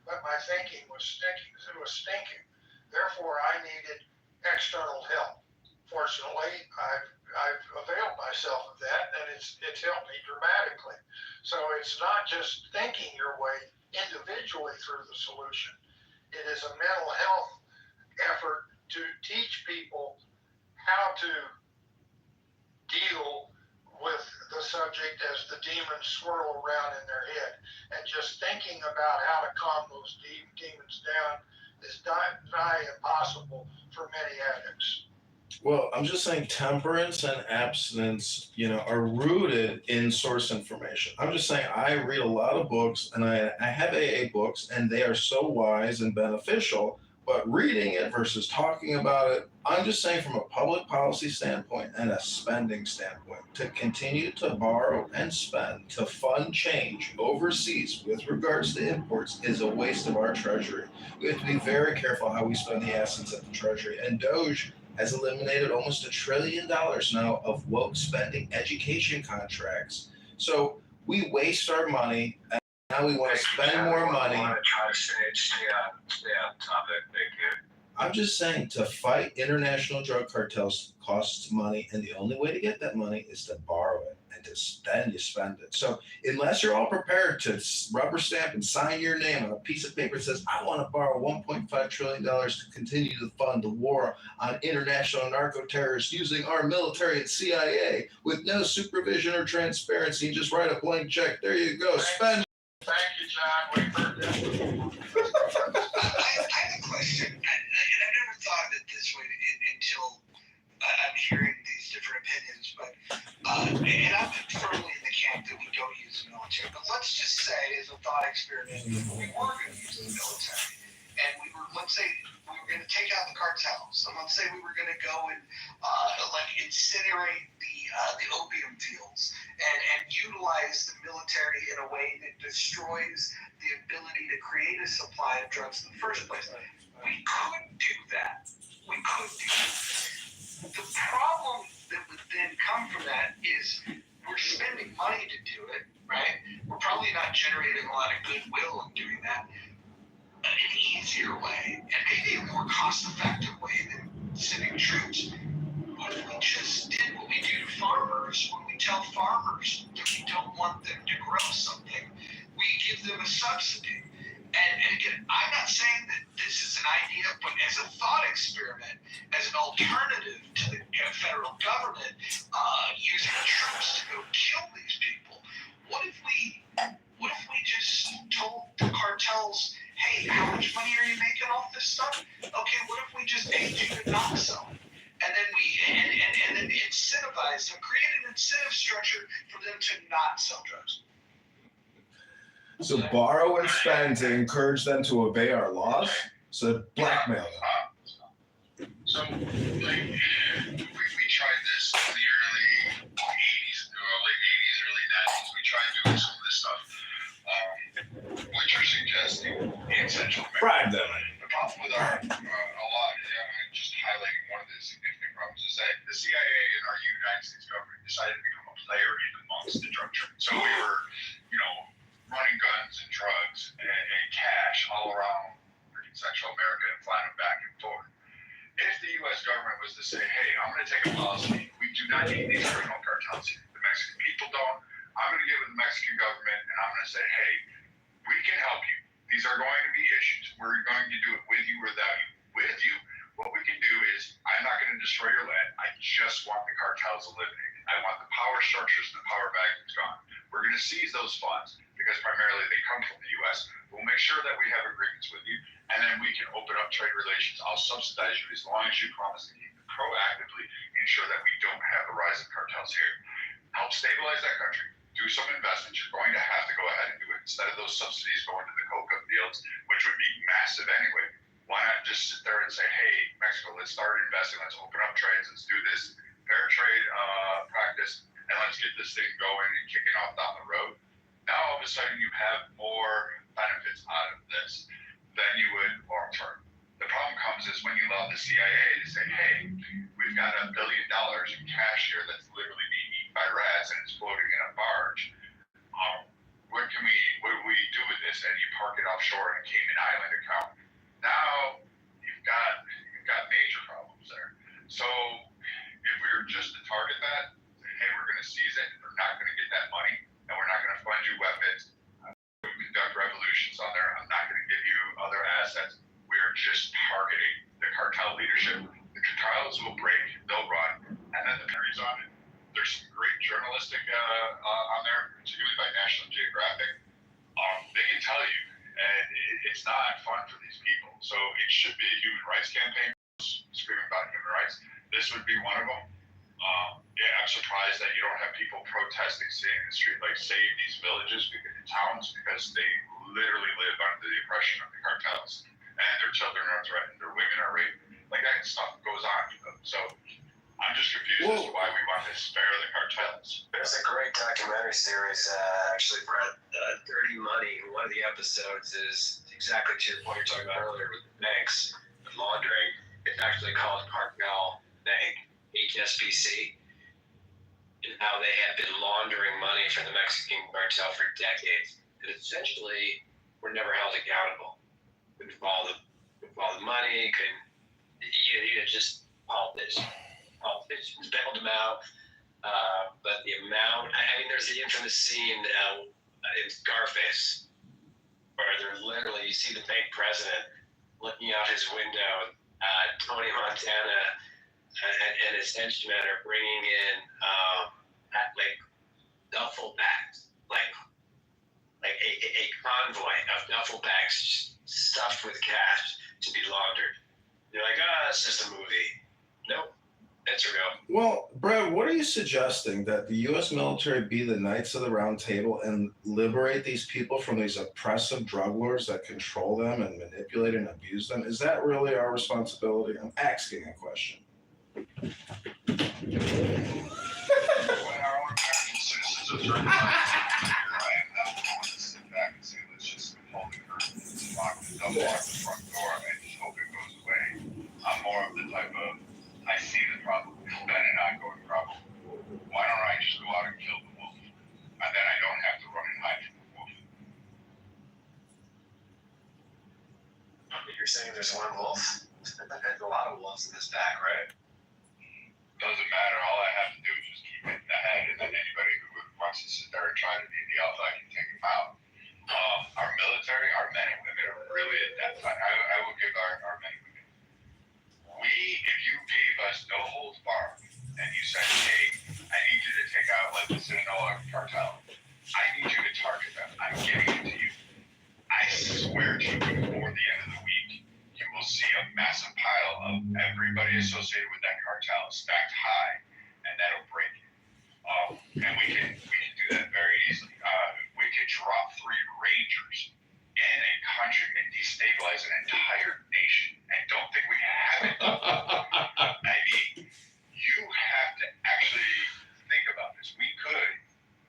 but my thinking was stinking. It was stinking. Therefore, I needed external help. Fortunately, I've availed myself of that, and it's helped me dramatically. So it's not just thinking your way individually through the solution. It is a mental health effort to teach people how to deal with the subject as the demons swirl around in their head. And just thinking about how to calm those demons down is nigh impossible for many addicts. Well, I'm just saying temperance and abstinence, are rooted in source information. I'm just saying I read a lot of books and I have AA books and they are so wise and beneficial, but reading it versus talking about it, I'm just saying from a public policy standpoint and a spending standpoint, to continue to borrow and spend to fund change overseas with regards to imports is a waste of our treasury. We have to be very careful how we spend the assets at the treasury. And Doge has eliminated almost $1 trillion now of woke spending education contracts. So we waste our money, and now we want to spend more money. I want to try to stay on topic. Thank you. I'm just saying to fight international drug cartels costs money, and the only way to get that money is to borrow it, and then you spend it. So unless you're all prepared to rubber stamp and sign your name on a piece of paper that says, I want to borrow $1.5 trillion to continue to fund the war on international narco-terrorists using our military and CIA with no supervision or transparency, just write a blank check. There you go. Spend. Thank you, John. We've heard that before. I have a question, and I never thought of it this way until I'm hearing these different opinions, but and I'm firmly in the camp that we don't use the military. But let's just say, as a thought experiment, we were going to use the military, and let's say we were going to take out the cartels, and let's say we were going to go and incinerate the opium fields and utilize the military in a way that destroys the ability to create a supply of drugs in the first place. We could do that. The problem that would then come from that is we're spending money to do it, right? We're probably not generating a lot of goodwill in doing that. An easier way, and maybe a more cost-effective way than sending troops. What if we just did what we do to farmers when we tell farmers that we don't want them to grow something? We give them a subsidy. And again, I'm not saying that this is an idea, but as a thought experiment, as an alternative to the federal government using troops to go kill these people. What if we just told the cartels, hey, how much money are you making off this stuff? Okay, what if we just paid you to not sell it? And then and then incentivize them, create an incentive structure for them to not sell drugs. So borrow and spend to encourage them to obey our laws? So blackmail them. So, like, we tried this in the early 80s, late 80s, early 90s. We tried doing some of this stuff. What you're suggesting in Central America. Bribe them. The problem with our, just highlighting one of the significant problems is that the CIA and our United States government decided to become a player in amongst the drug trade. So we were, running guns and drugs and cash all around Central America and flying them back and forth. If the U.S. government was to say, hey, I'm going to take a policy, we do not need these criminal cartels here. The Mexican people don't. I'm going to give it to the Mexican government, and I'm going to say, hey, we can help you. These are going to be issues. We're going to do it with you or without you. With you, what we can do is, I'm not going to destroy your land. I just want the cartels eliminated. I want the power structures and the power vacuums gone. We're going to seize those funds because primarily they come from the U.S. We'll make sure that we have agreements with you, and then we can open up trade relations. I'll subsidize you as long as you promise to proactively ensure that we don't have a rise of cartels here. Help stabilize that country. Do some investments. You're going to have to go ahead and do it instead of those subsidies going to the coca fields, which would be massive anyway. Why not just sit there and say, hey, Mexico, let's start investing. Let's open up trades. Let's do this fair trade practice, and let's get this thing going and kicking off down the road. Now, all of a sudden, you have more benefits out of this than you would long term. The problem comes is when you allow the CIA to say, hey, we've got $1 billion in cash here that's literally being eaten by rats and it's floating in a barge. What do we do with this? And you park it offshore in a Cayman Island account. Now you've got major problems there. So if we were just to target that, say, hey, we're going to seize it, they're not going to get that money, and we're not going to fund you weapons. We conduct revolutions on there. I'm not going to give you other assets. We are just targeting the cartel leadership. The cartels will break, they'll run, and then the parries on it. There's some great journalistic on there, particularly by National Geographic. They can tell you, and it's not fun for these people. So it should be a human rights campaign, screaming about human rights. This would be one of them. I'm surprised that you don't have people protesting, saying in the street, like, save these villages, towns, because they literally live under the oppression of the cartels. And their children are threatened, their women are raped. Like, that stuff goes on to them. So I'm just confused as to why we want to spare the cartels. There's a great documentary series, actually, Brett, Dirty Money. One of the episodes is exactly to your point you're talking about earlier with the banks and laundering. It's actually called Cartel Bank, HSBC, and how they have been laundering money for the Mexican cartel for decades. And essentially, were never held accountable. Couldn't follow the money, just politicians bailed them out. But the amount, there's the infamous scene in Scarface where they're literally, you see the bank president looking out his window, Tony Montana and his henchmen are bringing in duffel bags, like a convoy of duffel bags stuffed with cash to be laundered. You're like, it's just a movie. Nope, it's real. Well, Brad, what are you suggesting? That the U.S. military be the Knights of the Round Table and liberate these people from these oppressive drug lords that control them and manipulate and abuse them? Is that really our responsibility? I'm asking a question. When our own American citizens are threatened by I am not the one to sit back and say, let's just hold it for lock the double lock the front door and just hope it goes away. I'm more of the type of, I see the problem, then an ongoing problem. Why don't I just go out and kill the wolf? And then I don't have to run and hide from the wolf. You're saying there's one wolf? There's a lot of wolves in this pack, right? Doesn't matter. All I have to do is just keep hitting the head, and then anybody who wants to sit there and try to be the alpha, I can take them out. Our military, our men and women are really adept. I will give our men and women. If you gave us no holds barred, associated with that cartel is stacked high, and that'll break it. And we can do that very easily. We could drop 3 Rangers in a country and destabilize an entire nation. And don't think we have it. I mean, you have to actually think about this. We could,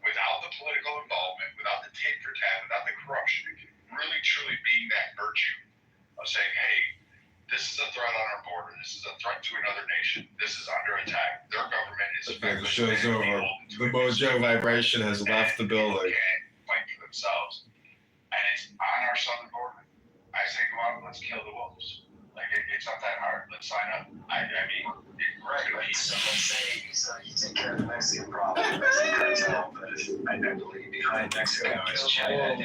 without the political involvement, without the tit for tat, without the corruption, really truly being that virtue of saying, hey, this is a threat on our border. This is a threat to another nation. This is under attack. Their government is Okay, the show's over. The mojo vibration has left the building. They can't fight for themselves. And it's on our southern border. I say go out and let's kill the wolves. Like, it's not that hard. Let's sign up. I mean, Right, so let's say you take care of the Mexican problem, the Mexican cartel, but I believe behind Mexico is China.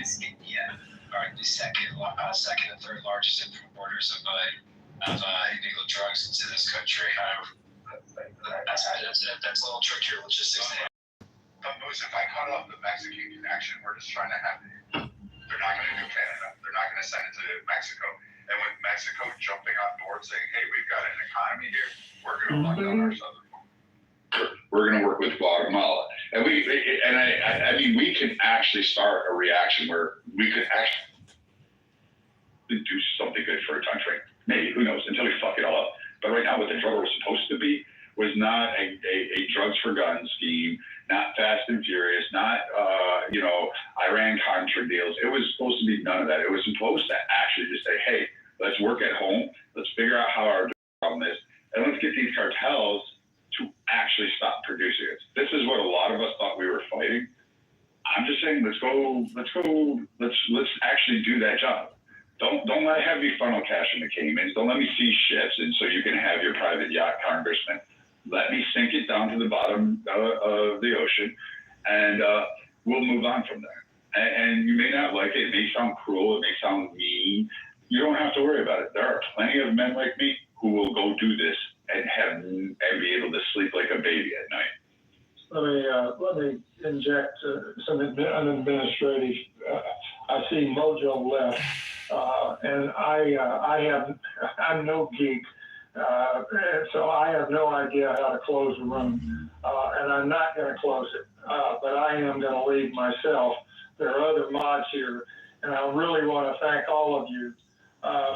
Are the second and third largest importers of illegal drugs into this country. That's a little trickier logistics. But Moose, if I cut off the Mexican connection, we're just trying to have it. They're not going to do Canada. They're not going to send it to Mexico. And with Mexico jumping on board saying, hey, we've got an economy here, we're going to lock down our southern border. We're going to work with Guatemala. And I mean, we can actually start a reaction where we could actually do something good for a country. Maybe, who knows, until we fuck it all up. But right now, what the drug was supposed to be was not a drugs for guns scheme, not Fast and Furious, not, Iran-Contra deals. It was supposed to be none of that. It was supposed to actually just say, hey, let's work at home. Let's figure out how our problem is. And let's get these cartels to actually stop producing it. This is what a lot of us thought we were fighting. I'm just saying, let's actually do that job. Don't let have you funnel cash in the Caymans. Don't let me see ships and so you can have your private yacht, Congressman. Let me sink it down to the bottom of the ocean, and we'll move on from there. And you may not like it. It may sound cruel. It may sound mean. You don't have to worry about it. There are plenty of men like me who will go do this and be able to sleep like a baby at night. Let me inject some administrative. I see Mojo left, and I'm no geek, so I have no idea how to close a room, and I'm not going to close it. But I am going to leave myself. There are other mods here, and I really want to thank all of you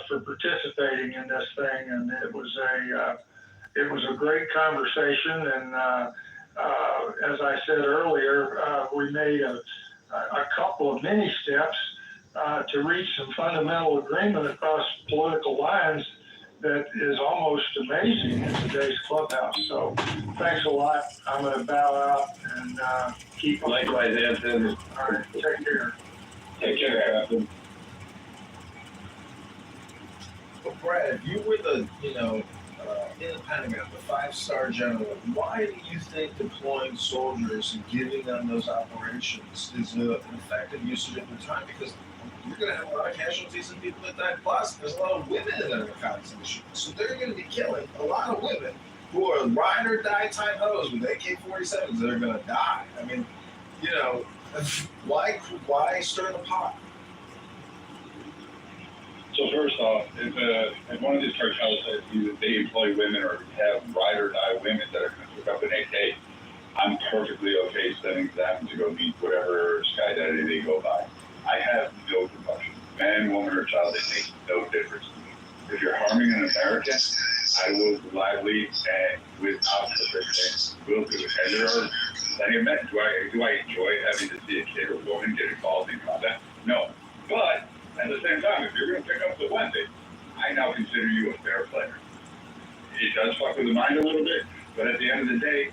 for participating in this thing. And it was a great conversation, and as I said earlier, we made a couple of mini steps to reach some fundamental agreement across political lines that is almost amazing in today's clubhouse. So thanks a lot. I'm going to bow out and keep on. Likewise, Anthony. All right, take care. Take care, Anthony. But Brad, you were the, in the Pentagon, the 5-star general. Why do you think deploying soldiers and giving them those operations is an effective usage of the time? Because you're going to have a lot of casualties and people that die. Plus, there's a lot of women that are reconnaissance missions. So they're going to be killing a lot of women who are ride or die type hoes with AK-47s that are going to die. I mean, why stir the pot? So first off, if one of these cartels says they employ women or have ride or die women that are going to pick up an AK, I'm perfectly okay sending them to go meet whatever sky daddy they go by. I have no compunction. Man, woman, or child, it makes no difference to me. If you're harming an American, I will gladly and without restriction will do it. And there are plenty of men. Do I enjoy having to see a kid or woman get involved in combat? No. But at the same time, if you're going to pick up the weapon, I now consider you a fair player. It does fuck with the mind a little bit, but at the end of the day,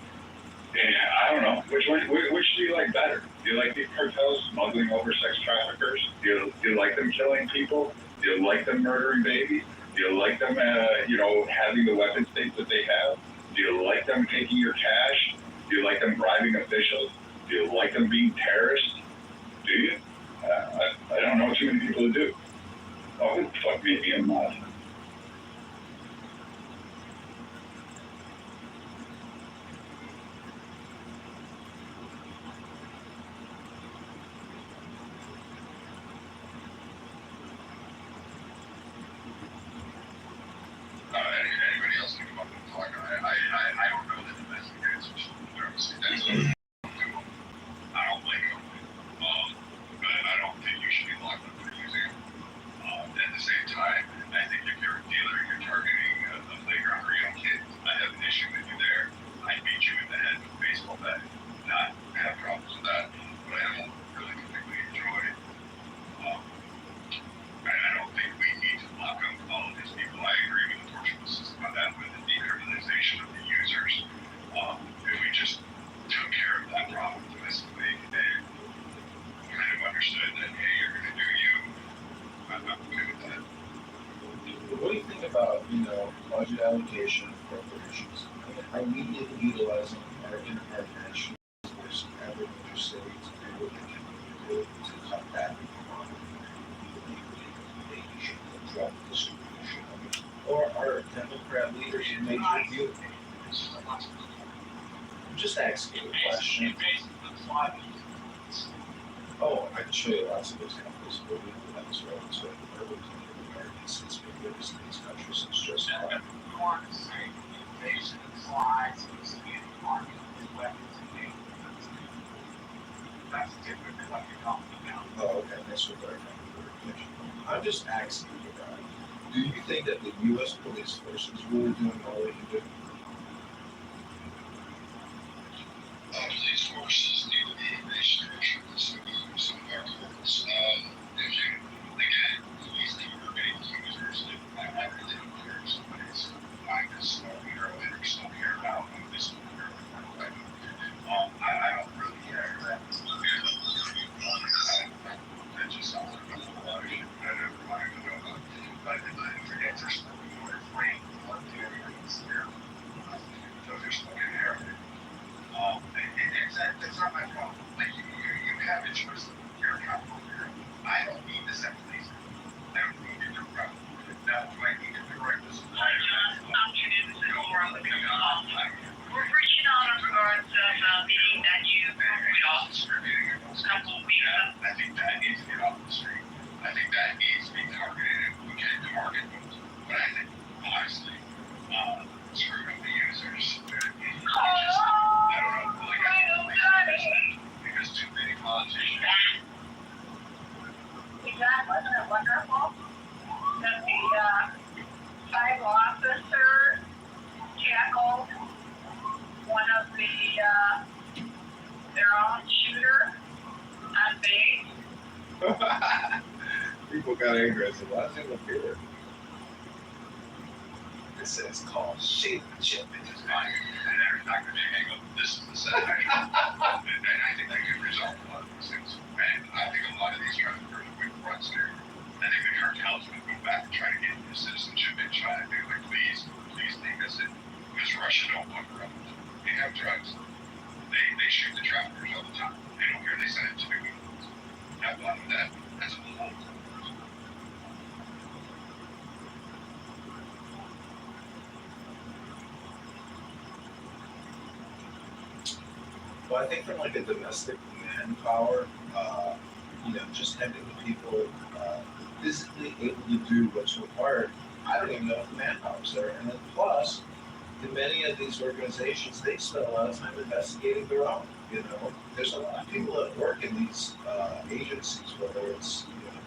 I don't know. Which do you like better? Do you like these cartels smuggling over sex traffickers? Do you like them killing people? Do you like them murdering babies? Do you like them, having the weapon states that they have? Do you like them taking your cash? Do you like them bribing officials? Do you like them being terrorists? Do you? I don't know too many people who do. Oh, who the fuck made me a mod? Anybody else think about the budget allocation appropriations. Are we utilizing our national resources in every major city to do what they can do to cut back on the drug distribution? Or are Democrat leaders in major view? I'm just asking a question. Oh, I can show you lots of examples, but we don't have this right. So we're looking at Americans since we've been in these countries since just now. That's different than what you're talking about. Oh, okay, that's what they're thinking. I'm just asking you about, do you think that the U.S. police force is really doing all they can do? Police forces need to be restructured so some of our courts. If you, again, these are getting users that I really don't care if somebody's buying this or I just don't care about this I don't really care that just sounds like a lot of shit that I never wanted to know about. But I forget there's something more free on the areas there. So there's something there. That's not my problem. Like you have a choice of your account. I don't need this at least. I don't need to direct. Now, do I need to direct this? We're reaching out in regards to the meeting that you put off a couple of weeks ago. I think that needs to get off the street. I think that needs to be targeted. We can target those. But I think, honestly, screw up the users. I don't know. Because too many politicians. Wasn't it wonderful that the tribal officer tackled one of their own shooter on base? People got angry. I said, why does it look here? It says called shape chip. It's not, and they're not going to hang up. This is the set. And I think that could resolve a lot of these things. And I think a lot of these traffickers would run scared. I think the cartels would go back and try to get into citizenship and try to be like, please take us in. Because Russia don't want drugs. They have drugs. They shoot the traffickers all the time. They don't care. They send it to the government. Have fun with that. That's a whole. Well, I think from like a domestic manpower, just having the people physically able to do what's required, I don't even know if the manpower's there. And then plus, in many of these organizations, they spend a lot of time investigating their own. There's a lot of people that work in these agencies, whether it's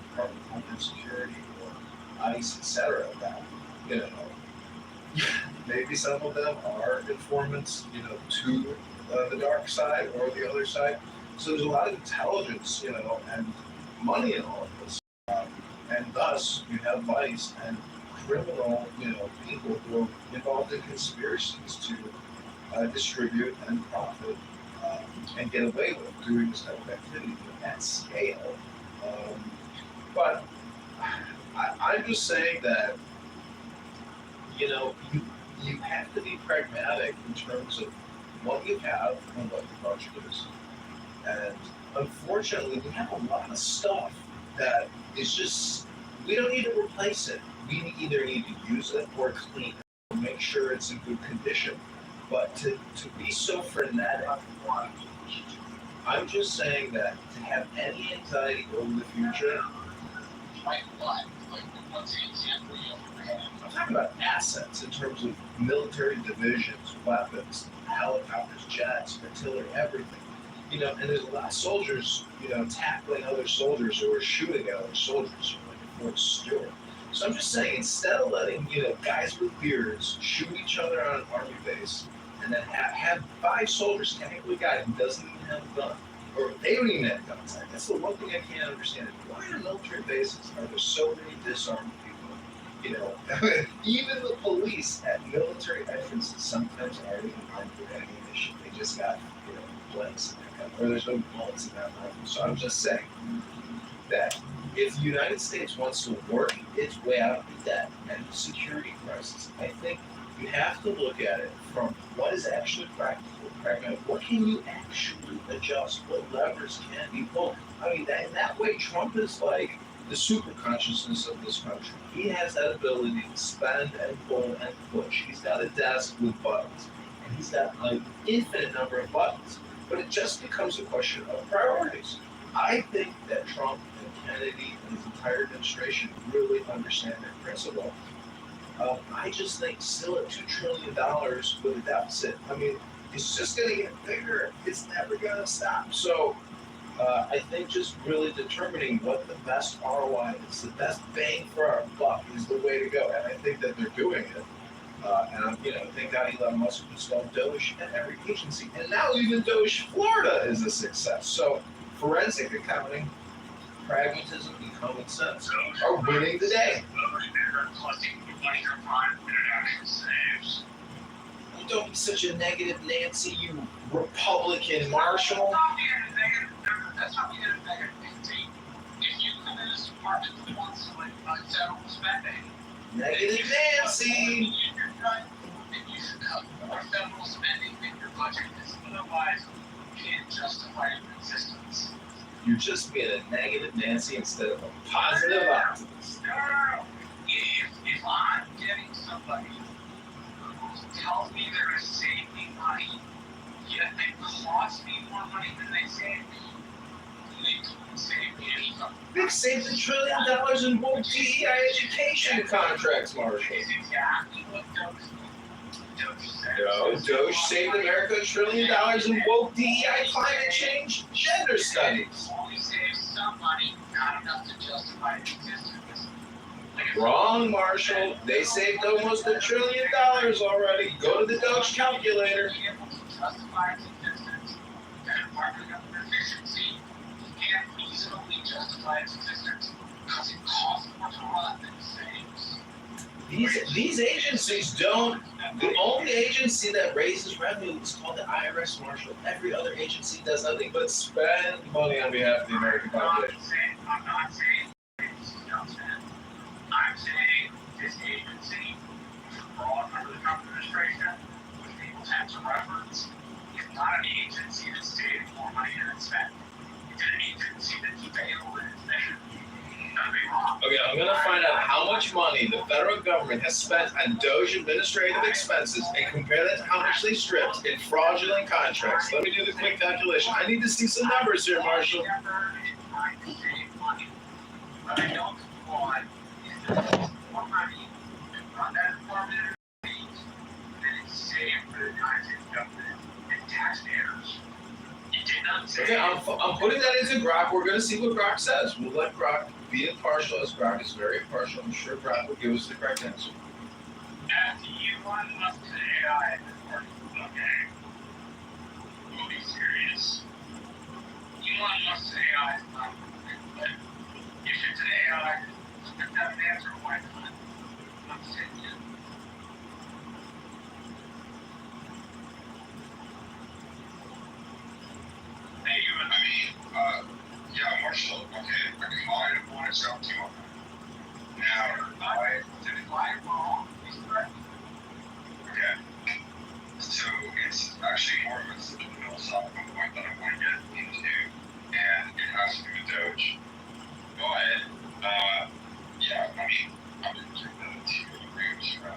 Department of Homeland Security or ICE, etc. That maybe some of them are informants, to the dark side or the other side. So there's a lot of intelligence, and money in all of this. And thus, you have vice and criminal, people who are involved in conspiracies to distribute and profit and get away with doing this type of activity at scale. But I'm just saying that, you have to be pragmatic in terms of what you have and what the budget is. And unfortunately, we have a lot of stuff that is just, we don't need to replace it. We either need to use it or clean it, make sure it's in good condition. But to be so frenetic, I'm just saying that to have any anxiety over the future. Like what? Like, what's the example you have? I'm talking about assets in terms of military divisions, weapons, helicopters, jets, artillery, everything. And there's a lot of soldiers, tackling other soldiers who are shooting at other soldiers, like at Fort Stewart. So I'm just saying, instead of letting, guys with beards shoot each other on an army base, and then have 5 soldiers tackle a guy who doesn't even have a gun, or they don't even have guns. That's the one thing I can't understand. Why on military bases are there so many disarmed people? Even the police at military entrances sometimes aren't even armed with ammunition. They just got, blanks in their gun, or there's no bullets in that rifle. So I'm just saying that if the United States wants to work its way out of the debt and the security crisis, I think you have to look at it from what is actually practical, pragmatic. What can you actually adjust? What levers can be pulled? I mean, that way, Trump is like the super consciousness of this country. He has that ability to spend and pull and push. He's got a desk with buttons, and he's got an infinite number of buttons. But it just becomes a question of priorities. I think that Trump and Kennedy and his entire administration really understand that principle. I just think still at $2 trillion with a deficit, I mean, it's just going to get bigger. It's never going to stop. So I think just really determining what the best ROI is, the best bang for our buck is the way to go. And I think that they're doing it. And thank God Elon Musk installed Doge at every agency. And now even Doge Florida is a success. So forensic accounting, pragmatism, and common sense are winning the day. Don't be such a negative Nancy, you Republican Marshall. That's not being a negative Nancy. If you come in as a market that wants to federal spending, negative Nancy. You should cut more federal spending in your budget, because otherwise you can't justify your existence. You're just being a negative Nancy instead of a positive optimist. No. If I'm getting somebody who tells me they're going to save me money, yet they cost me more money than they save me, they don't save me anything. They've saved $1 trillion in woke DEI education contracts, Marshall. It's exactly what Doge said. No, Doge saved America $1 trillion in woke DEI climate change gender studies. Only saves some money, not enough to justify its existence. Wrong, Marshall. They saved almost $1 trillion already. Go to the Doge calculator. Justify its existence. That Department of Efficiency can't easily justify its existence because it costs more to run than it saves. These agencies don't. The only agency that raises revenue is called the IRS, Marshall. Every other agency does nothing but spend money on behalf of the American population. I'm not saying I'm saying this agency, brought under the Trump administration, which people tend to reference, is not an agency that saved more money than it spent. It's an agency that failed in its mission. Don't be wrong. Okay, I'm going to find out how much money the federal government has spent on Doge administrative expenses and compare that to how much they stripped in fraudulent contracts. Let me do the quick calculation. I need to see some numbers here, Marshall. But I don't want more money to run that department than it's saved for the United government and taxpayers. It did not say. Okay, I'm putting that into Grok. We're going to see what Grok says. We'll let Grok be impartial, as Grok is very impartial. I'm sure Grok will give us the correct answer. After you want us to AI, okay? We'll be serious. You want us to AI, but if it's an AI, it's not an answer, why not? I'm saying it. Hey, yeah, Marshall, okay, I might have wanted something to now, I didn't lie wrong. Okay. So it's actually more of a philosophical point that I want to get into, and it has to do with Doge. But, yeah, I mean, I'm going to take the two groups, right?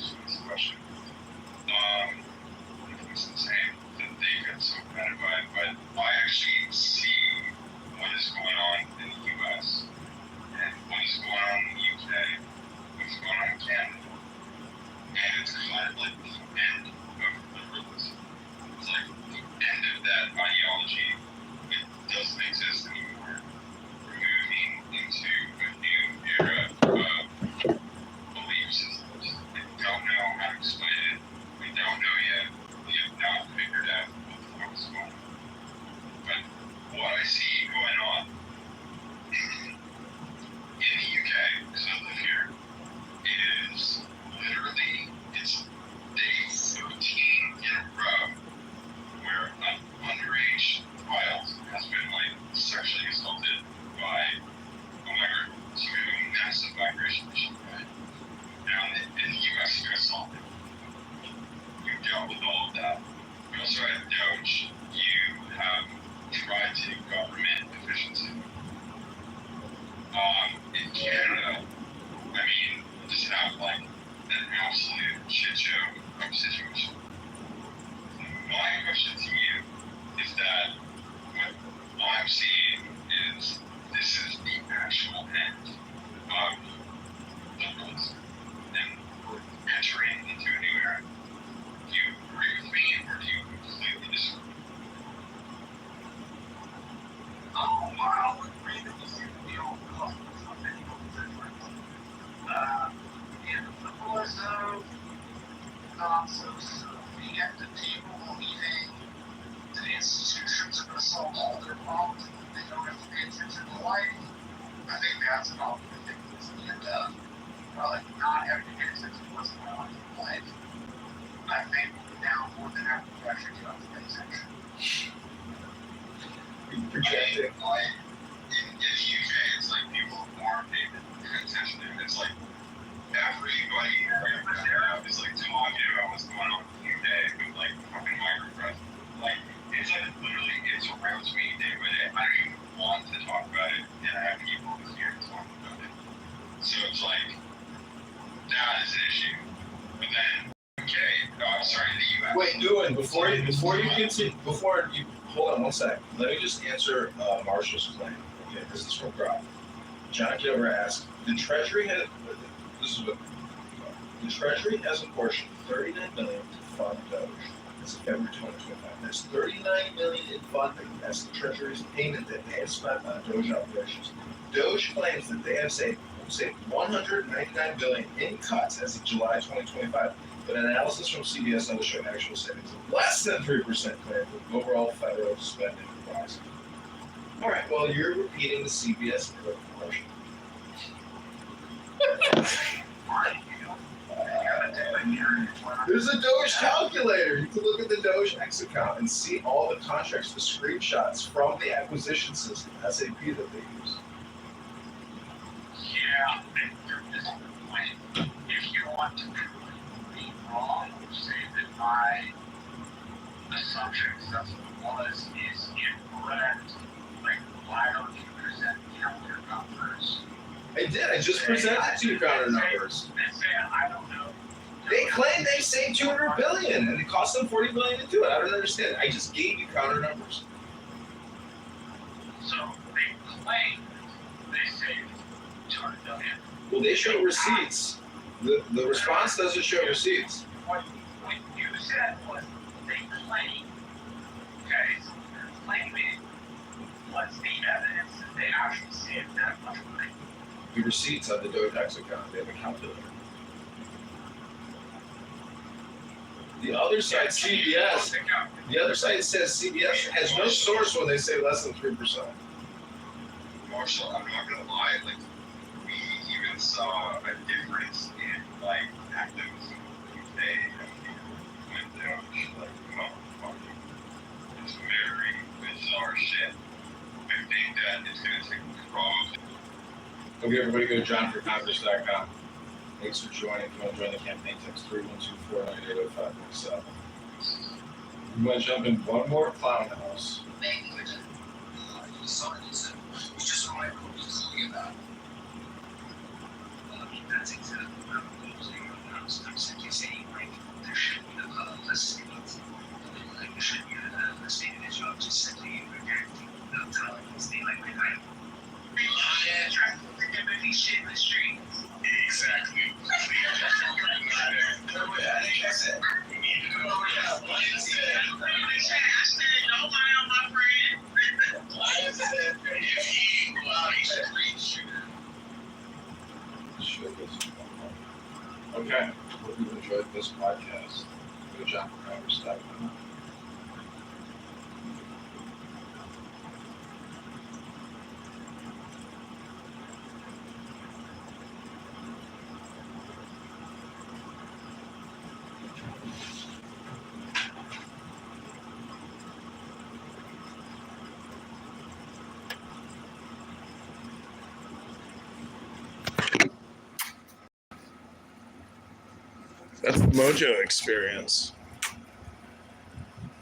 Wait, before you continue, hold on one sec. Let me just answer Marshall's claim. Okay, this is from Brock. John Kitover asked, the Treasury has apportioned $39 million to fund Doge as of February 2025. There's $39 million in funding. That's the Treasury's payment that they have spent on Doge operations. Doge claims that they have saved $199 billion in cuts as of July 2025. But analysis from CBS will show actual savings of less than 3% compared with overall federal spending rise. All right, well, you're repeating the CBS portion. There's a Doge calculator. You can look at the Doge X account and see all the contracts, the screenshots from the acquisition system, SAP, that they use. Yeah, and this is the point. If you want to prove me wrong, say that my assumption that's what was is incorrect, like why don't you present counter numbers? I did. I just presented two counter numbers. They say, I don't know. They claim they saved $200 billion and it cost them $40 billion to do it. I don't understand. I just gave you counter numbers. So they claim they saved $200 billion. Well, they show receipts. The response doesn't show receipts. What you said was they claim. Okay, so they're claiming. What's the evidence that they actually saved that much money? The receipts on the Doge X account. They have a calculator. The other side, CBS. The other side says CBS has no source when they say less than 3%. Marshall, I'm not gonna lie. Like, we even saw a difference in like activism in the UK when Doge, like, motherfucking, it's very bizarre shit. I think that it's gonna take probably. Okay, everybody go to johnforcongress.com. Thanks for joining. If you want to join the campaign, text 312-498-0597. You want to jump in one more clown house? Just remind me what he's talking about. That's exactly what I'm saying. I'm simply saying, like, there should be a list of, like, there should be a listing in the job just simply rejecting the telling us they like, I rely on trying to pick up any shit in the street. Exactly. I think that's it. You need to go over that. Lion said, don't lie on my friend. Lion said, if he go out, he should reach you. Okay. Hope you enjoyed this podcast. Go to johnforcongress.com. That's the Mojo experience.